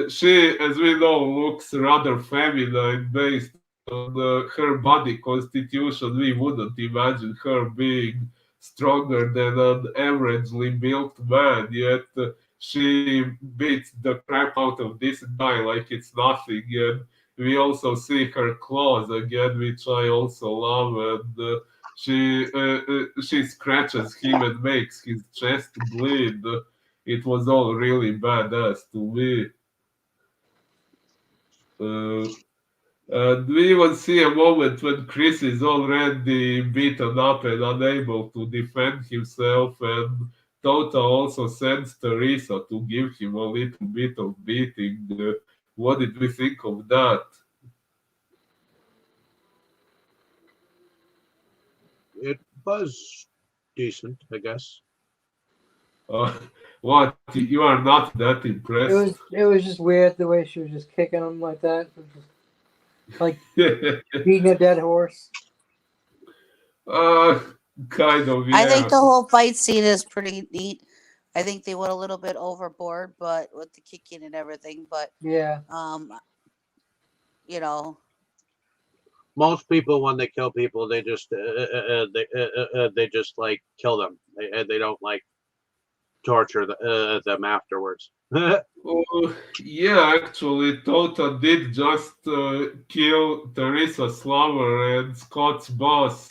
She, as we know, looks rather feminine based on her body constitution. We wouldn't imagine her being stronger than an averagely built man, yet she beats the crap out of this guy like it's nothing. And we also see her claws again, which I also love, and she scratches him and makes his chest bleed. It was all really badass to me. Uh, and we even see a moment when Chris is already beaten up and unable to defend himself, and Tota also sends Teresa to give him a little bit of beating. What did we think of that?
It was decent, I guess.
Uh, what, you are not that impressed?
It was just weird the way she was just kicking him like that. It was just like beating a dead horse.
uh, kind of,
I think
yeah.
the whole fight scene is pretty neat. I think they went a little bit overboard, but with the kicking and everything. But
Yeah.
um, you know,
Most people, when they kill people, they just like kill them. They don't like torture them afterwards.
Yeah, actually, Tota did just kill Teresa Slover and Scott's boss.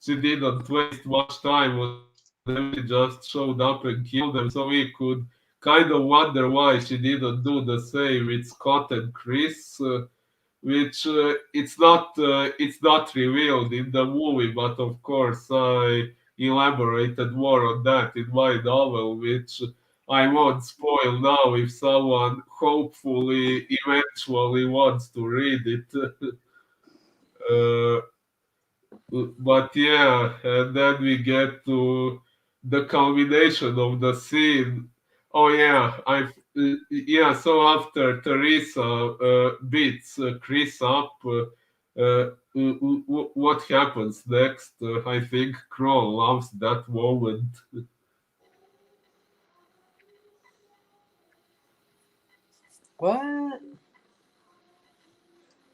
She didn't waste much time on them. She just showed up and killed them, so we could kind of wonder why she didn't do the same with Scott and Chris. Which it's not revealed in the movie, but of course I elaborated more on that in my novel, which I won't spoil now if someone hopefully eventually wants to read it. uh, but yeah, and then we get to the culmination of the scene. Oh yeah, yeah. So after Teresa beats Chris up, what happens next? I think Crow loves that moment.
What?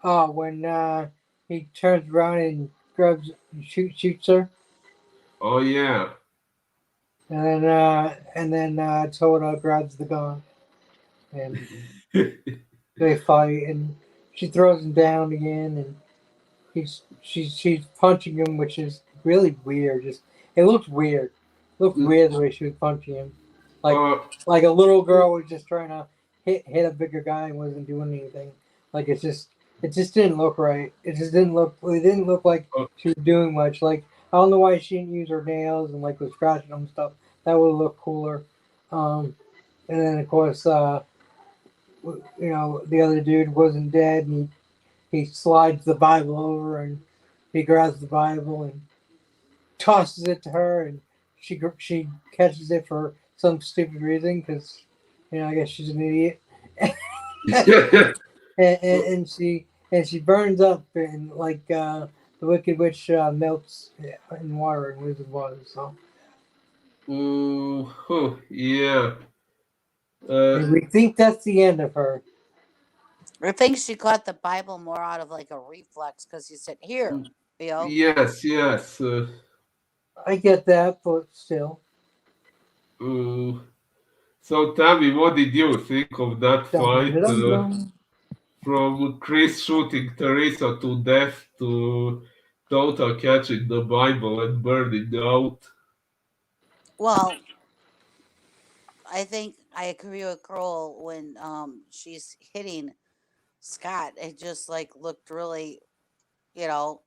Oh, when he turns around and grabs, shoots her,
Oh yeah.
and then Toda grabs the gun, and they fight, and she throws him down again, and she's punching him, which is really weird. Just it looked weird. It looked weird the way she was punching him, like
uh,
like a little girl was just trying to hit a bigger guy and wasn't doing anything. Like it just didn't look right. It just didn't look. It didn't look like
uh,
she was doing much. Like I don't know why she didn't use her nails and like was scratching them and stuff. That would have looked cooler. And then of course, the other dude wasn't dead, and he slides the Bible over and he grabs the Bible and tosses it to her, and she catches it for some stupid reason because I guess she's an idiot, and, and, and she burns up and like the Wicked Witch melts in water and Wizard was. So
Yeah. Uh,
and we think that's the end of her.
I think she caught the Bible more out of like a reflex because he said, "Here, you know."
yes, yes.
I get that, but still,
Uh, so tell me, what did you think of that
dum
fight?
dum dum.
From Chris shooting Teresa to death to Tota catching the Bible and burning out.
Well, I think I agree with Kroll when she's hitting Scott. It just like looked really, you know,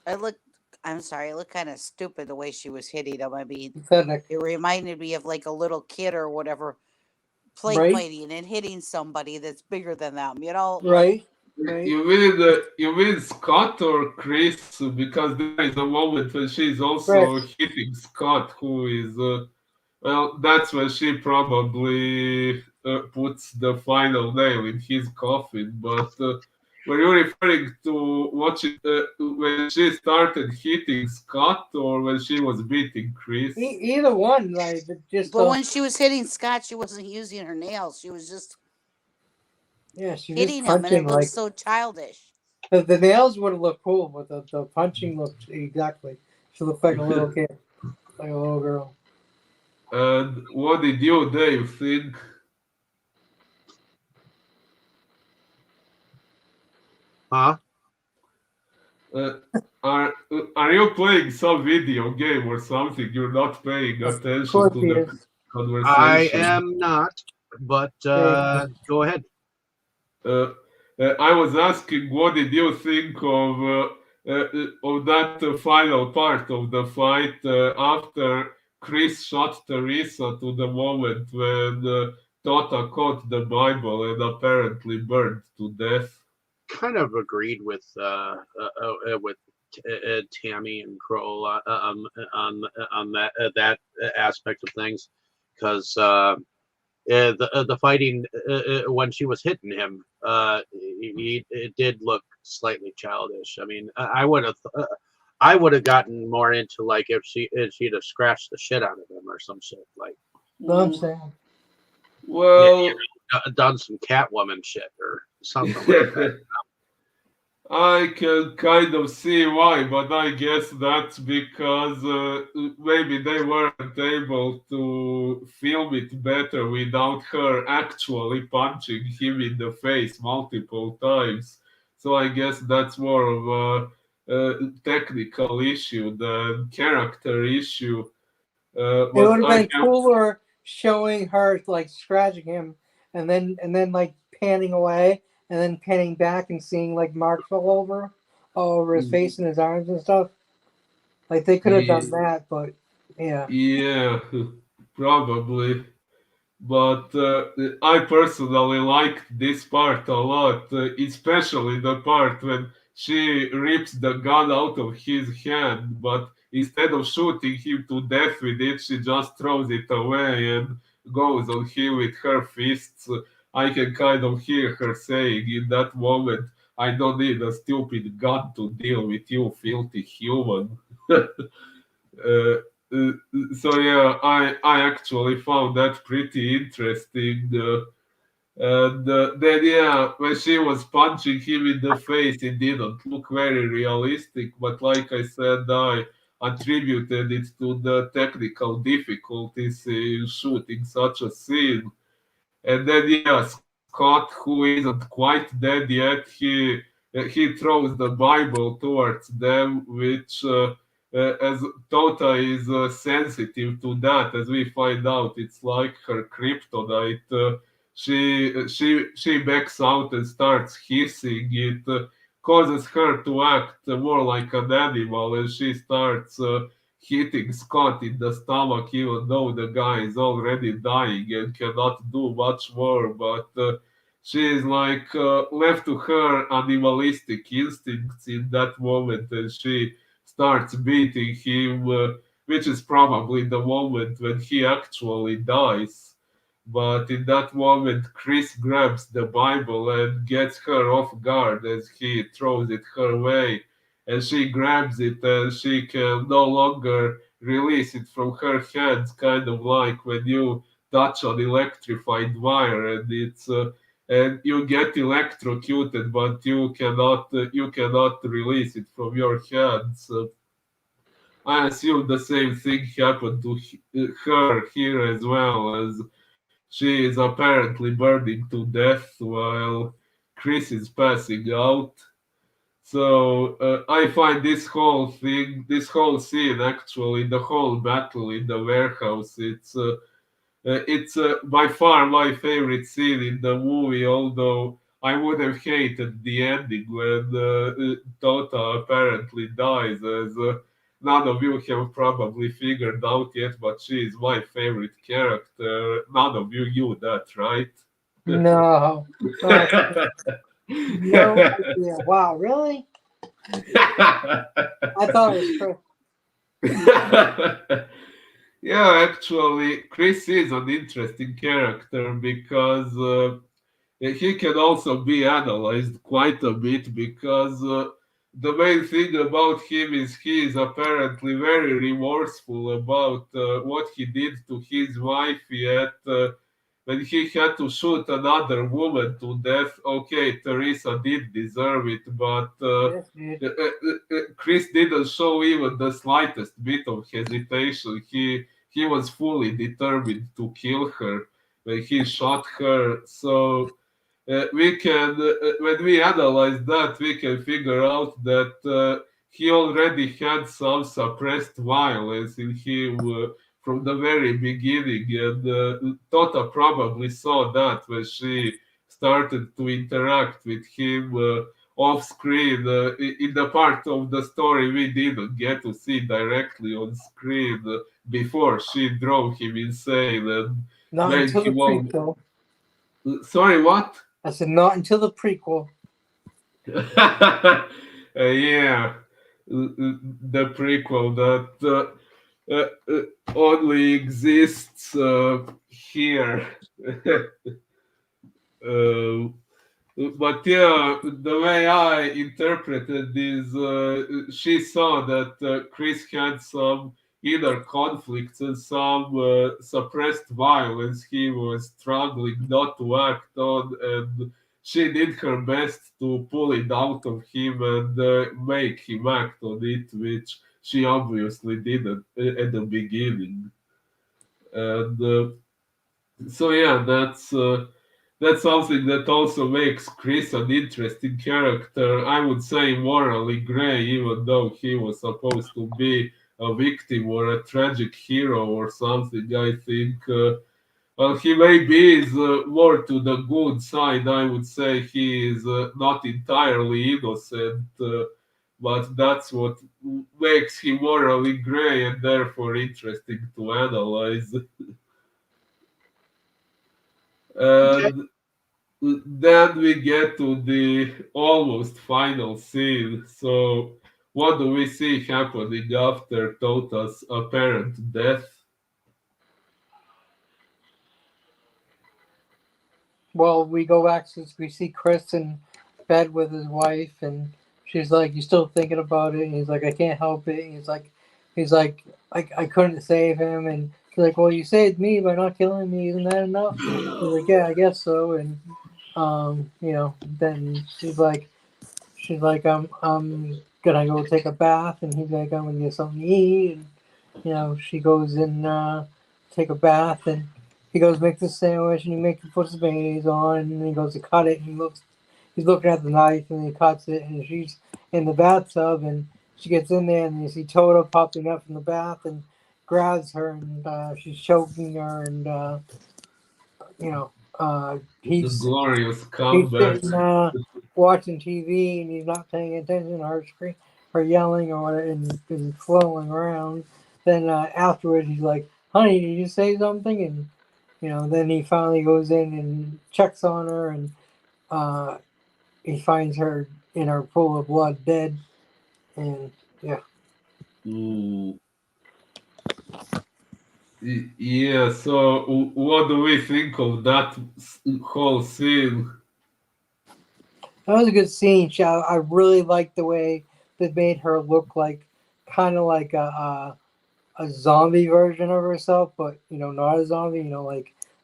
it looked. I'm sorry, it looked kind of stupid the way she was hitting him. I mean,
Pathetic,
it reminded me of like a little kid or whatever play
right?
fighting and hitting somebody that's bigger than them. You know,
Right, right.
You mean Scott or Chris? Because there is a moment when she's also
Chris,
hitting Scott, who is well, that's when she probably puts the final nail in his coffin. But were you referring to watching when she started hitting Scott or when she was beating Chris?
either one, like just
but when she was hitting Scott, she wasn't using her nails. She was just
yeah, she's just
hitting him, and it
punching
looked
like
so childish.
the nails would have looked cool, but the punching looked exactly. She looked like a little kid, like a little girl.
And what did you, Dave, think?
Huh?
Uh, are you playing some video game or something? You're not paying
Of
attention
course
to
he
the
is.
I
conversation.
am not, but
Yeah,
go ahead.
Uh, I was asking, what did you think of that final part of the fight after Chris shot Teresa to the moment when Tota caught the Bible and apparently burned to death?
Kind of agreed with Tammy and Kroll on that aspect of things, because the fighting when she was hitting him, it did look slightly childish. I mean, I would have gotten more into like if she'd have scratched the shit out of him or some shit like
no, I'm saying.
yeah,
Well,
done some Catwoman shit or something like that.
I can kind of see why, but I guess that's because maybe they weren't able to film it better without her actually punching him in the face multiple times. So I guess that's more of a technical issue than character issue.
It
But
would have
I
been
can,
cooler showing her like scratching him, and then like panning away, and then panning back and seeing like marks all over his face and his arms and stuff. Like they could have done that, but yeah.
yeah, probably. But I personally liked this part a lot, especially the part when she rips the gun out of his hand, but instead of shooting him to death with it, she just throws it away and goes on him with her fists. I can kind of hear her saying in that moment, I don't need a stupid gun to deal with you, filthy human. Uh, uh, so yeah, I actually found that pretty interesting. And then yeah, when she was punching him in the face, it didn't look very realistic. But like I said, I attributed it to the technical difficulties in shooting such a scene. And then yeah, Scott, who isn't quite dead yet, he throws the Bible towards them, which as Tota is sensitive to that, as we find out, it's like her kryptonite. She backs out and starts hissing. It causes her to act more like an animal, and she starts hitting Scott in the stomach, even though the guy is already dying and cannot do much more. But she is like left to her animalistic instincts in that moment, and she starts beating him, which is probably the moment when he actually dies. But in that moment, Chris grabs the Bible and gets her off guard as he throws it her way. And she grabs it and she can no longer release it from her hands, kind of like when you touch an electrified wire and it's and you get electrocuted, but you cannot release it from your hands. I assume the same thing happened to her here as well, as she is apparently burning to death while Chris is passing out. So I find this whole scene, actually, the whole battle in the warehouse, it's by far my favorite scene in the movie, although I would have hated the ending when Tota apparently dies, as none of you have probably figured out yet, but she is my favorite character. None of you knew that, right?
No, no idea. Wow, really? I thought it was Chris.
Yeah, actually, Chris is an interesting character because he can also be analyzed quite a bit because the main thing about him is he is apparently very remorseful about what he did to his wife, yet when he had to shoot another woman to death. Okay, Teresa did deserve it, but
Yes, dude.
Chris didn't show even the slightest bit of hesitation. He was fully determined to kill her when he shot her. So we can, when we analyze that, we can figure out that he already had some suppressed violence in him from the very beginning, and Tota probably saw that when she started to interact with him off screen. In the part of the story we didn't get to see directly on screen before she drove him insane and
Not
made
until the
him all.
prequel.
Sorry, what?
I said not until the prequel.
Yeah, the prequel that only exists here. uh, but yeah, the way I interpreted this, she saw that Chris had some inner conflicts and some suppressed violence he was struggling not to act on, and she did her best to pull it out of him and make him act on it, which she obviously didn't at the beginning. And so yeah, that's something that also makes Chris an interesting character. I would say morally gray, even though he was supposed to be a victim or a tragic hero or something. I think well, he maybe is more to the good side. I would say he is not entirely innocent, but that's what makes him morally gray and therefore interesting to analyze.
Okay.
And then we get to the almost final scene. So, what do we see happening after Tota's apparent death?
Well, we go back since we see Chris in bed with his wife, and she's like, "You still thinking about it?" And he's like, "I can't help it." And he's like, I couldn't save him." And she's like, "Well, you saved me by not killing me. Isn't that enough?" He's like, "Yeah, I guess so." And then she's like, I'm gonna go take a bath, and he's like, I'm gonna get something to eat, and she goes in, take a bath, and he goes make the sandwich, and puts his mayonnaise on, and he goes to cut it, and he's looking at the knife, and he cuts it, and she's in the bathtub, and she gets in there, and you see Toto popping up from the bath, and grabs her, and she's choking her, and you know,
The glorious
he's
comeback.
sitting watching TV and he's not paying attention to her scream, her yelling or whatever, and flailing around. Then afterwards, he's like, "Honey, did you say something?" And then he finally goes in and checks on her, and uh, he finds her in her pool of blood, dead. And yeah,
Ooh. Yeah, so what do we think of that whole scene?
That was a good scene. I really liked the way they made her look like kind of like a zombie version of herself, but not a zombie.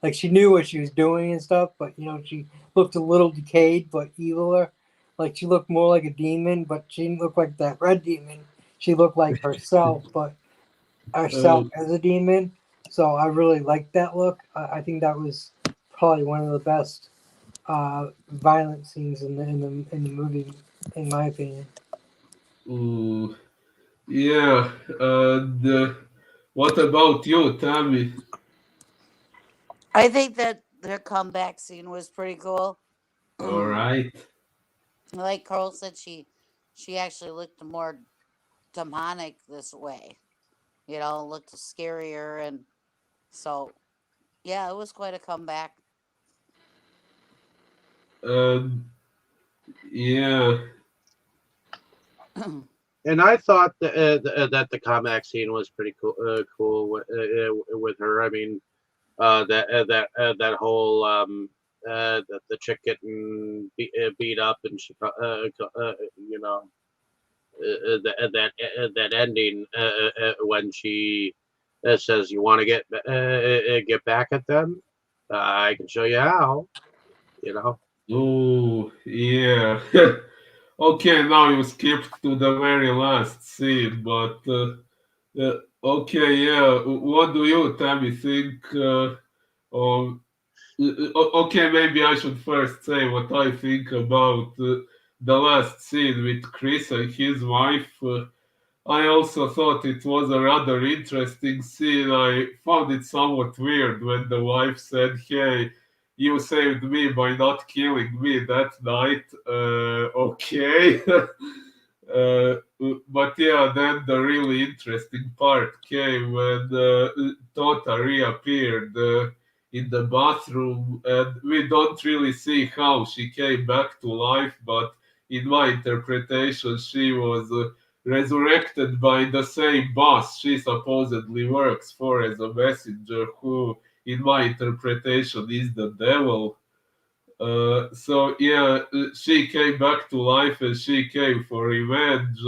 Like she knew what she was doing and stuff, but she looked a little decayed, but eviler. Like she looked more like a demon, but she didn't look like that red demon. She looked like herself, but
Uh,
herself as a demon. So I really liked that look. I think that was probably one of the best violent scenes in the movie, in my opinion.
uh, yeah, and what about you, Tammy?
I think that their comeback scene was pretty cool.
All right.
Like Carl said, she actually looked more demonic this way. Looked scarier, and so yeah, it was quite a comeback.
Um, yeah.
And I thought that the comeback scene was pretty cool with her. I mean, that whole the chick getting beat up and she that ending when she says you want to get back at them, I can show you how. You know.
Oh, yeah. Okay, now you skipped to the very last scene, but okay, yeah. What do you, Tammy, think of? Okay, maybe I should first say what I think about the last scene with Chris and his wife. I also thought it was a rather interesting scene. I found it somewhat weird when the wife said, "Hey, you saved me by not killing me that night." Okay. But yeah, then the really interesting part came when Tota reappeared in the bathroom, and we don't really see how she came back to life, but in my interpretation, she was resurrected by the same boss she supposedly works for as a messenger, who, in my interpretation, is the devil. So yeah, she came back to life and she came for revenge.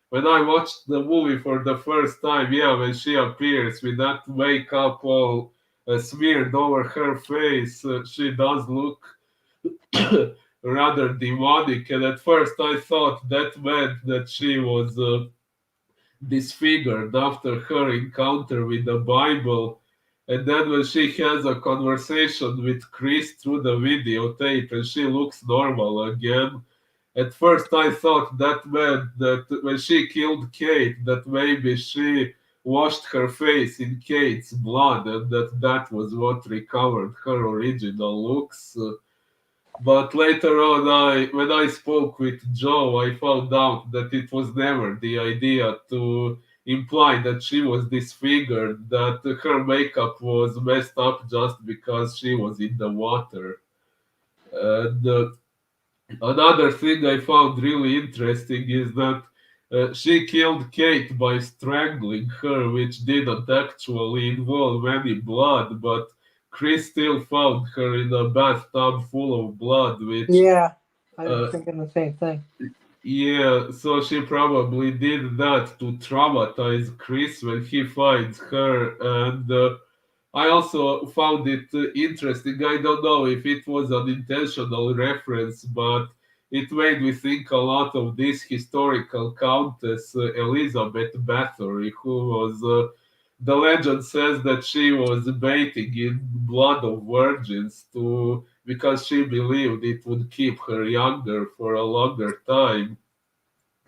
When I watched the movie for the first time, yeah, when she appears with that makeup all smeared over her face, she does look rather demonic. And at first, I thought that meant that she was disfigured after her encounter with the Bible. And then when she has a conversation with Chris through the videotape and she looks normal again, at first I thought that meant that when she killed Kate, that maybe she washed her face in Kate's blood and that was what recovered her original looks. But later on, when I spoke with Joe, I found out that it was never the idea to imply that she was disfigured, that her makeup was messed up just because she was in the water. And another thing I found really interesting is that she killed Kate by strangling her, which didn't actually involve any blood, but Chris still found her in a bathtub full of blood, which
Yeah, I was
uh,
thinking the same thing.
yeah, so she probably did that to traumatize Chris when he finds her. And I also found it interesting. I don't know if it was an intentional reference, but it made me think a lot of this historical countess, Elizabeth Bathory, who was. The legend says that she was bathing in blood of virgins to because she believed it would keep her younger for a longer time.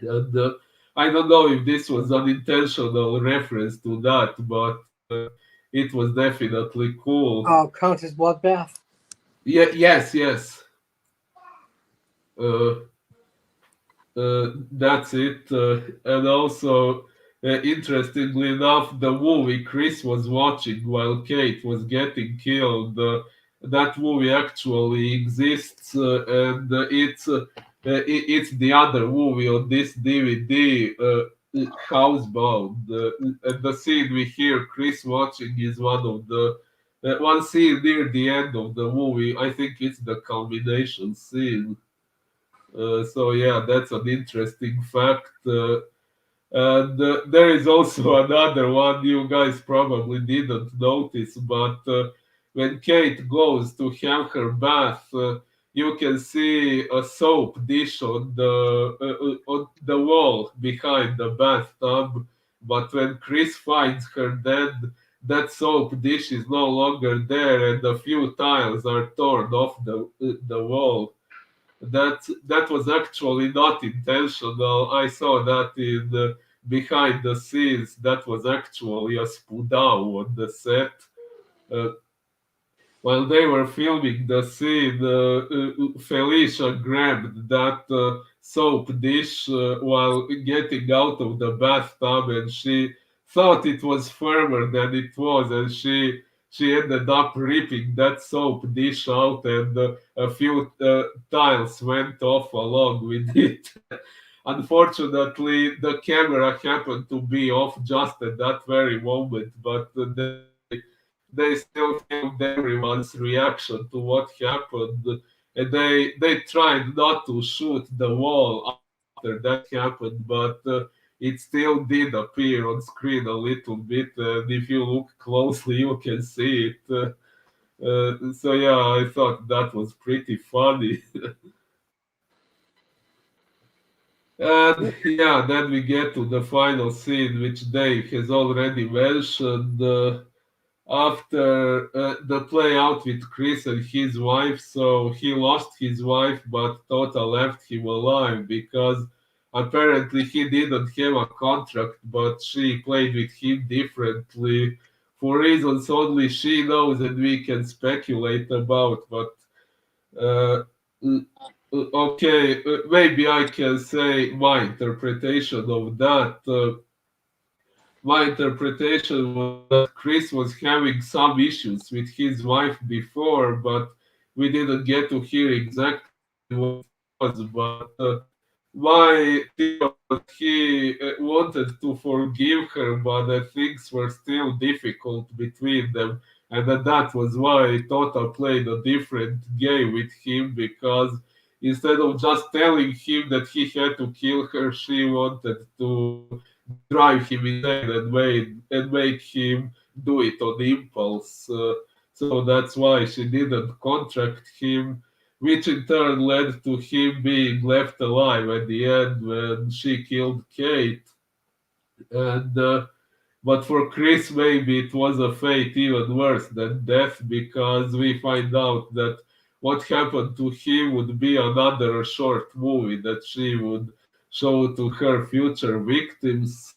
And I don't know if this was an intentional reference to that, but it was definitely cool.
Oh, Countess Bloodbath.
Yeah, yes, yes. Uh, that's it. And also, interestingly enough, the movie Chris was watching while Kate was getting killed, that movie actually exists, and it's the other movie on this DVD. housebound. The scene we hear Chris watching is one scene near the end of the movie. I think it's the culmination scene. So yeah, that's an interesting fact. And there is also another one you guys probably didn't notice, but when Kate goes to have her bath, you can see a soap dish on the wall behind the bathtub. But when Chris finds her dead, that soap dish is no longer there, and a few tiles are torn off the wall. That was actually not intentional. I saw that in behind the scenes. That was actually a spudao on the set. Uh, while they were filming the scene, Felicia grabbed that soap dish while getting out of the bathtub, and she thought it was firmer than it was, and she ended up ripping that soap dish out, and a few tiles went off along with it. Unfortunately, the camera happened to be off just at that very moment, but they still filmed everyone's reaction to what happened, and they tried not to shoot the wall after that happened, but it still did appear on screen a little bit, and if you look closely, you can see it. So yeah, I thought that was pretty funny. And yeah, then we get to the final scene, which Dave has already mentioned. After the play out with Chris and his wife, so he lost his wife, but Tota left him alive because apparently he didn't have a contract, but she played with him differently for reasons only she knows and we can speculate about. But uh, okay, maybe I can say my interpretation of that. My interpretation was that Chris was having some issues with his wife before, but we didn't get to hear exactly what it was. But my theory was he wanted to forgive her, but things were still difficult between them. And that was why Tota played a different game with him because instead of just telling him that he had to kill her, she wanted to drive him insane and make him do it on impulse. So that's why she didn't contract him, which in turn led to him being left alive at the end when she killed Kate. And but for Chris, maybe it was a fate even worse than death because we find out that what happened to him would be another short movie that she would show to her future victims,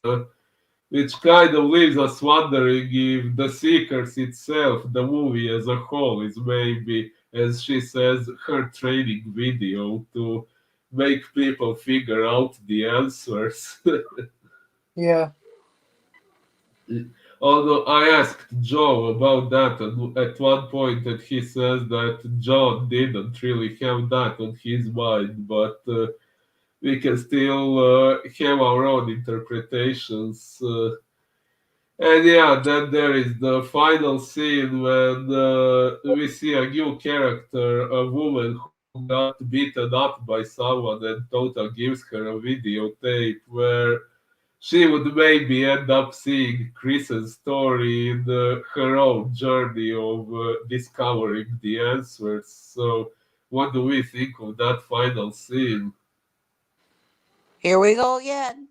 which kind of leaves us wondering if The Seekers itself, the movie as a whole, is maybe, as she says, her training video to make people figure out the answers.
Yeah.
Although I asked Joe about that at one point, and he says that John didn't really have that on his mind, but we can still have our own interpretations. And yeah, then there is the final scene when we see a new character, a woman who got beaten up by someone, and Tota gives her a videotape where she would maybe end up seeing Chris's story in her own journey of discovering the answers. So, what do we think of that final scene?
Here we go again.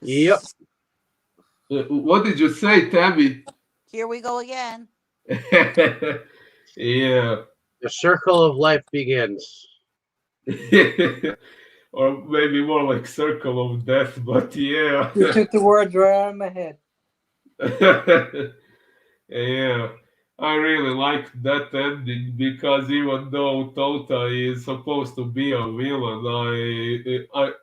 Yep.
What did you say, Tammy?
Here we go again.
Yeah.
The circle of life begins.
Or maybe more like circle of death, but yeah.
You took the words right out of my head.
Yeah, I really liked that ending because even though Tota is supposed to be a villain,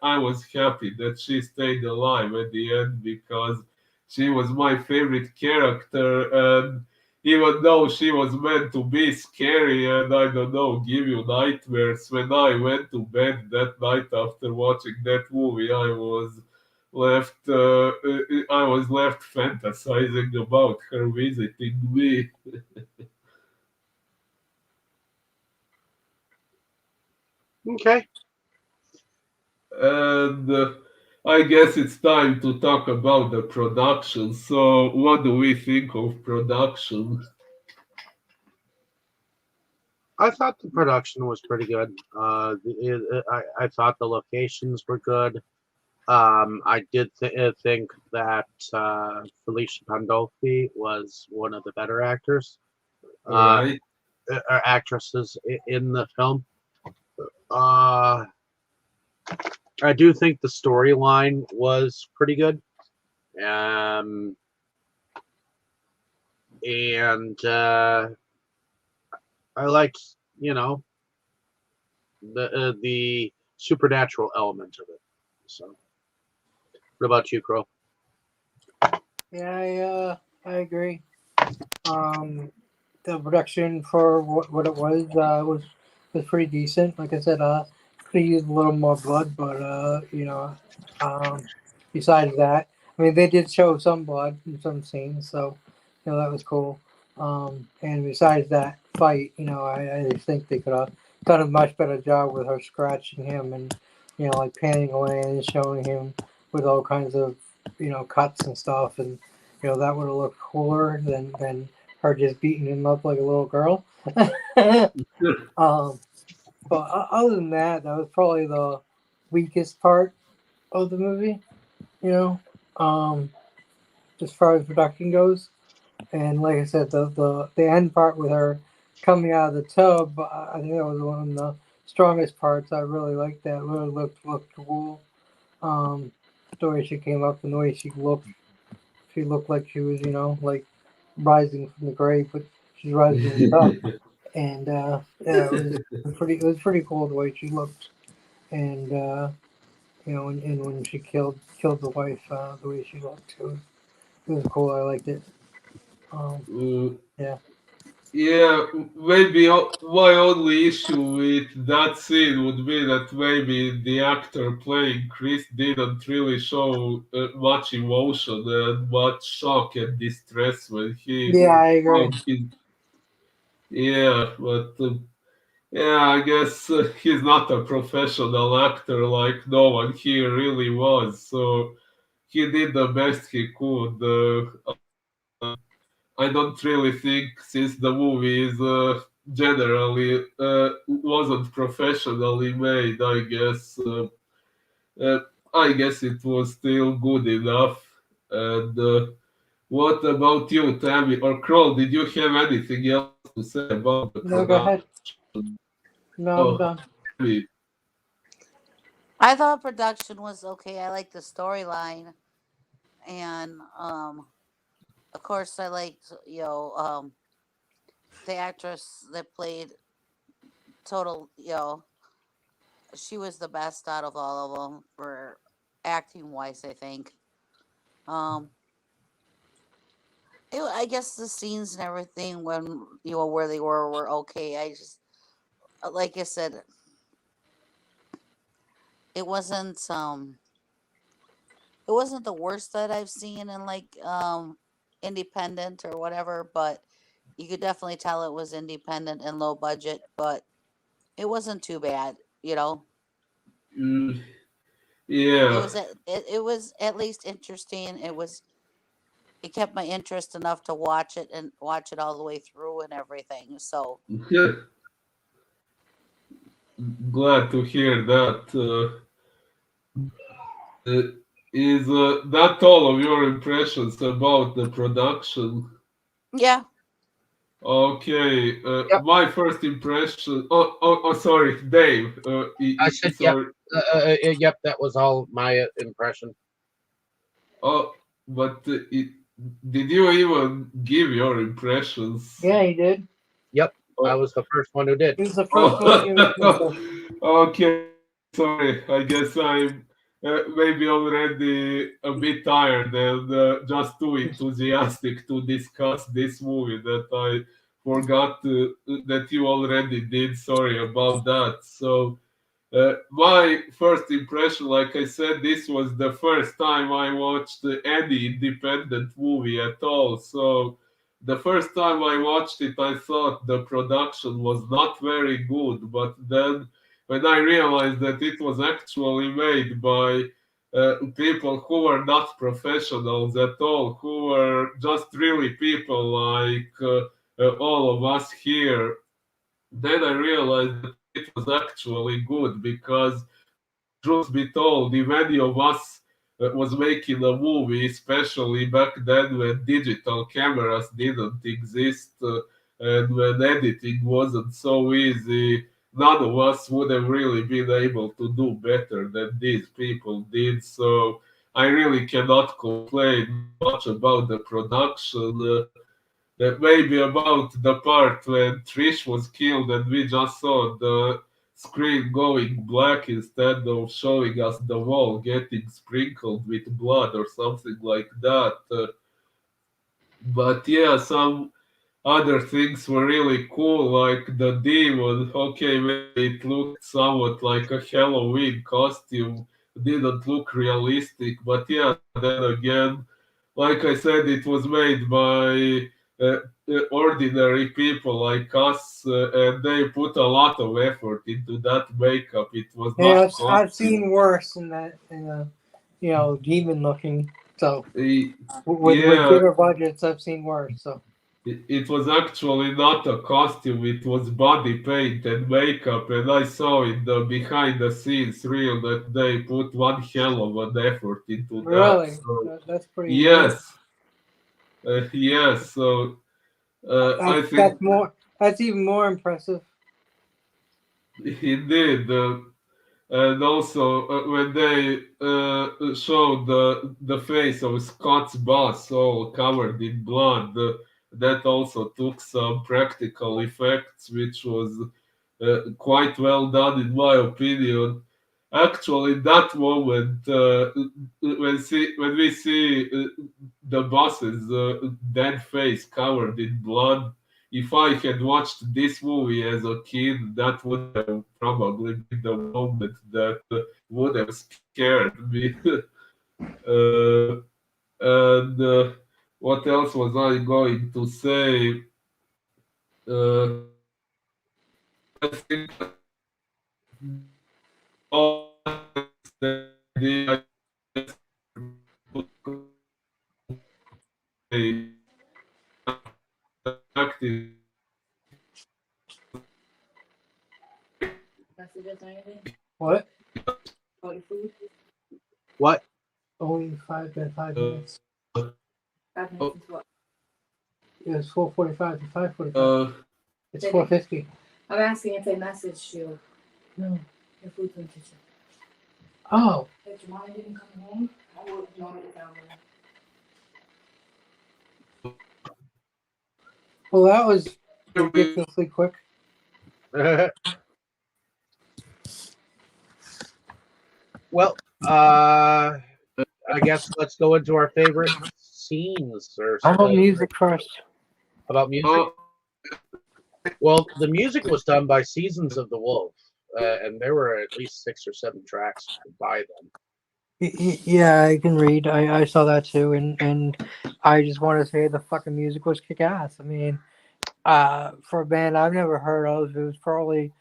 I was happy that she stayed alive at the end because she was my favorite character, and even though she was meant to be scary and I don't know, give you nightmares, when I went to bed that night after watching that movie, I was I was left fantasizing about her visiting me.
Okay.
And I guess it's time to talk about the production. So, what do we think of production?
I thought the production was pretty good. I thought the locations were good. I did think that Felicia Pandolfi was one of the better actors, uh,
Right?
or actresses in the film. Uh, I do think the storyline was pretty good. Um, and I liked, you know, the supernatural element of it. So, what about you, Crow?
Yeah, I agree. Um, the production for what it was pretty decent. Like I said, could have used a little more blood, but um, besides that, I mean, they did show some blood in some scenes, so that was cool. And besides that fight, I just think they could have done a much better job with her scratching him and like panning away and showing him with all kinds of cuts and stuff, and that would have looked cooler than her just beating him up like a little girl. um, but other than that, that was probably the weakest part of the movie. You know, um, as far as production goes, and like I said, the end part with her coming out of the tub, I think that was one of the strongest parts. I really liked that. It really looked cool. Um, the way she came up and the way she looked. She looked like she was, like rising from the grave, but she's rising from the tub. And yeah, it was pretty cool the way she looked, and and when she killed the wife, the way she looked, it was cool. I liked it. Um,
Uh,
yeah,
Yeah, maybe my only issue with that scene would be that maybe the actor playing Chris didn't really show much emotion and much shock and distress when he
yeah, I agree.
found his. Yeah, but yeah, I guess he's not a professional actor like no one here really was, so he did the best he could. I don't really think since the movie is generally wasn't professionally made. Uh, I guess it was still good enough. And what about you, Tammy or Kroll? Did you have anything else to say about the
No, go ahead.
production?
No, I'm
Oh,
done.
Tammy.
I thought production was okay. I liked the storyline, and of course, I liked the actress that played Total. She was the best out of all of them for acting wise. I think. Um, I guess the scenes and everything when where they were okay. I just like I said, it wasn't um it wasn't the worst that I've seen in like independent or whatever, but you could definitely tell it was independent and low budget, but it wasn't too bad.
Mm,
It
yeah.
was it was at least interesting. It kept my interest enough to watch it and watch it all the way through and everything. So
Glad to hear that. Uh, is that all of your impressions about the production?
yeah.
Okay,
Yep.
my first impression. Sorry, Dave.
I said, yep.
Sorry.
Yep, that was all my impression.
Oh, but did you even give your impressions?
Yeah, he did.
Yep, I
Oh,
was the first one who did.
He was the first one to give his
oh,
impression.
okay. Sorry, I guess I'm maybe already a bit tired and just too enthusiastic to discuss this movie that I forgot that you already did. Sorry about that. So, My first impression, like I said, this was the first time I watched any independent movie at all. So the first time I watched it, I thought the production was not very good. But then when I realized that it was actually made by people who were not professionals at all, who were just really people like all of us here, then I realized that it was actually good because, truth be told, if any of us was making a movie, especially back then when digital cameras didn't exist and when editing wasn't so easy, none of us would have really been able to do better than these people did. So I really cannot complain much about the production. Maybe about the part when Trish was killed and we just saw the screen going black instead of showing us the wall getting sprinkled with blood or something like that. But yeah, some other things were really cool, like the demon. Okay, maybe it looked somewhat like a Halloween costume, didn't look realistic, but yeah, then again, like I said, it was made by ordinary people like us, and they put a lot of effort into that makeup. It was
Yeah,
not
I've
costume.
seen worse in that, in a, demon looking. So
Eh,
with
Yeah,
bigger budgets, I've seen worse. So
it was actually not a costume, it was body paint and makeup, and I saw in the behind the scenes reel that they put one hell of an effort into that.
really,
So
that's pretty amazing.
yes, yes. So I think
That's more. That's even more impressive.
he did. And also when they showed the face of Scott's boss all covered in blood, that also took some practical effects, which was quite well done in my opinion. Actually, that moment when we see the boss's dead face covered in blood, if I had watched this movie as a kid, that would have probably been the moment that would have scared me. uh, and what else was I going to say? Uh, I think all the idea active.
What?
What?
Only 5 minutes.
Oh,
It was 4:45 to 5:45.
uh,
It's 4:50.
I'm asking if they messaged you.
No.
Your food's in the kitchen.
Oh,
If your mom didn't come home, I would have known it down there.
well, that was ridiculously quick.
Well, I guess let's go into our favorite scenes or
I want music first.
about music.
uh,
Well, the music was done by Seasons of the Wolf, and there were at least 6 or 7 tracks by them.
Yeah, I can read. I saw that too, and I just want to say the fucking music was kick ass. I mean, for a band I've never heard of, it was probably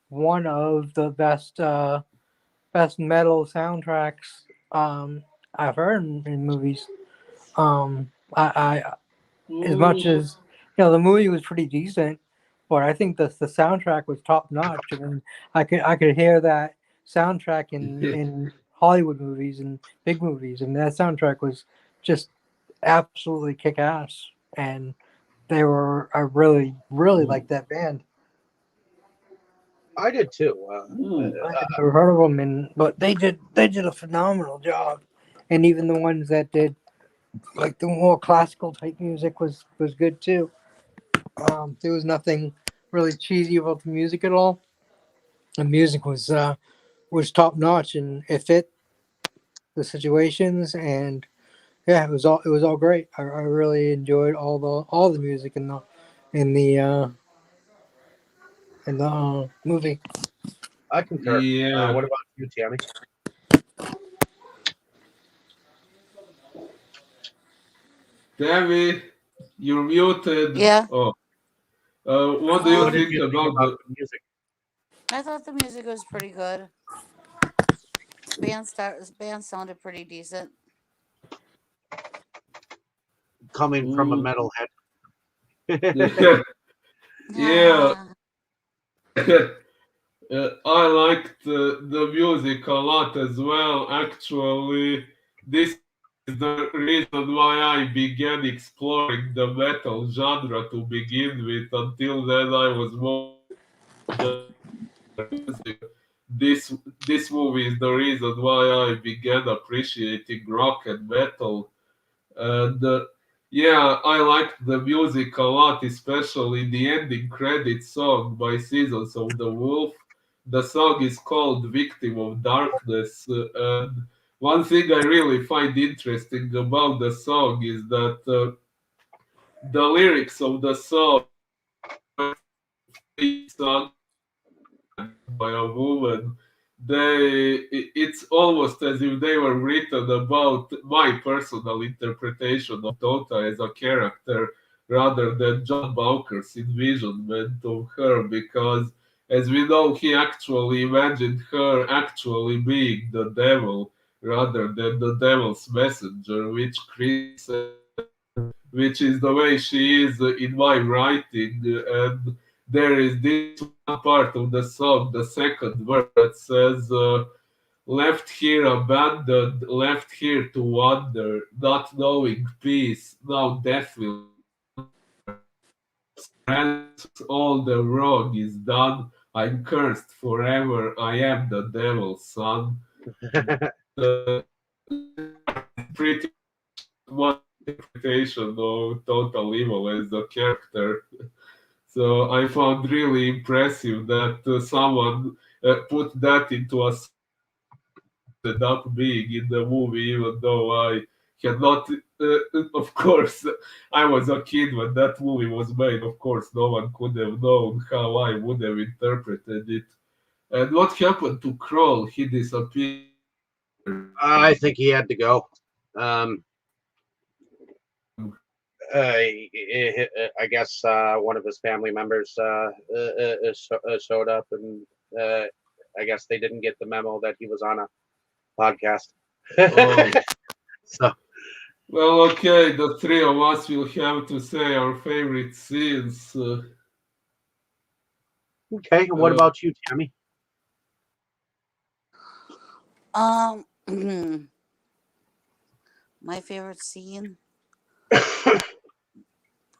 one of the best metal soundtracks I've heard in movies. I as much as the movie was pretty decent, but I think the soundtrack was top notch. I mean, I could hear that soundtrack in Hollywood movies and big movies, and that soundtrack was just absolutely kick ass. And I really like that band.
I did too.
I had never heard of them, but they did a phenomenal job. And even the ones that did like the more classical type music was good too. There was nothing really cheesy about the music at all. The music was top notch, and it fit the situations, and yeah, it was all great. I really enjoyed all the music in the movie.
I concur.
Yeah,
What about you, Tammy?
Tammy, you're muted.
Yeah.
Oh, what do you
What did
think
you think
about
about
the?
the music
I thought the music was pretty good. Band sounded pretty decent.
coming from a
Ooh.
metalhead?
Yeah,
Ah,
I liked the music a lot as well. Actually, this is the reason why I began exploring the metal genre to begin with. Until then, I was more music. This movie is the reason why I began appreciating rock and metal. And yeah, I liked the music a lot, especially the ending credit song by Seasons of the Wolf. The song is called Victim of Darkness. And one thing I really find interesting about the song is that the lyrics of the song sung by a woman, it's almost as if they were written about my personal interpretation of Tota as a character rather than John Bowker's envisionment of her, because as we know, he actually imagined her actually being the devil rather than the devil's messenger, which Chris which is the way she is in my writing. And there is this one part of the song, the second verse, that says, left here abandoned, left here to wander, not knowing peace, now death will. Hence, all the wrong is done. I'm cursed forever. I am the devil's son. The pretty much interpretation of Total Evil as a character. So I found really impressive that someone put that into a ended up being in the movie, even though I had not. Of course, I was a kid when that movie was made. Of course, no one could have known how I would have interpreted it. And what happened to Kroll? He disappeared.
I think he had to go. Um, I guess one of his family members showed up, and I guess they didn't get the memo that he was on a podcast.
Oh,
So,
well, okay. The three of us will have to say our favorite scenes.
okay, what
Uh,
about you, Tammy?
um, my favorite scene.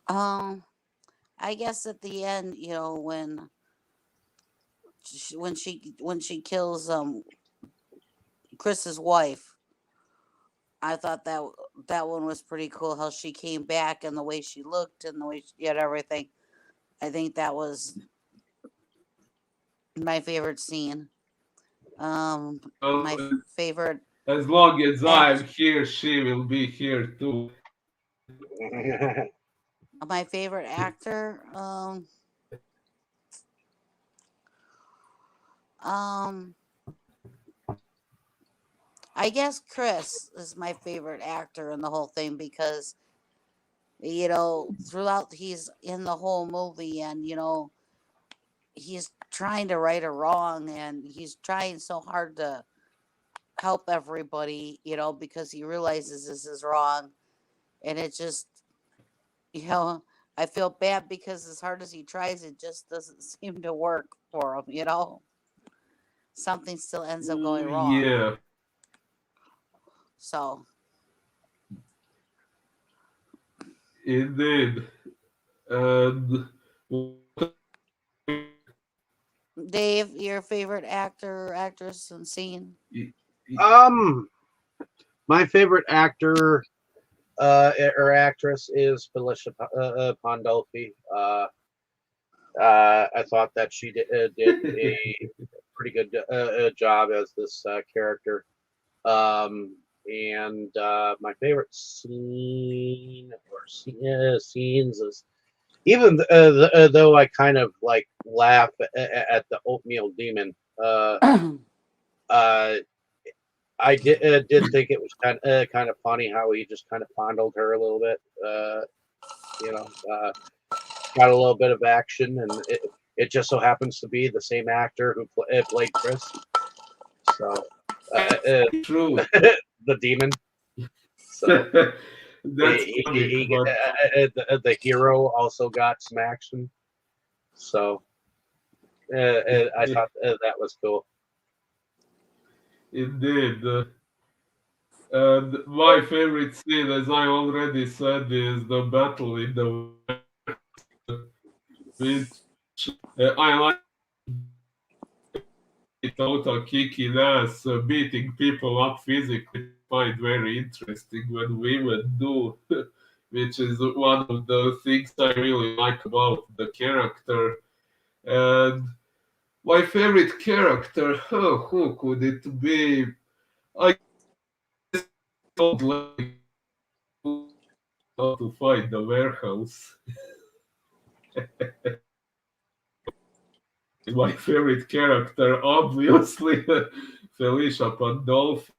Um, I guess at the end, when she kills Chris's wife, I thought that one was pretty cool. How she came back and the way she looked and the way she had everything. I think that was my favorite scene. My
well,
favorite
as long as I'm
act.
here, she will be here too.
My favorite actor. Um. I guess Chris is my favorite actor in the whole thing because throughout he's in the whole movie and he's trying to right a wrong and he's trying so hard to help everybody, because he realizes this is wrong and it just, you know, I feel bad because as hard as he tries, it just doesn't seem to work for him. Something still ends up going
Ooh,
wrong.
yeah,
So,
indeed. And
Dave, your favorite actor, actress, and scene?
um, my favorite actor or actress is Felicia Pandolfi. I thought that she did a pretty good job as this character. And my favorite scene or scenes is even though I kind of like laugh at the oatmeal demon Uh, uh, I did think it was kind of funny how he just kind of fondled her a little bit. You know, got a little bit of action, and it just so happens to be the same actor who played Chris. So
True.
the demon. So
That's funny, but
the hero also got some action. So I thought that was cool.
indeed. And my favorite scene, as I already said, is the battle in the which I like total kicking ass, beating people up physically. I find very interesting when women do, which is one of the things I really like about the character. And my favorite character, who could it be? I guess old lady who how to find the warehouse. My favorite character, obviously, Felicia Pandolfi.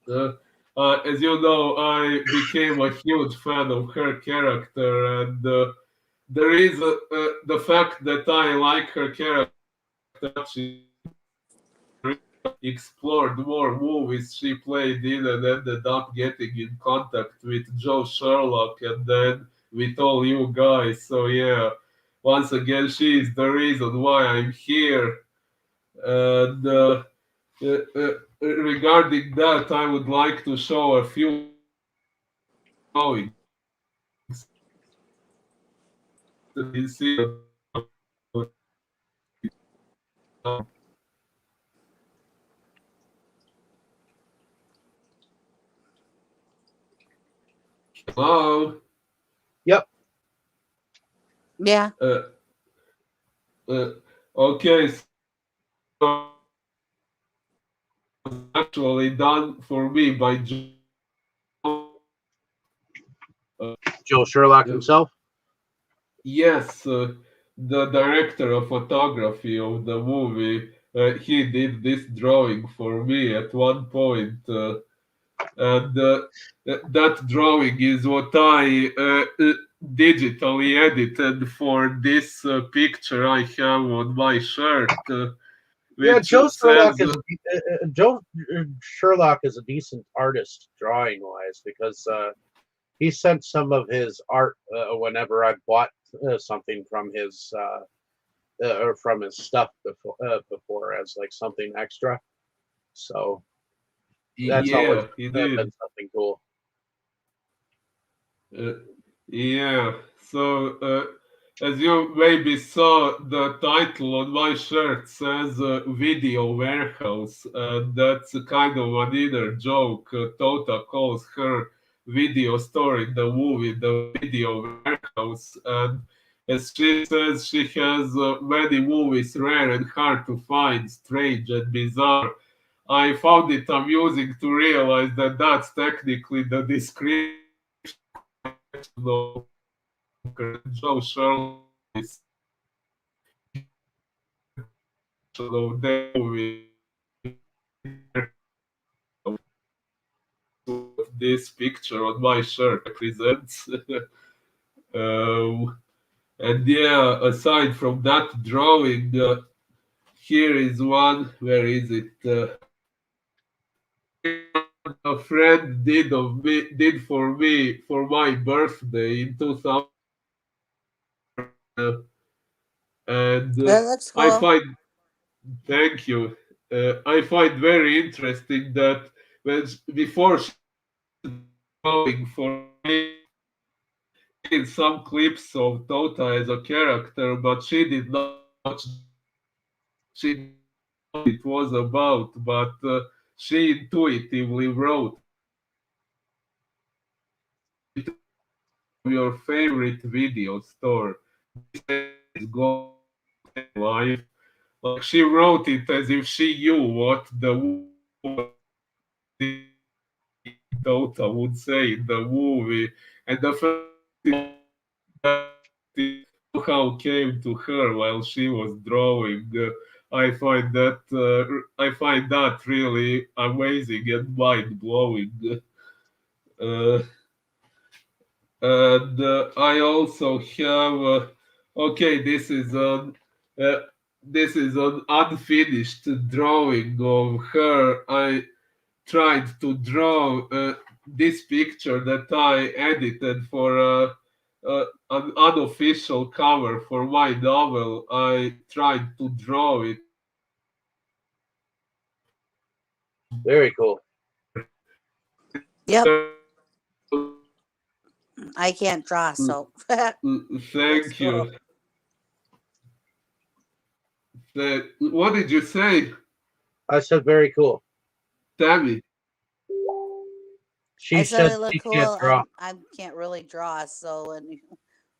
Uh, as you know, I became a huge fan of her character, and there is the fact that I like her character. She explored more movies she played in and ended up getting in contact with Joe Sherlock and then with all you guys. So yeah, once again, she is the reason why I'm here. And regarding that, I would like to show a few drawings. You see, hello.
Yep.
Yeah.
Uh, okay, so it's actually done for me by
Joe Sherlock
uh,
himself.
yes, the director of photography of the movie. He did this drawing for me at one point, and that drawing is what I digitally edited for this picture I have on my shirt,
Yeah,
which says.
Joe Sherlock is a decent artist drawing wise because he sent some of his art whenever I bought something from his stuff before as like something extra. So that's always
Yeah, he
been
did.
something cool.
Uh, yeah. So, as you maybe saw, the title on my shirt says "Video Warehouse," and that's a kind of an inner joke. Tota calls her video store in the movie the Video Warehouse, and as she says, she has many movies rare and hard to find, strange and bizarre. I found it amusing to realize that that's technically the description of Joe Sherlock is of the movie. This picture on my shirt represents. um, and yeah, aside from that drawing, here is one. Where is it? A friend did for me for my birthday in 2000, and
That looks
I
cool.
find thank you. I find very interesting that before she drawing for me in some clips of Tota as a character, but she did not watch. She didn't know what it was about, but she intuitively wrote it your favorite video store. This is going live. Like she wrote it as if she knew what the Dota would say in the movie, and the first somehow came to her while she was drawing. I find that really amazing and mind blowing. Uh, and I also have okay. Uh, this is an unfinished drawing of her. I tried to draw this picture that I edited for an unofficial cover for my novel. I tried to draw it.
Very cool.
Yep, I can't draw, so looks
Thank
cool.
you. What did you say,
I said very cool.
Tammy?
She
I said
said
it
she
looked
can't
cool.
draw.
I can't really draw, so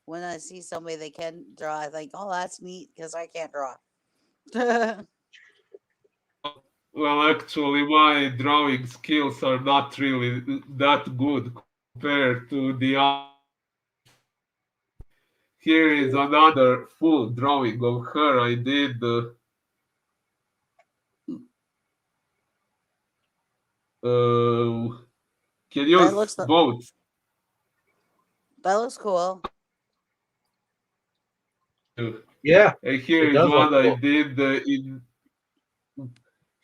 when I see somebody that can draw, I think, oh, that's neat because I can't draw.
Well, actually, my drawing skills are not really that good compared to the other. Here is another full drawing of her I did. Can
that
use
looks
both.
that looks cool.
Yeah,
And here
it
is
does look
what I
cool.
did in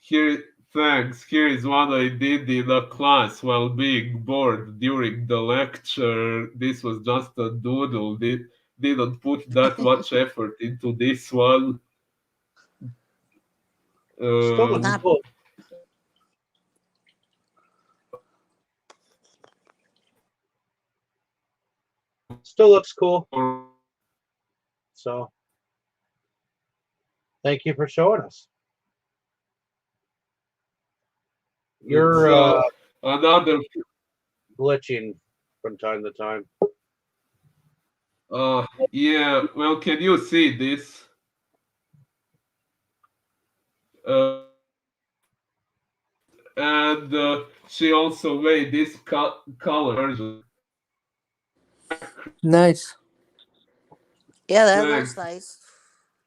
here. Thanks. Here is what I did in a class while being bored during the lecture. This was just a doodle. Didn't put that much effort into this one.
Still looks
Um,
Not
cool. Still looks cool. So thank you for showing us. You're
so another.
glitching from time to time.
Yeah. Well, can you see this? Uh, and she also made this color version.
Nice.
yeah, that looks
Thanks.
nice.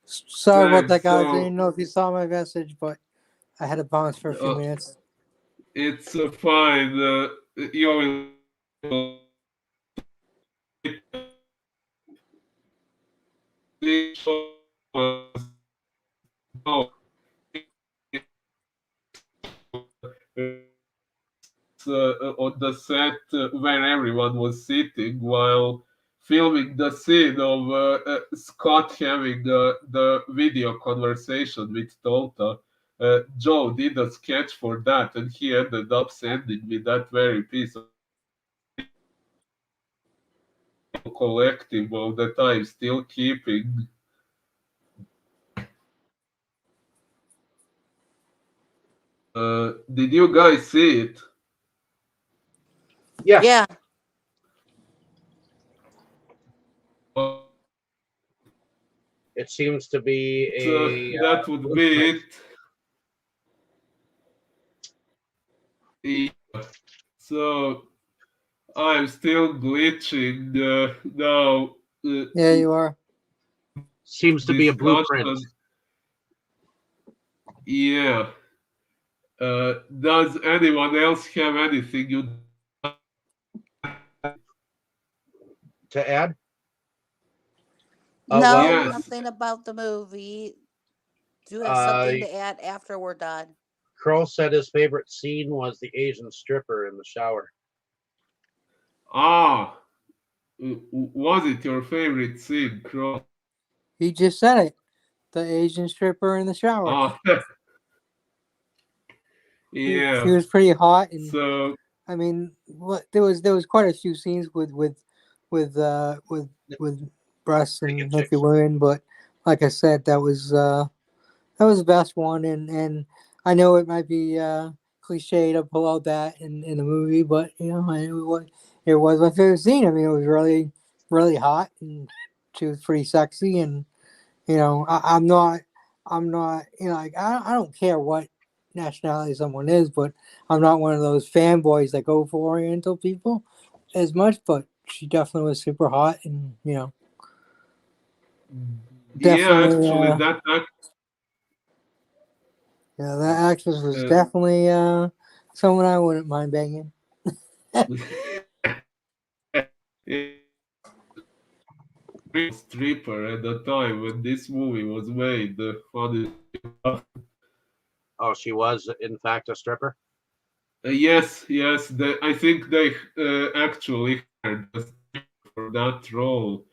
Sorry about that,
Thanks.
guys. I
So
didn't know if you saw my message, but I had to bounce for a few
uh,
minutes.
it's fine. You will oh, on the set where everyone was sitting while filming the scene of Scott having the video conversation with Tolta. Joe did a sketch for that, and he ended up sending me that very piece of collectible that I'm still keeping. Did you guys see it?
Yeah,
Yeah,
Uh,
it seems to be a
that would be
blueprint.
it. Yeah. So I'm still glitching now.
Yeah, you are.
Seems to be a blueprint.
Discussion. Yeah. Does anyone else have anything you?
To add?
no,
Well,
Yes.
nothing about the movie. Do you have
uh,
something to add after we're done?
Kroll said his favorite scene was the Asian stripper in the shower.
Ah, was it your favorite scene, Crow?
He just said it. The Asian stripper in the shower.
Ah,
She
yeah.
was pretty hot, and
So
I mean, what there was quite a few scenes with with breasts
Naked
and naked
chicks.
women, but like I said, that was the best one, and I know it might be cliche to pull out that in the movie, but it was my favorite scene. I mean, it was really hot, and she was pretty sexy, and I'm not like I don't care what nationality someone is, but I'm not one of those fanboys that go for Oriental people as much. But she definitely was super hot, and
yeah, actually,
definitely. Yeah, that actress was
Uh,
definitely someone I wouldn't mind banging.
Real stripper at the time when this movie was made. Funny.
Oh, she was in fact a stripper.
Yes. I think they actually hired a stripper for that role.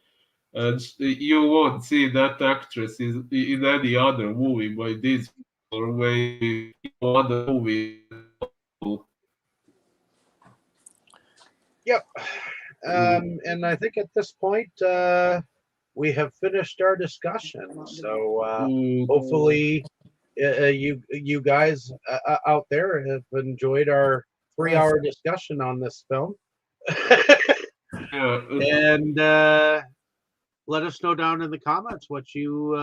And you won't see that actress in any other movie by this or maybe other movie.
Yep. And I think at this point we have finished our discussion. So
Mm,
hopefully you guys out there have enjoyed our
Nice.
3 hour discussion on this film.
yeah.
And let us know down in the comments what you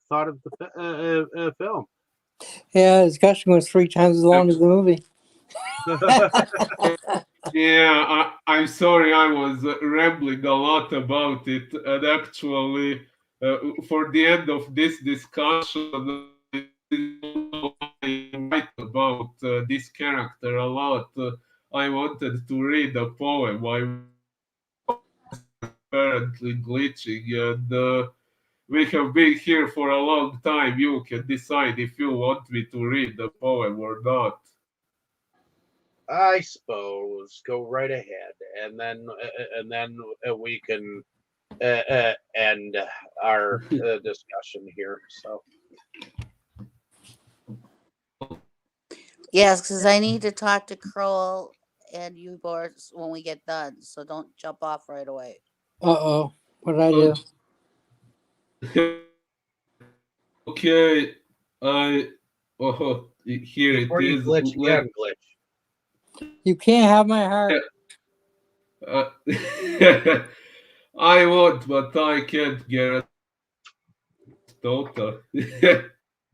thought of the film.
Yeah, the discussion was 3 times as long as the movie.
Yeah, I'm sorry I was rambling a lot about it, and actually, for the end of this discussion, I write about this character a lot. I wanted to read a poem. I apparently glitching, and we have been here for a long time. You can decide if you want me to read the poem or not.
I suppose go right ahead, and then we can end our discussion here. So
Yes, because I need to talk to Kroll and you boys when we get done. So don't jump off right away.
Uh-oh. What did I do?
Okay, I here it
before you
is.
glitch again, glitch.
You can't have my heart.
Uh, I want, but I can't get total.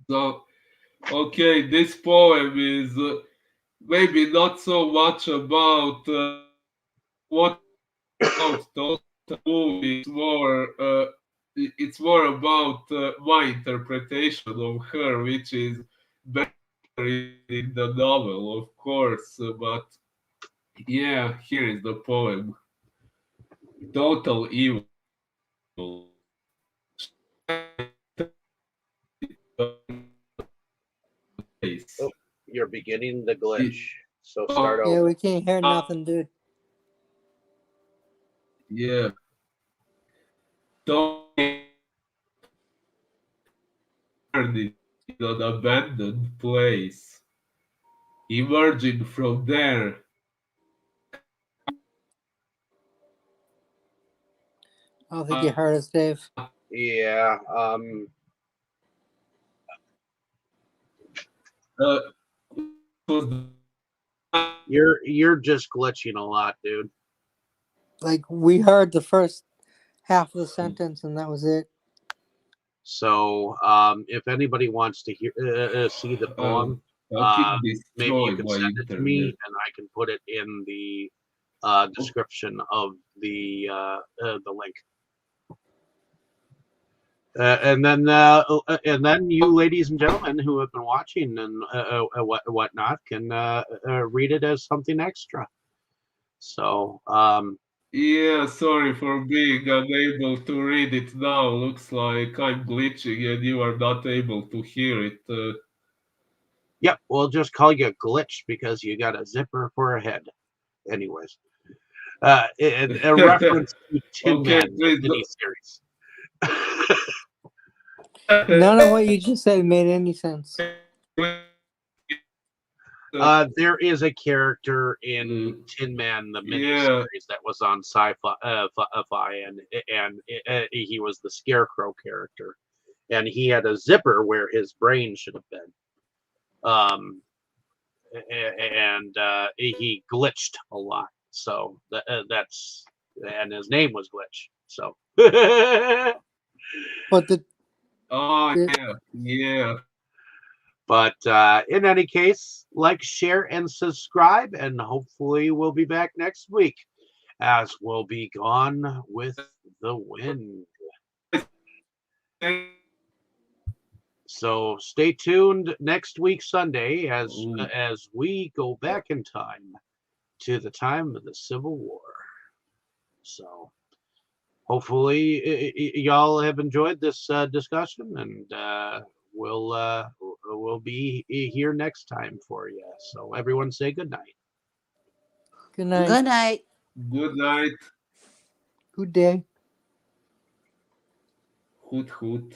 So okay, this poem is maybe not so much about what about total movie. It's more about my interpretation of her, which is better in the novel, of course. But yeah, here is the poem. Total evil.
Oh, you're beginning the glitch. So start
Oh,
Yeah,
over.
we can't hear nothing, dude.
yeah. Tony in an abandoned place. Emerging from there,
I don't think you heard us, Dave.
Yeah.
uh, was
You're just glitching a lot, dude.
Like, we heard the first half of the sentence, and that was it.
So if anybody wants to hear see the poem,
fucking
maybe you
destroy
can
my
send it to me,
internet.
and I can put it in the description of the link. And then you, ladies and gentlemen, who have been watching and whatnot, can read it as something extra. So
Yeah, sorry for being unable to read it now. Looks like I'm glitching and you are not able to hear it.
yep, we'll just call you glitch because you got a zipper for a head. Anyways, a reference to Tin
Okay,
Man,
please.
the miniseries.
None of what you just said made any sense.
There is a character in Tin Man, the
Yeah,
miniseries that was on Sci-Fi, and he was the Scarecrow character, and he had a zipper where his brain should have been. And he glitched a lot, so that's and his name was Glitch. So,
But the
oh yeah.
but in any case, like, share, and subscribe, and hopefully we'll be back next week as we'll be gone with the wind. So stay tuned next week Sunday
Ooh.
as we go back in time to the time of the Civil War. So hopefully y'all have enjoyed this discussion, and we'll be here next time for you. So everyone say good night.
Good night.
Good night.
Good night.
Good day.
Hoot hoot.